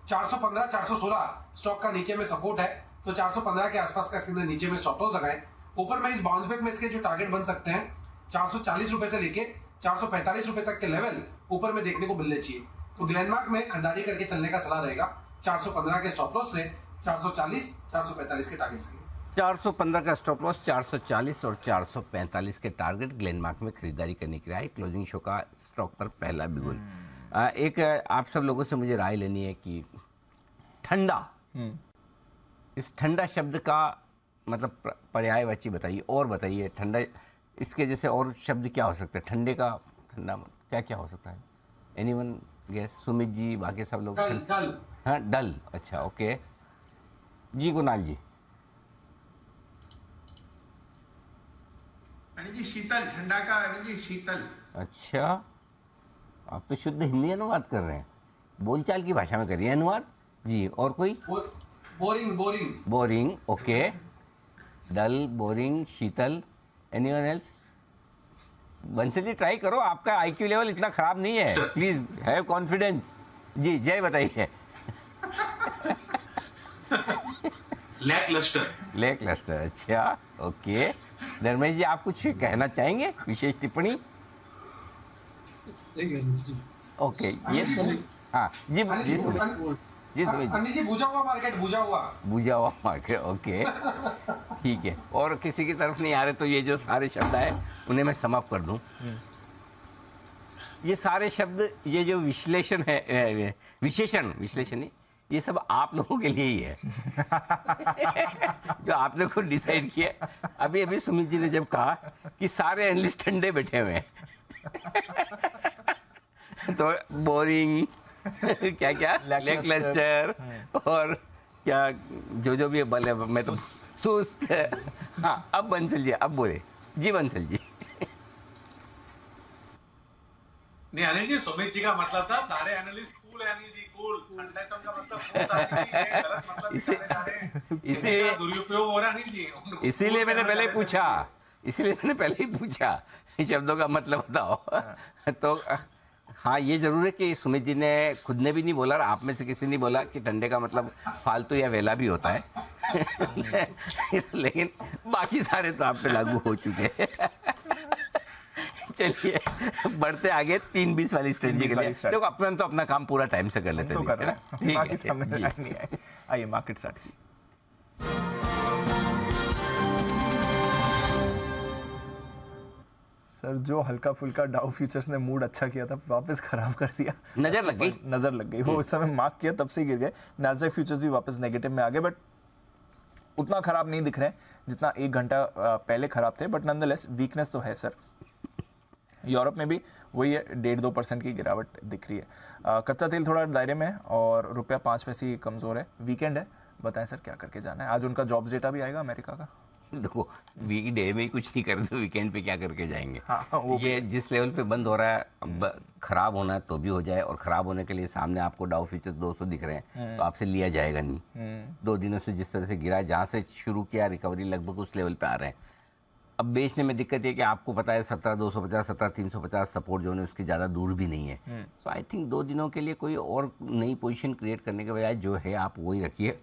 415, 416 स्टॉक का नीचे में सपोर्ट है, तो 415 के आसपास का इसके अंदर नीचे में स्टॉप लॉस लगाएं। ऊपर में इस बाउंस बैक में इसके जो टारगेट बन सकते हैं 440 रुपए से लेके 445 रुपए तक के लेवल ऊपर में देखने को मिलने चाहिए। तो ग्लेनमार्क में खरीदारी करके चलने का सलाह रहेगा 415 के स्टॉप लॉस से 440, 445 के टारगेट से। 415 का स्टॉप लॉस, 440 और 445 के टारगेट ग्लेनमार्क में खरीदारी करने की राय। क्लोजिंग शो का स्टॉक पर पहला बिगुल। एक आप सब लोगों से मुझे राय लेनी है कि ठंडा, इस ठंडा शब्द का मतलब पर्यायवाची बताइए, और बताइए ठंडा इसके जैसे और शब्द क्या हो सकता है? ठंडे का ठंडा क्या क्या हो सकता है? Anyone guess? सुमित जी, बाकी सब लोग? डल। हाँ, डल। अच्छा, ओके जी। कुणाल जी? जी शीतल, ठंडा का जी शीतल। अच्छा, आप तो शुद्ध हिंदी अनुवाद कर रहे हैं, बोलचाल की भाषा में कर रही है अनुवाद जी। और कोई? Boring. Boring, okay. Dull, boring, Sheetal. Anyone else? Bansal ji try करो, आपका IQ लेवल इतना खराब नहीं है, प्लीज हैव कॉन्फिडेंस। जी जय बताइए। लैकलस्टर, अच्छा, ओके। धर्मेश जी, आप कुछ कहना चाहेंगे, विशेष टिप्पणी? ओके, ये हाँ जी जी अनिल जी, बुझा हुआ मार्केट, ओके, ठीक है। और किसी की तरफ नहीं आ रहे तो ये जो सारे शब्द आए उन्हें मैं समाप्त कर दूं। ये सारे शब्द, ये जो विश्लेषण है, विशेषण नहीं, ये सब आप लोगों के लिए ही है जो आपने खुद डिसाइड किया। अभी अभी सुमित जी ने जब कहा कि सारे एनालिस्ट ठंडे बैठे हुए हैं तो बोरिंग क्या क्या लैकलस्टर और क्या जो भी बल है, मैं तो सुस्त। हाँ, अब बंसल जी, अब बोले जी बंसल जी। नहीं अनिल जी, सुमित जी का मतलब था सारे एनालिस्ट कूल है। अनिल जी कूल, ठंडा से उनका मतलब कूल था। ये गलत मतलब निकाले जा रहे हैं, इसीलिए दुरुपयोग हो रहा है अनिल जी। इसीलिए मैंने पहले ही पूछा शब्दों का मतलब बताओ। तो हाँ, ये जरूर है कि सुमित जी ने खुद ने भी नहीं बोला और आप में से किसी ने बोला कि ठंडे का मतलब फालतू या वेला भी होता है लेकिन बाकी सारे तो आप पे लागू हो चुके हैं। चलिए बढ़ते आगे 3-20 वाली स्ट्रेटजी के लिए। देखो अपन तो अपना काम पूरा टाइम से कर लेते हैं, तो कर रहे हैं, बाकी सामने नहीं है। आइए मार्केट स्ट्रेटजी। सर, जो हल्का फुल्का डाउ फ्यूचर्स ने मूड अच्छा किया था वापस खराब कर दिया। नजर लग गई वो उस समय मार्क किया तब से गिर गए। नैस्डैक फ्यूचर्स भी वापस नेगेटिव में आ गए, बट उतना खराब नहीं दिख रहे हैं जितना 1 घंटा पहले खराब थे, बट नॉनदलेस वीकनेस तो है सर। यूरोप में भी वही है, 1.5-2% की गिरावट दिख रही है। कच्चा तेल थोड़ा दायरे में है और रुपया 5 पैसे कमज़ोर है। वीकेंड है, बताएं सर क्या करके जाना है? आज उनका जॉब्स डेटा भी आएगा अमेरिका का। देखो, वीक डे में ही कुछ नहीं करते, वीकेंड पे क्या करके जाएंगे? हाँ, ये जिस लेवल पे बंद हो रहा है, अब खराब होना है तो भी हो जाए, और खराब होने के लिए सामने आपको डाउ फ्यूचर्स 200 दिख रहे हैं तो आपसे लिया जाएगा नहीं। 2 दिनों से जिस तरह से गिरा है, जहाँ से शुरू किया रिकवरी लगभग उस लेवल पे आ रहे हैं। अब बेचने में दिक्कत है कि आपको पता है 17,250, 17,350 सपोर्ट जोन है, उसकी ज़्यादा दूर भी नहीं है। सो आई थिंक 2 दिनों के लिए कोई और नई पोजीशन क्रिएट करने के बजाय जो है आप वही रखिए।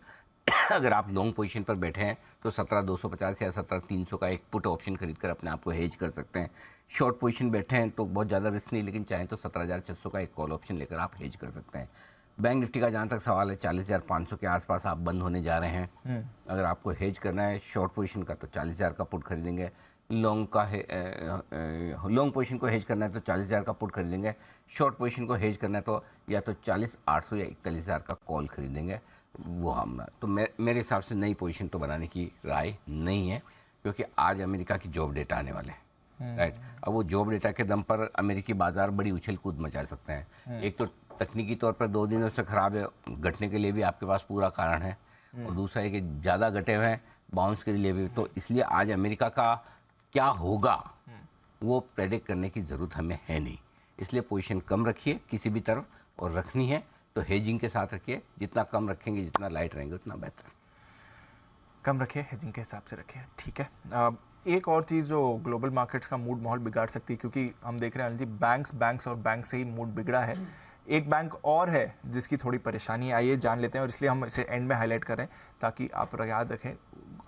अगर आप लॉन्ग पोजीशन पर बैठे हैं तो 17,250 या 17,300 का एक पुट ऑप्शन खरीद कर अपने आप को हेज कर सकते हैं। शॉर्ट पोजीशन बैठे हैं तो बहुत ज़्यादा रिस्क नहीं, लेकिन चाहें तो 17,600 का एक कॉल ऑप्शन लेकर आप हेज कर सकते हैं। बैंक निफ्टी का जहाँ तक सवाल है, 40,500 के आसपास आप बंद होने जा रहे हैं। अगर आपको हेज करना है शॉर्ट पोजीशन का तो 40,000 का पुट खरीदेंगे। लॉन्ग पोजीशन को हेज करना है तो 40,000 का पुट खरीदेंगे। शॉर्ट पोजीशन को हेज करना है तो या तो 40,800 या 41,000 का कॉल खरीदेंगे। वो हम तो मेरे हिसाब से नई पोजीशन तो बनाने की राय नहीं है, क्योंकि आज अमेरिका की जॉब डेटा आने वाले हैं, राइट। अब वो जॉब डेटा के दम पर अमेरिकी बाजार बड़ी उछल कूद मचा सकते हैं। एक तो तकनीकी तौर पर 2 दिनों से खराब है, घटने के लिए भी आपके पास पूरा कारण है, और दूसरा है कि ज़्यादा घटे हुए हैं बाउंस के लिए भी। तो इसलिए आज अमेरिका का क्या होगा वो प्रेडिक्ट करने की ज़रूरत हमें है नहीं, इसलिए पोजीशन कम रखिए किसी भी तरफ, और रखनी है तो हेजिंग के साथ रखिए। जितना कम रखेंगे, जितना लाइट रहेंगे, उतना बेहतर। कम रखिए, हेजिंग के हिसाब से रखिए, ठीक है। एक और चीज़ जो ग्लोबल मार्केट्स का मूड माहौल बिगाड़ सकती है, क्योंकि हम देख रहे हैं अनिल जी बैंक्स और बैंक से ही मूड बिगड़ा है। एक बैंक और है जिसकी थोड़ी परेशानी आई है, जान लेते हैं, और इसलिए हम इसे एंड में हाईलाइट कर रहे हैं ताकि आप याद रखें,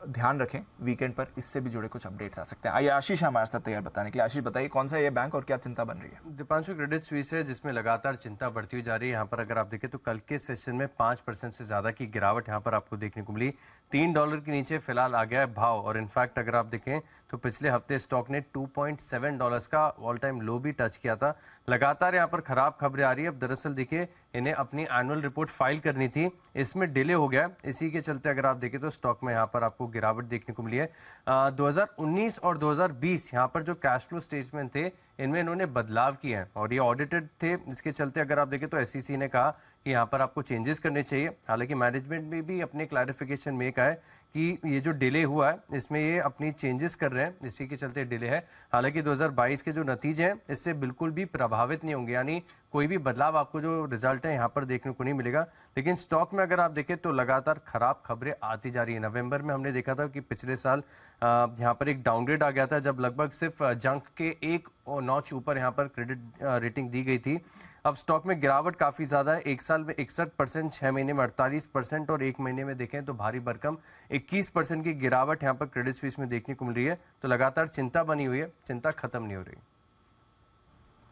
ध्यान रखें, वीकेंड पर इससे भी जुड़े कुछ अपडेट्स आ सकते हैं। आइए आशीष हमारे साथ तैयार बताने के लिए। आशीष बताइए कौन सा ये बैंक और क्या चिंता बन रही है? दीपांशु, क्रेडिट स्विस है जिसमें लगातार चिंता बढ़ती हुई जा रही है। यहाँ पर अगर आप देखें तो कल के सेशन में 5% से ज़्यादा की गिरावट यहाँ पर आपको देखने को मिली। $3 के नीचे फिलहाल आ गया है भाव, और इनफैक्ट अगर आप देखें तो पिछले हफ्ते स्टॉक ने $2.7 का ऑल टाइम लो भी टच किया था। लगातार यहाँ पर खराब खबरें आ रही है। अब दरअसल देखिए, इन्हें अपनी एनुअल रिपोर्ट फाइल करनी थी, इसमें डिले हो गया। इसी के चलते अगर आप देखें तो स्टॉक में यहाँ पर आपको गिरावट देखने को मिली है। 2019 और 2020 यहाँ पर जो कैश फ्लो स्टेटमेंट थे, इनमें इन्होंने बदलाव किए हैं और ये ऑडिटेड थे। इसके चलते अगर आप देखें तो एसईसी ने कहा कि यहाँ पर आपको चेंजेस करने चाहिए। हालांकि मैनेजमेंट में भी अपने क्लैरिफिकेशन में कहा है कि ये जो डिले हुआ है इसमें ये अपनी चेंजेस कर रहे हैं, इसी के चलते डिले है। हालांकि 2022 के जो नतीजे हैं इससे बिल्कुल भी प्रभावित नहीं होंगे, यानी कोई भी बदलाव आपको जो रिजल्ट है यहाँ पर देखने को नहीं मिलेगा। लेकिन स्टॉक में अगर आप देखें तो लगातार खराब खबरें आती जा रही है। नवंबर में हमने देखा था कि पिछले साल यहाँ पर एक डाउनग्रेड आ गया था, जब लगभग सिर्फ जंक के 1 नॉच ऊपर यहाँ पर क्रेडिट रेटिंग दी गई थी। अब स्टॉक में गिरावट काफ़ी ज़्यादा है, 1 साल में 61%, 6 महीने में 48% और 1 महीने में देखें तो भारी भरकम 21% की गिरावट यहाँ पर क्रेडिट स्विस में देखने को मिल रही है। तो लगातार चिंता बनी हुई है, चिंता खत्म नहीं हो रही।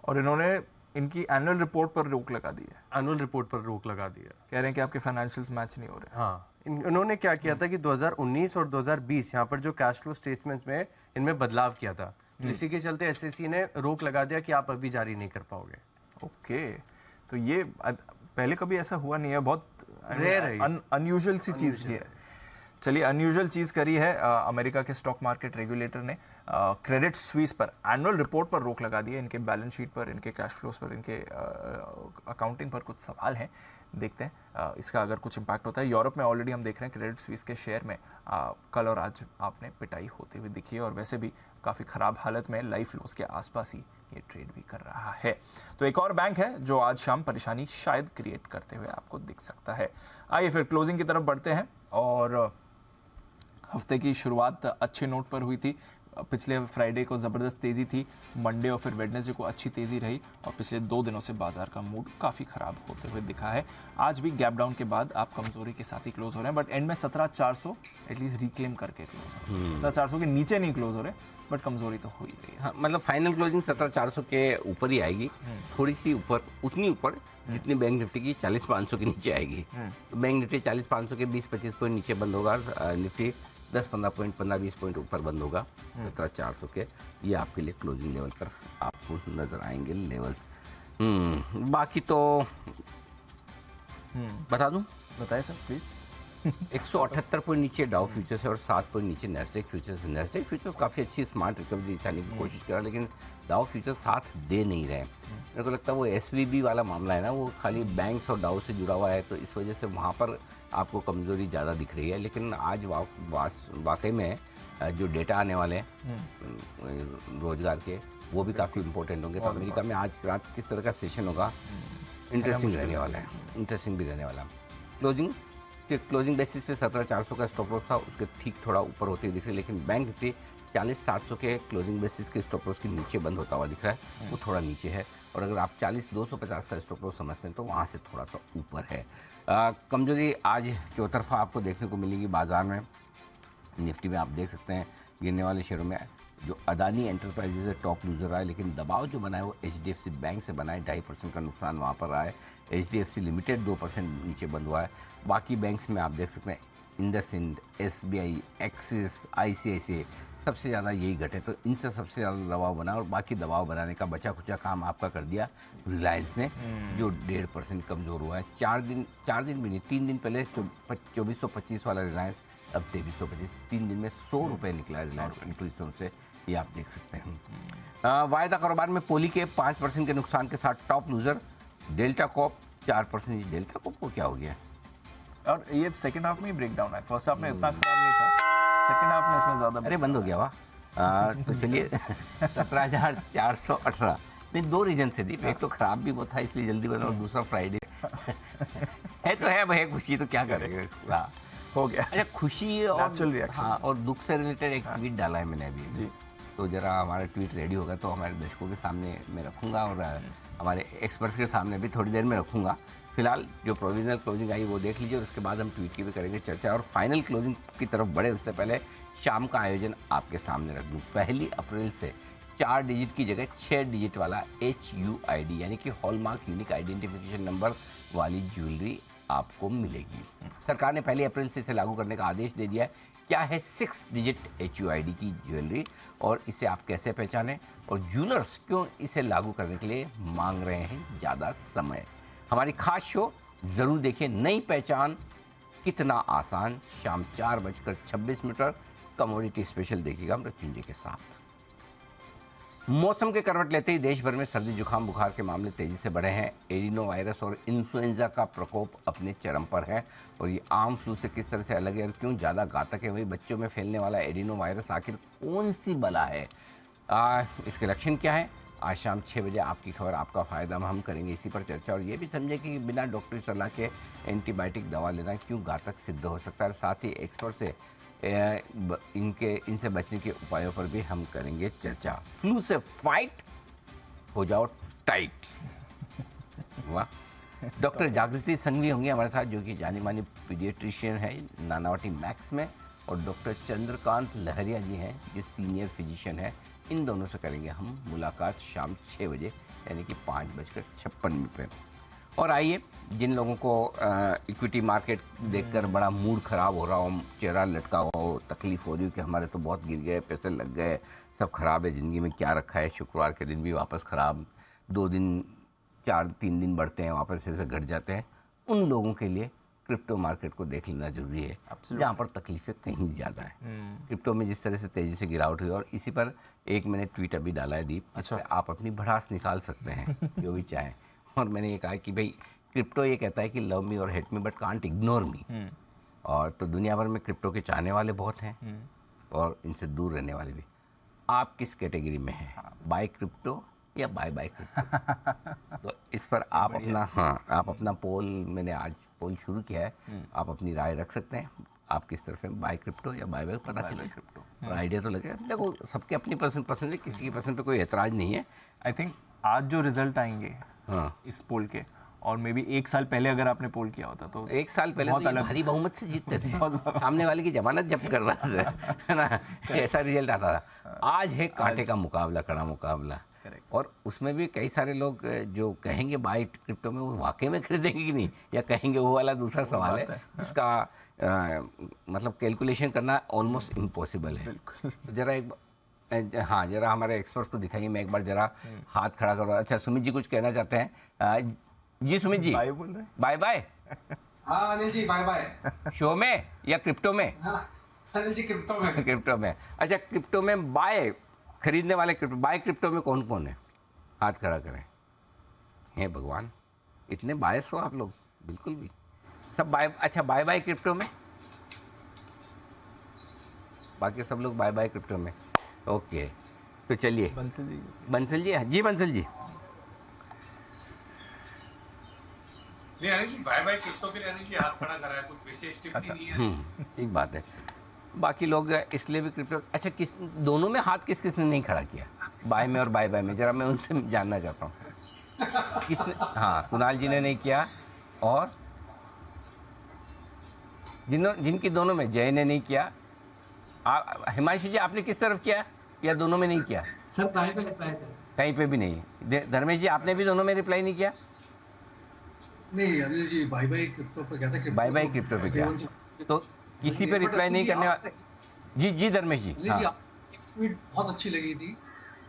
और इन्होंने इनकी एनुअल रिपोर्ट पर रोक लगा दी है। एनुअल रिपोर्ट पर रोक लगा दी है, कह रहे हैं कि आपके फाइनेंशियल्स मैच नहीं हो रहे। हाँ, इन्होंने क्या किया था कि 2019 और 2020 यहाँ पर जो कैश फ्लो स्टेटमेंट्स में इनमें बदलाव किया था। इसी के चलते एसएससी ने रोक लगा दिया कि आप अभी जारी नहीं कर पाओगे। ओके, तो ये पहले कभी ऐसा हुआ नहीं है, बहुत रेयर है, अनयूजुअल सी चीज़ है। चलिए, अनयूजुअल चीज़ करी है अमेरिका के स्टॉक मार्केट रेगुलेटर ने। क्रेडिट स्विस पर एनुअल रिपोर्ट पर रोक लगा दी है। इनके बैलेंस शीट पर, इनके कैश फ्लोज पर, इनके अकाउंटिंग पर कुछ सवाल हैं, देखते हैं इसका अगर कुछ इम्पैक्ट होता है। यूरोप में ऑलरेडी हम देख रहे हैं क्रेडिट स्विस के शेयर में कल और आज आपने पिटाई होती हुई दिखी है, और वैसे भी काफ़ी ख़राब हालत में लाइफ लॉस के आसपास ही ये ट्रेड भी कर रहा है। तो एक और बैंक है जो आज शाम परेशानी शायद क्रिएट करते हुए आपको दिख सकता है। आइए फिर क्लोजिंग की तरफ बढ़ते हैं, और हफ्ते की शुरुआत अच्छे नोट पर हुई थी। पिछले फ्राइडे को ज़बरदस्त तेज़ी थी, मंडे और फिर वेडनेसडे को अच्छी तेज़ी रही, और पिछले 2 दिनों से बाजार का मूड काफ़ी ख़राब होते हुए दिखा है। आज भी गैप डाउन के बाद आप कमज़ोरी के साथ ही क्लोज हो रहे हैं, बट एंड में 17,400 एटलीस्ट रिक्लेम करके क्लोज हो रहे हैं। 17,400 के नीचे नहीं क्लोज हो रहे, बट कमज़ोरी तो हुई रही है। हाँ, मतलब फाइनल क्लोजिंग 17,400 के ऊपर ही आएगी, थोड़ी सी ऊपर, उतनी ऊपर जितनी बैंक निफ्टी की 40,500 के नीचे आएगी। तो बैंक निफ्टी 40,500 के 20-25 पॉइंट नीचे बंद होगा, निफ्टी 10-15 पॉइंट, 15-20 पॉइंट ऊपर बंद होगा 17,400 के। ये आपके लिए क्लोजिंग लेवल पर आपको नजर आएंगे लेवल्स। बाकी तो बता दूं, बताएं सर प्लीज। 178 पॉइंट नीचे डाउ फ्यूचर्स है और 7 पॉइंट नीचे नेस्डेक फ्यूचर्स। नेस्डेक फ्यूचर्स काफ़ी अच्छी स्मार्ट रिकवरी दिखाने की कोशिश कर रहा है, लेकिन डाउ फ्यूचर्स साथ दे नहीं रहे। मेरे को लगता है वो SVB वाला मामला है ना, वो खाली बैंक्स और डाउ से जुड़ा हुआ है, तो इस वजह से वहाँ पर आपको कमज़ोरी ज़्यादा दिख रही है। लेकिन आज वाकई में जो डेटा आने वाले हैं रोजगार के, वो भी काफ़ी इंपॉर्टेंट होंगे। तो अमेरिका में आज रात किस तरह का सेशन होगा, इंटरेस्टिंग रहने वाला है, इंटरेस्टिंग भी रहने वाला है। क्लोजिंग बेसिस पे 17,400 का स्टॉप लॉस था, उसके ठीक थोड़ा ऊपर होती दिख रही है, लेकिन बैंक निफ्टी 40,700 के क्लोजिंग बेसिस के स्टॉप लॉस के नीचे बंद होता हुआ दिख रहा है, वो थोड़ा नीचे है। और अगर आप 40,250 का स्टॉप लॉस समझते हैं तो वहाँ से थोड़ा सा ऊपर है। कमजोरी आज चौतरफा आपको देखने को मिलेगी बाजार में। निफ्टी में आप देख सकते हैं गिरने वाले शेयरों में जो अदानी एंटरप्राइजेज है टॉप लूजर रहा है, लेकिन दबाव जो बना है वो HDFC बैंक से बना है। 2.5% का नुकसान वहाँ पर रहा है। HDFC लिमिटेड 2% नीचे बंद हुआ है। बाकी बैंक्स में आप देख सकते हैं इंडसइंड, SBI, एक्सिस, ICICI सबसे ज़्यादा यही घटे, तो इनसे सबसे ज़्यादा दबाव बना, और बाकी दबाव बनाने का बचा खुचा काम आपका कर दिया रिलायंस ने, जो 1.5% कमज़ोर हुआ है। 4 दिन भी नहीं, 3 दिन पहले 2425 वाला रिलायंस अब 2325, 3 दिन में 100 रुपये निकला रिलायंस से, ये आप देख सकते हैं। वायदा कारोबार में पोली के 5% के नुकसान के साथ top loser Delta Corp 4%। Delta Corp को क्या हो गया? और ये सेकंड हाफ में ही ब्रेक डाउन है, फर्स्ट हाफ में इतना खराब नहीं था, सेकंड हाफ में इसमें ज़्यादा। अरे बंद हो गया वाह। तो चलिए 17,418 नहीं, 2 रीजन से दीप, एक तो खराब भी वो था इसलिए जल्दी बना, और दूसरा फ्राइडे है तो है भाई, खुशी तो क्या करेंगे, हो गया। अच्छा, खुशी और हाँ, और दुख से रिलेटेड एक ट्वीट डाला है मैंने अभी जी, तो जरा हमारा ट्वीट रेडी होगा तो हमारे दर्शकों के सामने मैं रखूँगा, और हमारे एक्सपर्ट्स के सामने भी थोड़ी देर में रखूँगा। फिलहाल जो प्रोविजनल क्लोजिंग आई वो देख लीजिए, और उसके बाद हम ट्वीट की भी करेंगे चर्चा, और फाइनल क्लोजिंग की तरफ बढ़े उससे पहले शाम का आयोजन आपके सामने रख दूँ। 1 अप्रैल से 4 डिजिट की जगह 6 डिजिट वाला HUID यानी कि हॉलमार्क यूनिक आइडेंटिफिकेशन नंबर वाली ज्वेलरी आपको मिलेगी। सरकार ने 1 अप्रैल से इसे लागू करने का आदेश दे दिया है। क्या है 6 डिजिट HUID की ज्वेलरी, और इसे आप कैसे पहचानें, और ज्वेलर्स क्यों इसे लागू करने के लिए मांग रहे हैं ज़्यादा समय? हमारी खास शो ज़रूर देखिए, नई पहचान कितना आसान, शाम 4:26 कमोडिटी स्पेशल देखिएगा मृत्युंजय के साथ। मौसम के करवट लेते ही देश भर में सर्दी जुकाम बुखार के मामले तेजी से बढ़े हैं। एडिनो वायरस और इन्फ्लुएंजा का प्रकोप अपने चरम पर है, और ये आम फ्लू से किस तरह से अलग है और क्यों ज़्यादा घातक है, वही बच्चों में फैलने वाला एडिनो वायरस आखिर कौन सी बला है, इसके लक्षण क्या है? आज शाम 6 बजे आपकी खबर आपका फ़ायदा हम करेंगे इसी पर चर्चा, और ये भी समझे कि बिना डॉक्टरी सलाह के एंटीबायोटिक दवा लेना क्यों घातक सिद्ध हो सकता है। साथ ही एक्सपर्ट से इनसे बचने के उपायों पर भी हम करेंगे चर्चा। फ्लू से फाइट हो जाओ टाइट। वाह। डॉक्टर जागृति संघवी होंगी हमारे साथ, जो कि जानी मानी पीडियाट्रिशियन है नानावटी मैक्स में, और डॉक्टर चंद्रकांत लहरिया जी हैं जो सीनियर फिजिशियन है। इन दोनों से करेंगे हम मुलाकात शाम 6 बजे यानी कि 5:56 पे। और आइए, जिन लोगों को इक्विटी मार्केट देखकर बड़ा मूड ख़राब हो रहा हो, चेहरा लटका हो, तकलीफ़ हो रही हो कि हमारे तो बहुत गिर गए, पैसे लग गए, सब ख़राब है, ज़िंदगी में क्या रखा है, शुक्रवार के दिन भी वापस ख़राब, 2 दिन 3 दिन बढ़ते हैं, वापस ऐसे घट जाते हैं, उन लोगों के लिए क्रिप्टो मार्केट को देख लेना जरूरी है, जहाँ पर तकलीफें कहीं ज़्यादा है। क्रिप्टो में जिस तरह से तेज़ी से गिरावट हुई, और इसी पर एक मैंने ट्वीट अभी डाला है दीप, अच्छा, आप अपनी भड़ास निकाल सकते हैं जो भी चाहें। और मैंने ये कहा कि भाई क्रिप्टो ये कहता है कि लव मी और hate me but can't ignore me. और तो दुनिया भर में क्रिप्टो के चाहने वाले बहुत हैं और इनसे दूर रहने वाले भी। आप किस कैटेगरी में हैं, बाय क्रिप्टो या बाय क्रिप्टो? तो इस पर आप अपना पोल, मैंने आज पोल शुरू किया है, आप अपनी राय रख सकते हैं, आप किस तरफ हैं, बाय क्रिप्टो या बाय पता चले क्रिप्टो, और आइडिया तो लगे। देखो, सबके अपनी पसंद है, किसी की पसंद पे कोई ऐतराज़ नहीं है। आई थिंक आज जो रिजल्ट आएंगे इस पोल के, और मे बी 1 साल पहले अगर आपने पोल किया होता तो 1 साल पहले तो भारी बहुमत से जीतते थे, सामने वाले की जमानत जब्त कर रहा था, है ना, ऐसा रिजल्ट आता था। आज है कांटे का मुकाबला, कड़ा मुकाबला, और उसमें भी कई सारे लोग जो कहेंगे बाय क्रिप्टो में, वो वाकई में खरीदेंगे कि नहीं, या कहेंगे वो वाला दूसरा सवाल है जिसका मतलब कैलकुलेशन करना ऑलमोस्ट इम्पॉसिबल है। तो जरा एक जरा हमारे एक्सपर्ट्स को दिखाइए, मैं एक बार जरा हाथ खड़ा करो। अच्छा, सुमित जी कुछ कहना चाहते हैं? जी सुमित जी, बाय बोल रहे हैं? Bye bye. हाँ Anil ji, bye bye. Show में या क्रिप्टो में? अनिल जी, क्रिप्टो में। क्रिप्टो में, अच्छा, क्रिप्टो में बाय खरीदने वाले बाय क्रिप्टो में कौन कौन है? हाथ खड़ा करें। हे भगवान, इतने बायस हो आप लोग, बिल्कुल भी सब बाय। अच्छा, बाय क्रिप्टो में, बाकी सब लोग बाय क्रिप्टो में। ओके, तो चलिए बंसल जी, जी बंसल जी। नहीं अनिल जी, बाय क्रिप्टो के लिए अनिल जी हाथ खड़ा करा है, कुछ विशेष टिप भी नहीं है। ठीक बात है, बाकी लोग इसलिए भी क्रिप्टो। अच्छा, किस दोनों में हाथ किसने नहीं खड़ा किया, बाय में और बाय में? जरा मैं उनसे जानना चाहता हूँ किसने। हाँ, कुणाल जी ने नहीं किया, और जिनकी दोनों में, जय ने नहीं किया। हिमांशु जी, आपने किस तरफ किया, या दोनों में नहीं किया? सर बाय पे रिप्लाई कर, कहीं पे भी नहीं। धर्मेश जी, आपने भी दोनों में रिप्लाई नहीं किया? नहीं अनिल जी, बाय क्रिप्टो पे क्या था, बाय क्रिप्टो पे क्या, तो किसी पे रिप्लाई नहीं करने वाला। जी धर्मेश जी, हाँ। ट्वीट बहुत अच्छी लगी थी,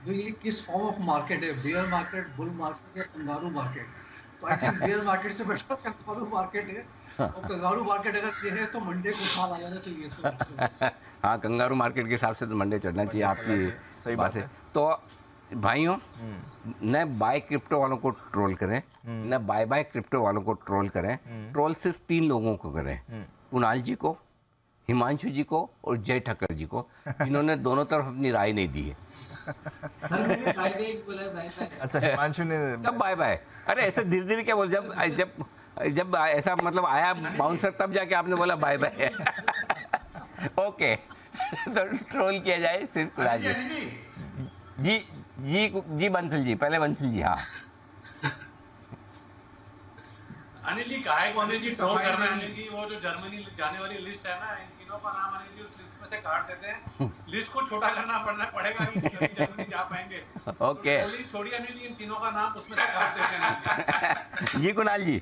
जो ये किस फॉर्म ऑफ मार्केट है, बेयर मार्केट, बुल मार्केट या कंगारू मार्केट? तो आई थिंक बेयर मार्केट से बेटर कंगारू मार्केट है, और कंगारू मार्केट अगर ये है तो मंडे को उछाल आ जाना चाहिए इसमें। हाँ, कंगारू मार्केट के हिसाब से तो मंडे चढ़ना चाहिए, आपकी सही बात है। तो भाइयों, न बाय क्रिप्टो वालों को ट्रोल करें, न बाय क्रिप्टो वालों को ट्रोल करें। ट्रोल सिर्फ 3 लोगों को करें, कुणाल जी को, हिमांशु जी को और जय ठक्कर जी को, जिन्होंने दोनों तरफ अपनी राय नहीं दी है। सर मैंने बाय बोला, बाय। अच्छा, हिमांशु ने तब बाय। अरे ऐसे धीरे धीरे क्या बोल, जब ऐसा मतलब आया बाउंसर, तब जाके आपने बोला बाय। ओके, तो ट्रोल किया जाए सिर्फ कुणाल जी। जी बंसल जी, पहले बंसल जी। हाँ अनिल जी, काहे को अनिल जी ट्रोल करना है? अनिल जी, वो जो जर्मनी जाने वाली लिस्ट है ना, इन तीनों का नाम अनिल जी उस लिस्ट में से काट देते हैं, लिस्ट को छोटा करना पड़ेगा, तभी जर्मनी जा पाएंगे। ओके, तो छोड़िए अनिल जी, इन तीनों का नाम उसमें से काट देते हैं। जी कुणाल जी।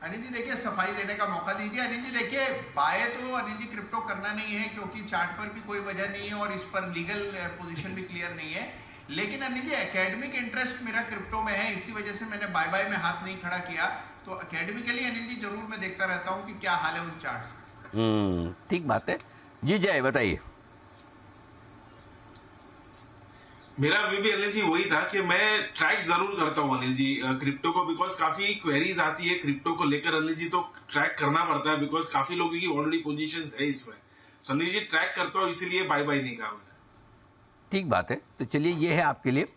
अनिल जी देखिए, सफाई देने का मौका दीजिए। अनिल जी देखिए, बाय तो अनिल जी क्रिप्टो करना नहीं है, क्योंकि चार्ट पर भी कोई वजह नहीं है और इस पर लीगल पोजीशन भी क्लियर नहीं है। लेकिन अनिल जी, एकेडमिक इंटरेस्ट मेरा क्रिप्टो में है, इसी वजह से मैंने बाय में हाथ नहीं खड़ा किया। तो एकेडमिकली अनिल जी जरूर मैं देखता रहता हूँ कि क्या हाल है उन चार्ट्स का। ठीक बात है। जी जय, बताइए। मेरा भी अनिल जी वही था कि मैं ट्रैक जरूर करता हूँ अनिल जी क्रिप्टो को, बिकॉज काफी क्वेरीज आती है क्रिप्टो को लेकर अनिल जी, तो ट्रैक करना पड़ता है, बिकॉज काफी लोगों की ऑलरेडी पोजीशंस है इसमें। सो अनिल जी ट्रैक करता हूँ, इसीलिए बाय नहीं कहा मैंने। ठीक बात है। तो चलिए, ये है आपके लिए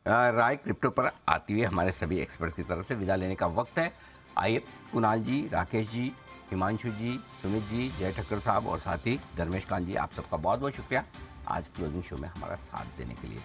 राय क्रिप्टो पर आती हुई हमारे सभी एक्सपर्ट की तरफ से। विदा लेने का वक्त है। आइए, कुणाल जी, राकेश जी, हिमांशु जी, सुमित जी, जय ठक्कर साहब और साथ ही धर्मेश कांत जी, आप सबका बहुत बहुत शुक्रिया आज क्लोजिंग शो में हमारा साथ देने के लिए।